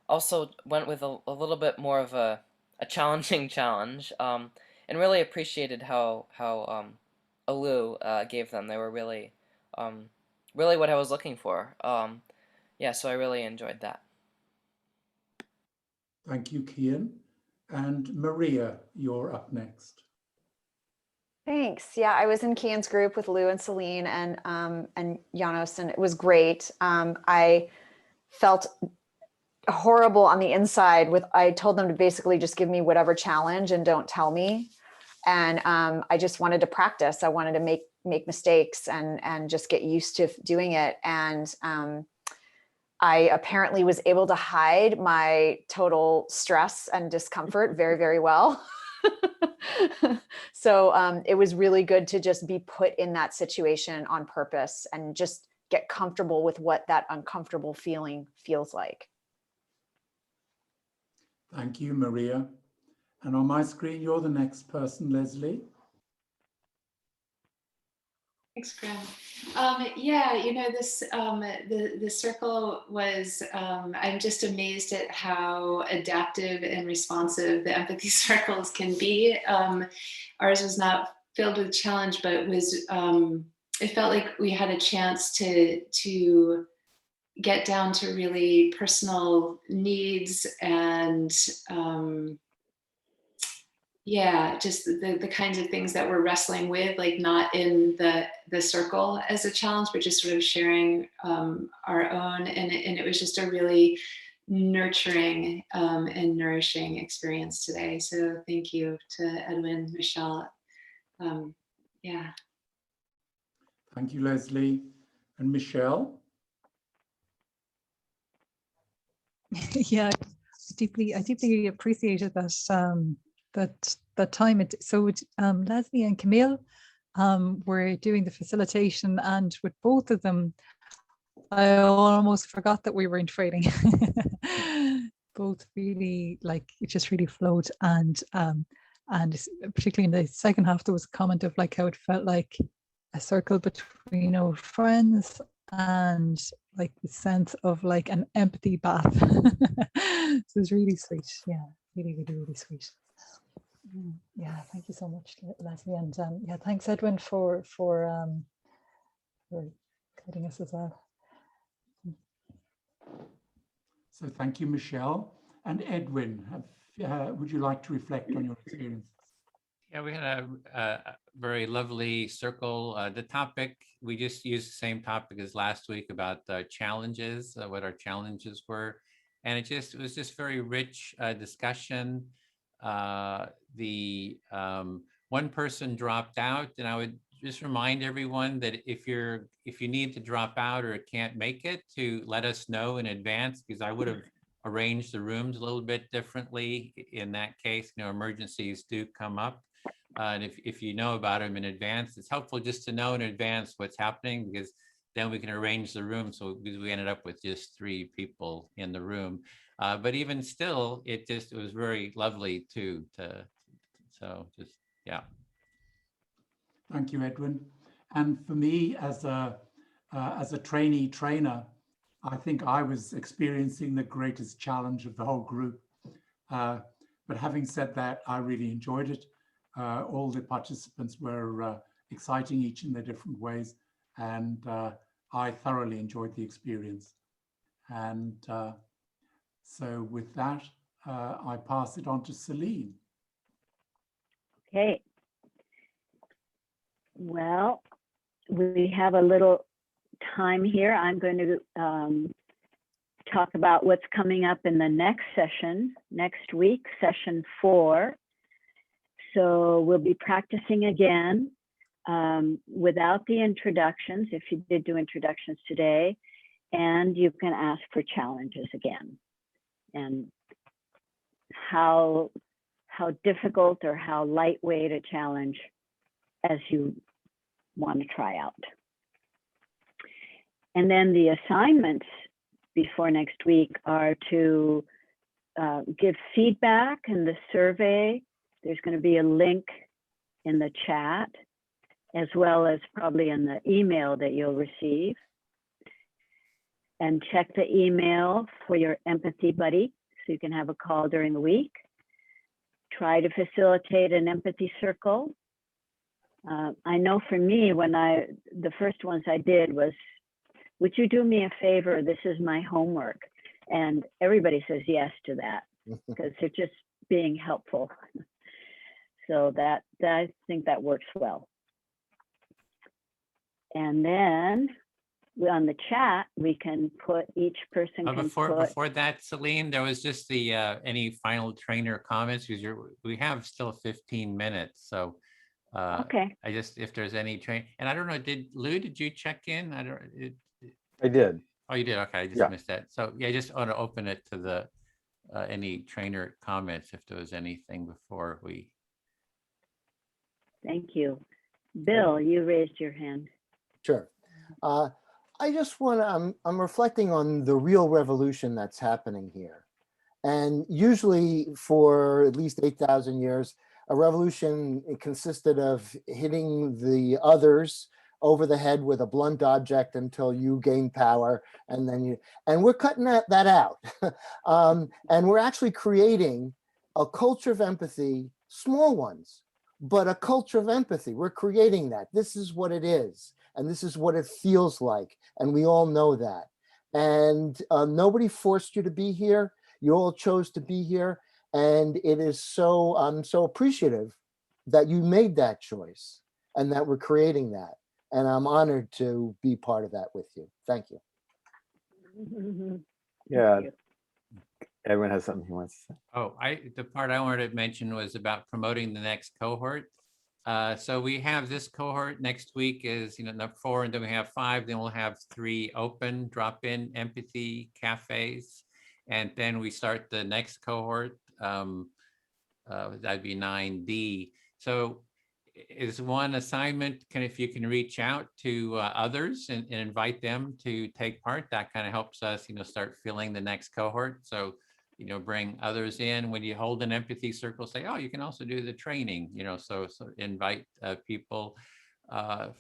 also went with a little bit more of a challenging challenge, and really appreciated how Alu gave them. They were really really what I was looking for. Yeah, so I really enjoyed that. Thank you, Kian. And Maria, you're up next. Thanks. Yeah, I was in Kian's group with Lou and Celine and Janos, and it was great. I felt horrible on the inside I told them to basically just give me whatever challenge and don't tell me. And I just wanted to practice. I wanted to make mistakes and just get used to doing it. And I apparently was able to hide my total stress and discomfort very, very well. So it was really good to just be put in that situation on purpose and just get comfortable with what that uncomfortable feeling feels like. Thank you, Maria. And on my screen, you're the next person, Leslie. Thanks, Graham. Yeah, you know, this the circle was, I'm just amazed at how adaptive and responsive the empathy circles can be. Ours was not filled with challenge, but it was, it felt like we had a chance to get down to really personal needs and yeah, just the kinds of things that we're wrestling with, like not in the circle as a challenge, but just sort of sharing our own. And it was just a really nurturing and nourishing experience today. So thank you to Edwin, Michelle. Yeah. Thank you, Leslie. And Michelle? Yeah, I deeply appreciated that that time. Leslie and Camille were doing the facilitation, and with both of them, I almost forgot that we were in training. Both really, like, it just really flowed, and particularly in the second half, there was a comment of like how it felt like a circle between old friends, and like the sense of like an empathy bath. So it was really sweet. Yeah, really, really, really sweet. Yeah, thank you so much, Leslie, and yeah, thanks Edwin for guiding us as well. So thank you, Michelle. And Edwin, would you like to reflect on your experience? Yeah, we had a very lovely circle. The topic, we just used the same topic as last week about the challenges, what our challenges were. And it was just very rich discussion. One person dropped out, and I would just remind everyone that if you need to drop out or can't make it, to let us know in advance, because I would have arranged the rooms a little bit differently in that case. You know, emergencies do come up. And if you know about them in advance, it's helpful just to know in advance what's happening, because then we can arrange the room. So we ended up with just 3 people in the room. But even still, it was very lovely too. Yeah. Thank you, Edwin. And for me, as a trainee trainer, I think I was experiencing the greatest challenge of the whole group. But having said that, I really enjoyed it. All the participants were exciting, each in their different ways, and I thoroughly enjoyed the experience. And so with that, I pass it on to Celine. Okay. Well, we have a little time here. I'm going to talk about what's coming up in the next session, next week, session 4. So we'll be practicing again without the introductions, if you did do introductions today, and you can ask for challenges again. And how difficult or how lightweight a challenge as you want to try out. And then the assignments before next week are to give feedback in the survey. There's going to be a link in the chat, as well as probably in the email that you'll receive. And check the email for your empathy buddy, so you can have a call during the week. Try to facilitate an empathy circle. I know for me, the first ones I did was, would you do me a favor? This is my homework. And everybody says yes to that, because they're just being helpful. So I think that works well. And then on the chat, we can put, each person can before that, Celine, there was just the any final trainer comments, because we have still 15 minutes. So okay. if there's any and I don't know, Lou, did you check in? I did. Oh, you did? Okay, I just missed that. So yeah, I just want to open it to the any trainer comments, if there was anything before we. Thank you. Bill, you raised your hand. Sure. I just want to, I'm reflecting on the real revolution that's happening here. And usually for at least 8,000 years, a revolution consisted of hitting the others over the head with a blunt object until you gain power, and then and we're cutting that out. And we're actually creating a culture of empathy, small ones, but a culture of empathy. We're creating that. This is what it is, and this is what it feels like, and we all know that. And nobody forced you to be here. You all chose to be here, and it is so, I'm so appreciative that you made that choice and that we're creating that. And I'm honored to be part of that with you. Thank you. Yeah. Everyone has something he wants to say. Oh, the part I wanted to mention was about promoting the next cohort. So we have this cohort next week is, number 4, and then we have 5, then we'll have 3 open drop-in empathy cafes. And then we start the next cohort that'd be 9D. So is one assignment, if you can reach out to others and invite them to take part, that kind of helps us, start filling the next cohort. So, bring others in. When you hold an empathy circle, say, oh, you can also do the training, so invite people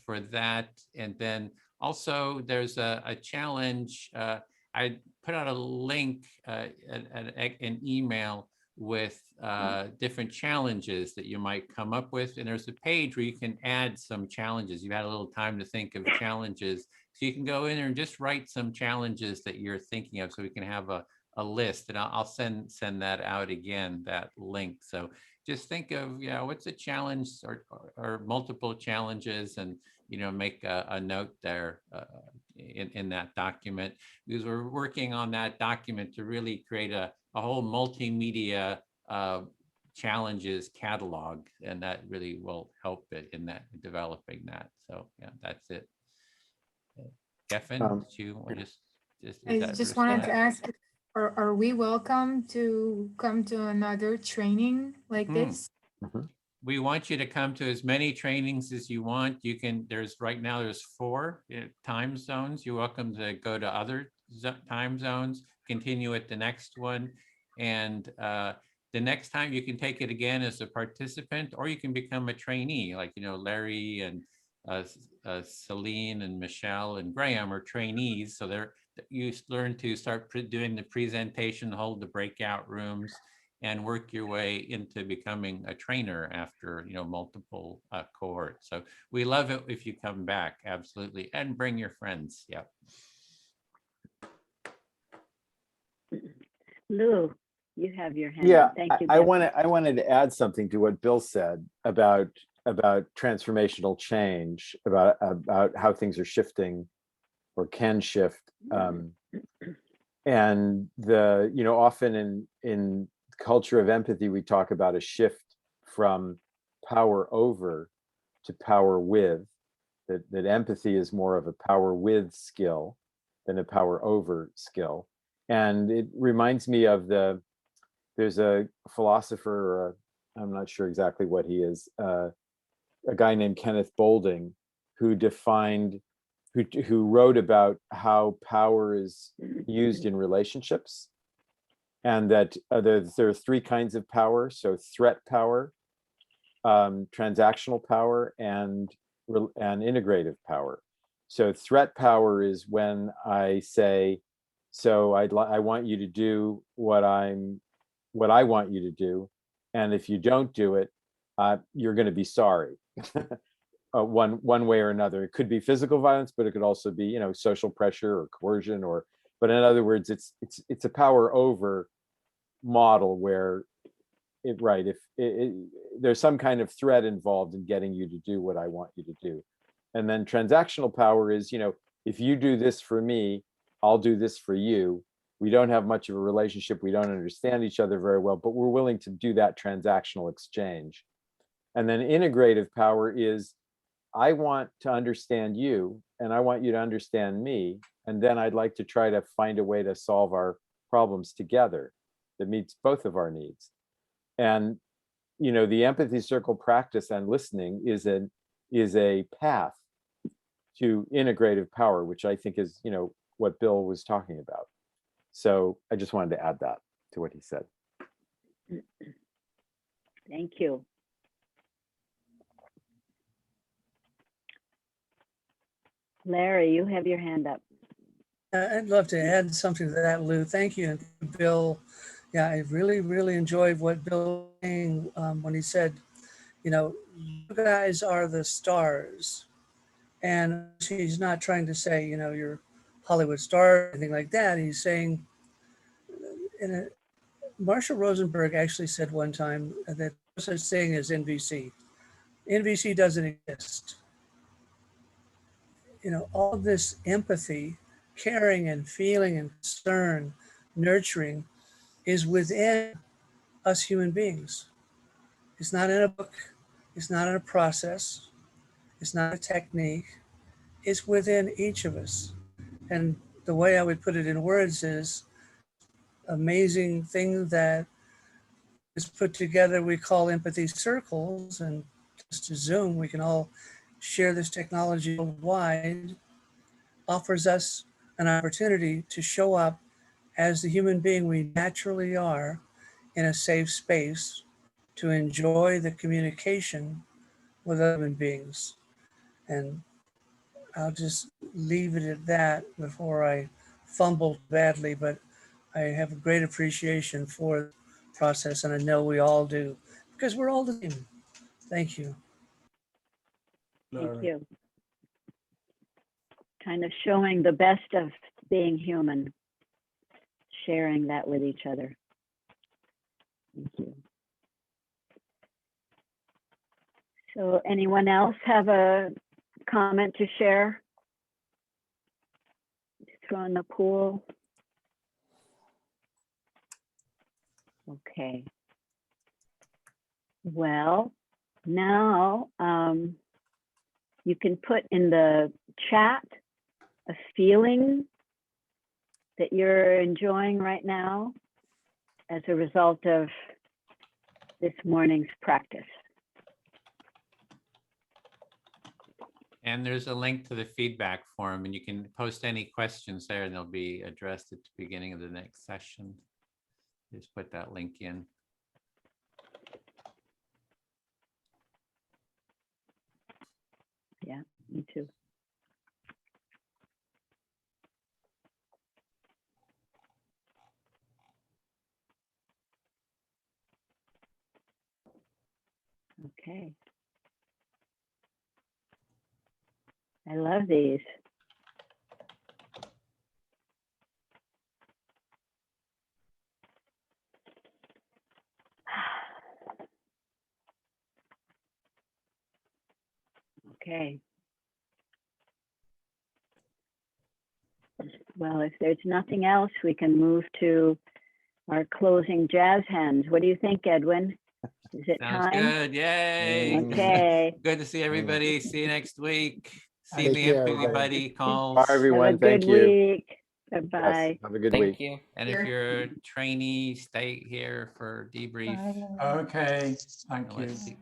for that. And then also there's a challenge. I put out a link, an email with different challenges that you might come up with. And there's a page where you can add some challenges. You've had a little time to think of challenges. So you can go in there and just write some challenges that you're thinking of, so we can have a list. And I'll send that out again, that link. So just think of, what's a challenge or multiple challenges, and, make a note there in that document, because we're working on that document to really create a whole multimedia challenges catalog, and that really will help it in that developing that. So yeah, that's it. Geffen, did you I just wanted to ask, are we welcome to come to another training like this? We want you to come to as many trainings as you want. You can, right now there's 4 time zones. You're welcome to go to other time zones, continue at the next one. And the next time you can take it again as a participant, or you can become a trainee, like, Larry and Celine and Michelle and Graham are trainees. So you learn to start doing the presentation, hold the breakout rooms, and work your way into becoming a trainer after, multiple cohorts. So we love it if you come back, absolutely, and bring your friends. Yeah. Lou, you have your hand Yeah, up. Thank you. I wanted to add something to what Bill said about transformational change, about how things are shifting or can shift. And often in culture of empathy, we talk about a shift from power over to power with, that empathy is more of a power with skill than a power over skill. And it reminds me of there's a philosopher, I'm not sure exactly what he is, a guy named Kenneth Boulding, who wrote about how power is used in relationships, and that there are 3 kinds of power. So threat power, transactional power, and integrative power. So threat power is when I say, so I want you to do what I want you to do, and if you don't do it, you're going to be sorry. One way or another. It could be physical violence, but it could also be, social pressure or coercion, but in other words, it's a power over model where if there's some kind of threat involved in getting you to do what I want you to do. And then transactional power is, if you do this for me, I'll do this for you. We don't have much of a relationship. We don't understand each other very well, but we're willing to do that transactional exchange. And then integrative power is, I want to understand you and I want you to understand me. And then I'd like to try to find a way to solve our problems together that meets both of our needs. And, the empathy circle practice and listening is a path to integrative power, which I think is, what Bill was talking about. So I just wanted to add that to what he said. Thank you. Larry, you have your hand up. I'd love to add something to that, Lou. Thank you, Bill. Yeah, I really, really enjoyed what Bill was saying when he said, you guys are the stars. And he's not trying to say, you're Hollywood star or anything like that. He's saying, Marshall Rosenberg actually said one time that there's no such thing as NVC. NVC doesn't exist. All this empathy, caring and feeling and concern, nurturing is within us human beings. It's not in a book. It's not in a process. It's not a technique. It's within each of us. And the way I would put it in words is amazing thing that is put together, we call empathy circles, and just to Zoom, we can all share this technology worldwide, offers us an opportunity to show up as the human being we naturally are in a safe space to enjoy the communication with other human beings. And I'll just leave it at that before I fumble badly, but I have a great appreciation for the process, and I know we all do, because we're all the same. Thank you. Larry. Thank you. Kind of showing the best of being human, sharing that with each other. Thank you. So anyone else have a comment to share? Throw in the pool. Okay. Well, now you can put in the chat a feeling that you're enjoying right now as a result of this morning's practice. And there's a link to the feedback form, and you can post any questions there, and they'll be addressed at the beginning of the next session. Just put that link in. Yeah, me too. Okay. I love these. Okay. Well, if there's nothing else, we can move to our closing jazz hands. What do you think, Edwin? Is it Sounds time? good. Yay. Okay. Good to see everybody. See you next week. See Take the care, Empathy everybody. Buddy calls. Bye, Have a everyone. Thank good you. week. Bye-bye. Have a good Thank week. you. And if you're a trainee, stay here for debrief. Okay, thank And you. let's see.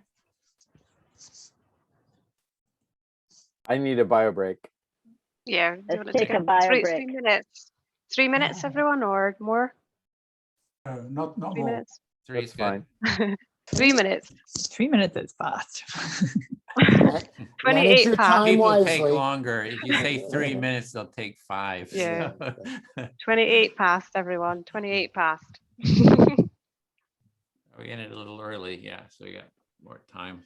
I need a bio break. Yeah. Do you Let's want to take take a bio three break. minutes? 3 minutes, everyone, or more? Not 3 more. minutes. Three That's is good. fine. 3 minutes. 3 minutes is fast. Manage 28 your past. time People take wisely. longer. If you say 3 minutes, they'll take 5. Yeah. So. 28 past, everyone. 28 past. We ended a little early. Yeah, so we got more time.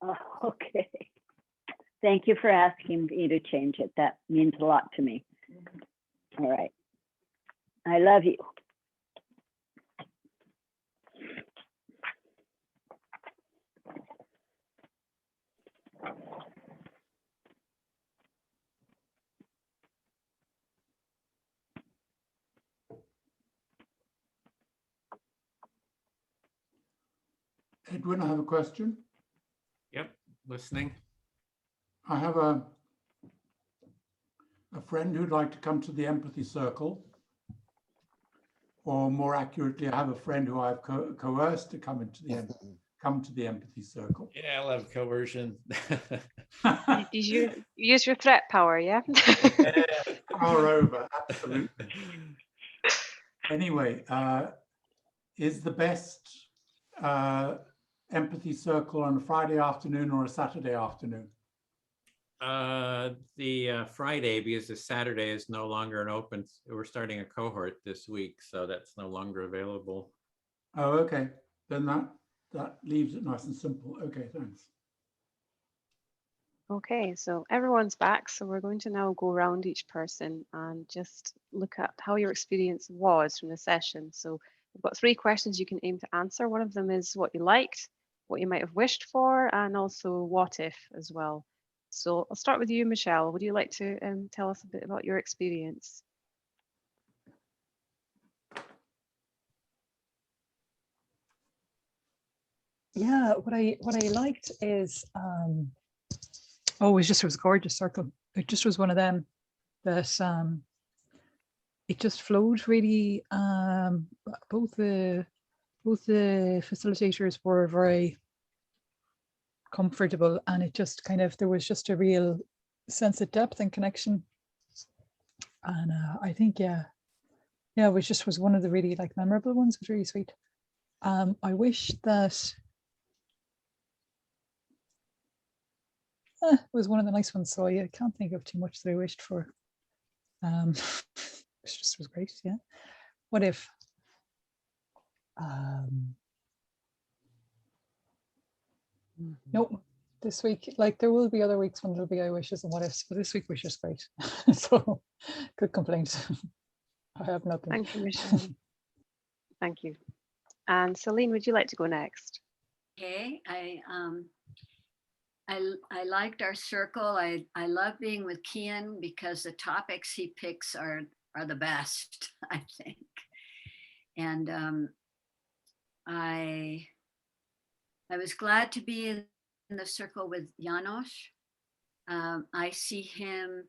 Oh, okay. Thank you for asking me to change it. That means a lot to me. All right. I love you. Edwin, I have a question. Yep, listening. I have a friend who'd like to come to the Empathy Circle. or more accurately, I have a friend who I've coerced to come to the empathy circle. Yeah, I love coercion. You use your threat power, yeah? Power over, absolutely. Anyway, is the best empathy circle on a Friday afternoon or a Saturday afternoon? The Friday, because the Saturday is no longer an open. We're starting a cohort this week, so that's no longer available. Oh, okay. Then that leaves it nice and simple. Okay, thanks. Okay, so everyone's back. So we're going to now go around each person and just look at how your experience was from the session. So we've got 3 questions you can aim to answer. One of them is what you liked, what you might have wished for, and also what if as well. So I'll start with you, Michelle. Would you like to tell us a bit about your experience? Yeah, what I liked is it was a gorgeous circle. It just was one of them that it just flowed really. Both the facilitators were very comfortable, and it just kind of, there was just a real sense of depth and connection. And I think it was one of the really like memorable ones. It was really sweet. I wish that it was one of the nice ones, so I can't think of too much that I wished for. It just was great. Yeah. What if nope, this week, like there will be other weeks when there'll be I wishes and what ifs, but this week was just great. So good complaint. I have nothing. Thank you, Michelle. Thank you. And Celine, would you like to go next? Okay, I liked our circle. I love being with Kian because the topics he picks are the best, I think. And I was glad to be in the circle with Janos. I see him